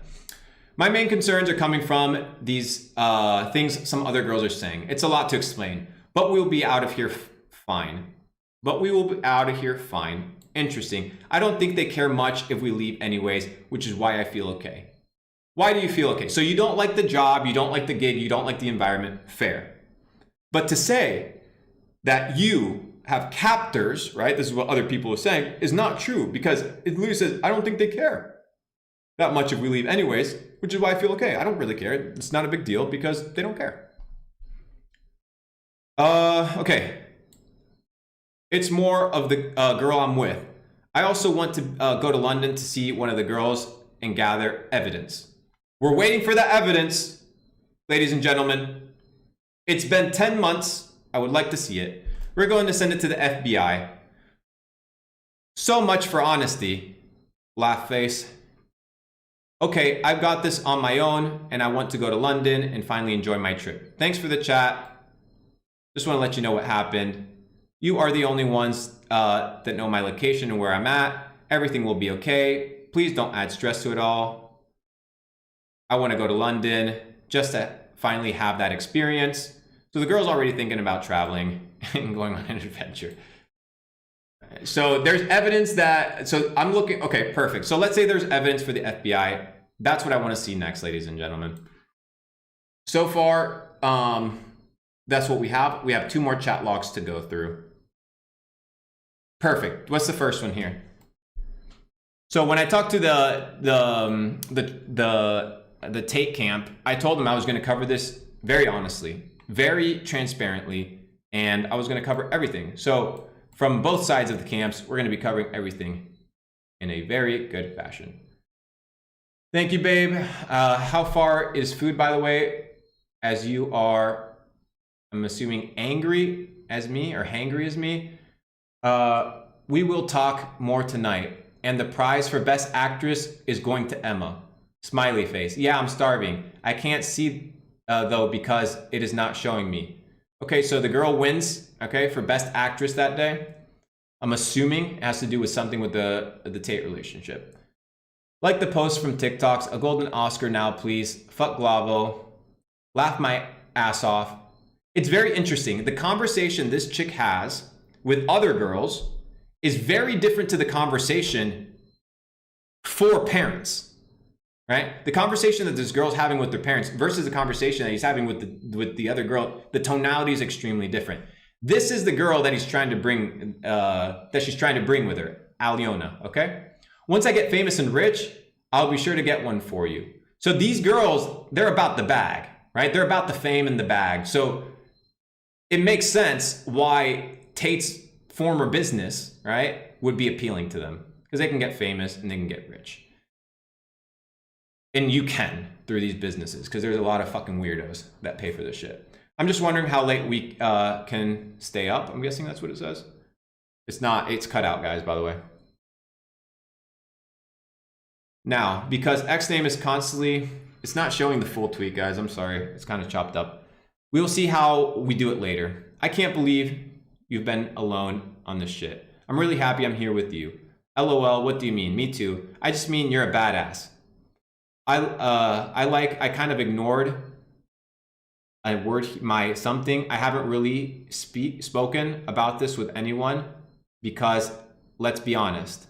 My main concerns are coming from these things some other girls are saying. It's a lot to explain, but we'll be out of here fine. Interesting. I don't think they care much if we leave anyways, which is why I feel okay. Why do you feel okay? So you don't like the job, you don't like the gig, you don't like the environment. Fair. But to say that you have captors, right? This is what other people are saying, is not true, because it literally says, I don't think they care that much if we leave anyways, which is why I feel okay. I don't really care. It's not a big deal because they don't care. Okay. It's more of the girl I'm with. I also want to go to London to see one of the girls and gather evidence. We're waiting for the evidence, ladies and gentlemen. It's been 10 months. I would like to see it. We're going to send it to the FBI. So much for honesty. Laugh face. Okay, I've got this on my own and I want to go to London and finally enjoy my trip. Thanks for the chat. Just want to let you know what happened. You are the only ones that know my location and where I'm at. Everything will be okay. Please don't add stress to it all. I want to go to London just to finally have that experience. So the girl's already thinking about traveling and going on an adventure. So there's evidence that, so I'm looking, okay, perfect. So let's say there's evidence for the FBI. That's what I want to see next, ladies and gentlemen. So far, that's what we have. We have 2 more chat logs to go through. Perfect. What's the first one here? So when I talked to the Tate camp, I told them I was going to cover this very honestly, very transparently, and I was going to cover everything. So from both sides of the camps, we're going to be covering everything in a very good fashion. Thank you, babe. How far is food, by the way? As you are, I'm assuming, angry as me or hangry as me. We will talk more tonight. And the prize for Best Actress is going to Emma. Smiley face. Yeah, I'm starving. I can't see, though, because it is not showing me. Okay, so the girl wins, okay, for Best Actress that day. I'm assuming it has to do with something with the Tate relationship. Like the post from TikToks, a golden Oscar now, please. Fuck Glavo. Laugh my ass off. It's very interesting. The conversation this chick has with other girls is very different to the conversation for parents, right? The conversation that this girl's having with their parents versus the conversation that he's having with the other girl, the tonality is extremely different. This is the girl that he's trying to bring, that she's trying to bring with her, Aliona, okay? Once I get famous and rich, I'll be sure to get one for you. So these girls, they're about the bag, right? They're about the fame and the bag. So it makes sense why Tate's former business, right, would be appealing to them, because they can get famous and they can get rich. And you can through these businesses, because there's a lot of fucking weirdos that pay for this shit. I'm just wondering how late we can stay up. I'm guessing that's what it says. It's not, it's cut out, guys, by the way. Now, because X name is constantly, it's not showing the full tweet, guys. I'm sorry, it's kind of chopped up. We will see how we do it later. I can't believe you've been alone on this shit. I'm really happy I'm here with you. LOL, what do you mean? Me too. I just mean you're a badass. I kind of ignored a word, my something. I haven't really spoken about this with anyone because, let's be honest,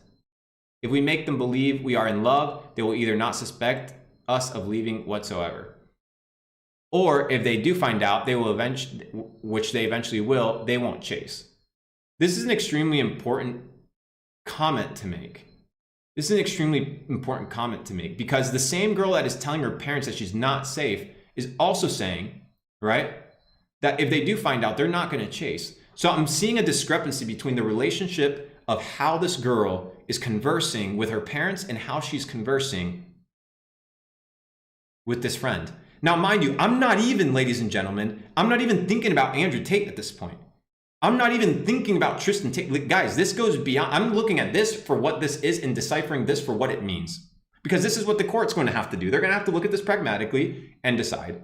if we make them believe we are in love, they will either not suspect us of leaving whatsoever. Or if they do find out, they will eventually, which they eventually will, they won't chase. This is an extremely important comment to make. This is an extremely important comment to make because the same girl that is telling her parents that she's not safe is also saying, right, that if they do find out, they're not going to chase. So I'm seeing a discrepancy between the relationship of how this girl is conversing with her parents and how she's conversing with this friend. Now, mind you, I'm not even, ladies and gentlemen, I'm not even thinking about Andrew Tate at this point. I'm not even thinking about Tristan Tate. Guys, this goes beyond, I'm looking at this for what this is and deciphering this for what it means. Because this is what the court's going to have to do. They're going to have to look at this pragmatically and decide.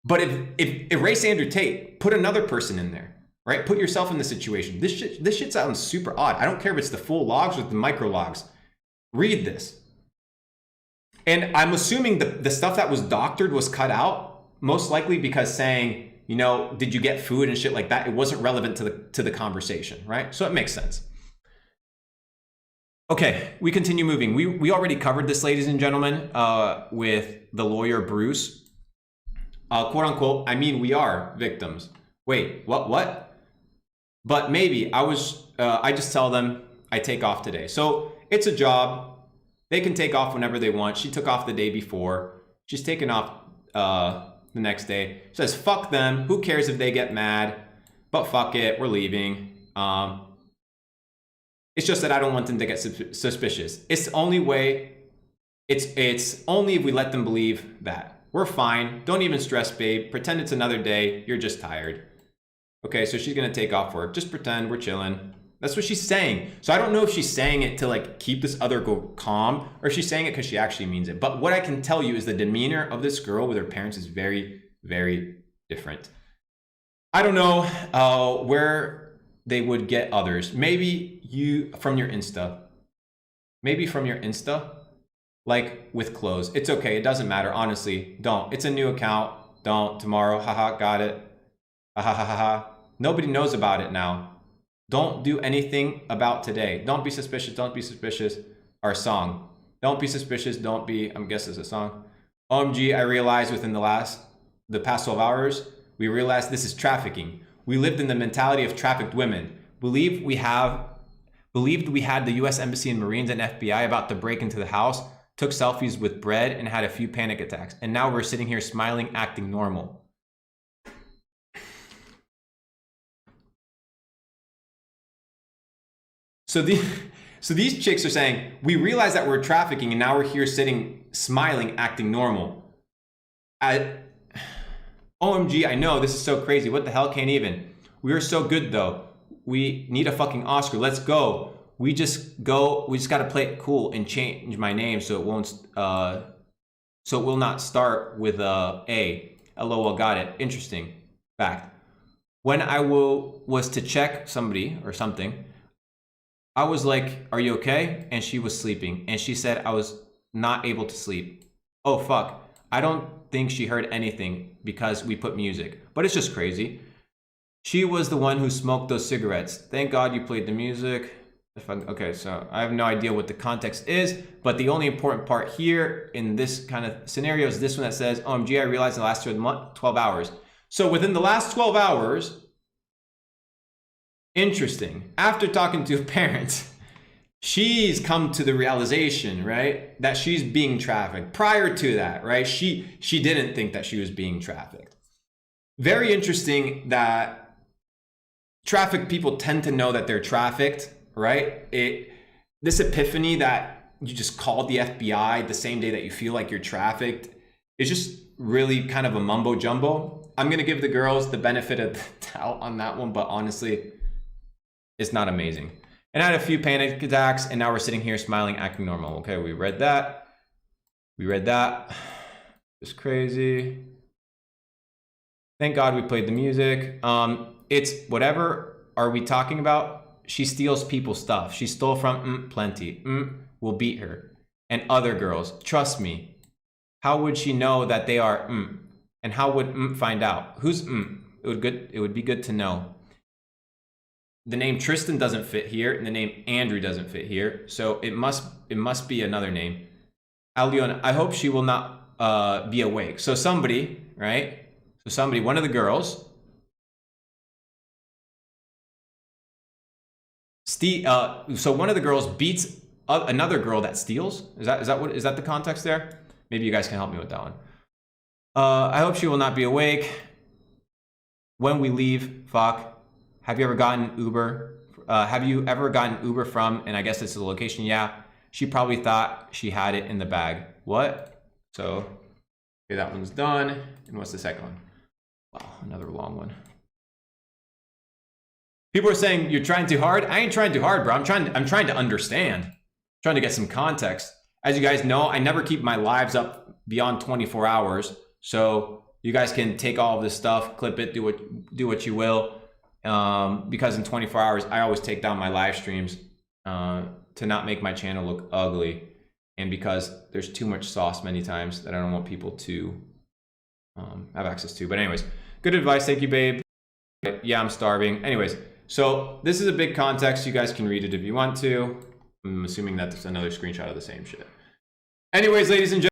But if erase Andrew Tate, put another person in there, right? Put yourself in the situation. This shit sounds super odd. I don't care if it's the full logs or the micro logs. Read this. And I'm assuming the stuff that was doctored was cut out, most likely because saying, you know, did you get food and shit like that? It wasn't relevant to the conversation, right? So it makes sense. Okay, we continue moving. We already covered this, ladies and gentlemen, with the lawyer Bruce. Quote unquote, I mean, we are victims. Wait, what? But maybe I just tell them I take off today. So it's a job. They can take off whenever they want. She took off the day before. She's taking off the next day. She says, fuck them. Who cares if they get mad? But fuck it, we're leaving. It's just that I don't want them to get suspicious. It's the only way. It's only if we let them believe that. We're fine. Don't even stress, babe. Pretend it's another day. You're just tired. Okay, so she's gonna take off work. Just pretend we're chilling. That's what she's saying. So I don't know if she's saying it to like keep this other girl calm, or if she's saying it because she actually means it. But what I can tell you is the demeanor of this girl with her parents is very, very different. I don't know where they would get others. Maybe you from your Insta. Maybe from your Insta, like with clothes. It's okay. It doesn't matter. Honestly, don't. It's a new account. Don't. Tomorrow. Haha. Got it. Ha ha ha ha. Nobody knows about it now. Don't do anything about today. Don't be suspicious. Don't be suspicious. Our song. Don't be suspicious. Don't be. I'm guessing it's a song. OMG, I realized within the past 12 hours, we realized this is trafficking. We lived in the mentality of trafficked women. Believed we had the U.S. Embassy and Marines and FBI about to break into the house, took selfies with bread, and had a few panic attacks. And now we're sitting here smiling, acting normal. So these chicks are saying, we realize that we're trafficking, and now we're here sitting, smiling, acting normal. OMG, I know, this is so crazy. What the hell, can't even. We are so good, though. We need a fucking Oscar. Let's go. We just got to play it cool and change my name so it will not start with A. LOL, got it. Interesting fact. When I was to check somebody or something, I was like, are you okay? And she was sleeping. And she said I was not able to sleep. Oh, fuck. I don't think she heard anything because we put music. But it's just crazy. She was the one who smoked those cigarettes. Thank God you played the music. Okay, so I have no idea what the context is. But the only important part here in this kind of scenario is this one that says, OMG, I realized in the last 12 hours. So within the last 12 hours... Interesting. After talking to parents, she's come to the realization, right, that she's being trafficked. Prior to that, right, she didn't think that she was being trafficked. Very interesting that trafficked people tend to know that they're trafficked, right? This epiphany that you just called the FBI the same day that you feel like you're trafficked is just really kind of a mumbo jumbo. I'm gonna give the girls the benefit of the doubt on that one, but honestly, it's not amazing. And I had a few panic attacks, and now we're sitting here smiling, acting normal. Okay, we read that. It's crazy. Thank God we played the music. It's whatever are we talking about? She steals people's stuff. She stole from Plenty. Will beat her. And other girls. Trust me. How would she know that they are And how would find out? Who's It would be good to know. The name Tristan doesn't fit here, and the name Andrew doesn't fit here. So it must be another name. Aliona, I hope she will not be awake. So somebody, right? So somebody, one of the girls, so one of the girls beats another girl that steals. Is that the context there? Maybe you guys can help me with that one. I hope she will not be awake when we leave. Fuck. Have you ever gotten Uber? Have you ever gotten Uber from, and I guess it's the location, yeah. She probably thought she had it in the bag. What? So, okay, that one's done. And what's the second one? Wow, another long one. People are saying, you're trying too hard? I ain't trying too hard, bro. I'm trying to understand. I'm trying to get some context. As you guys know, I never keep my lives up beyond 24 hours. So you guys can take all of this stuff, clip it, do what you will. Because in 24 hours, I always take down my live streams to not make my channel look ugly. And because there's too much sauce many times that I don't want people to have access to. But anyways, good advice. Thank you, babe. Yeah, I'm starving. Anyways, so this is a big context. You guys can read it if you want to. I'm assuming that's another screenshot of the same shit. Anyways, ladies and gentlemen.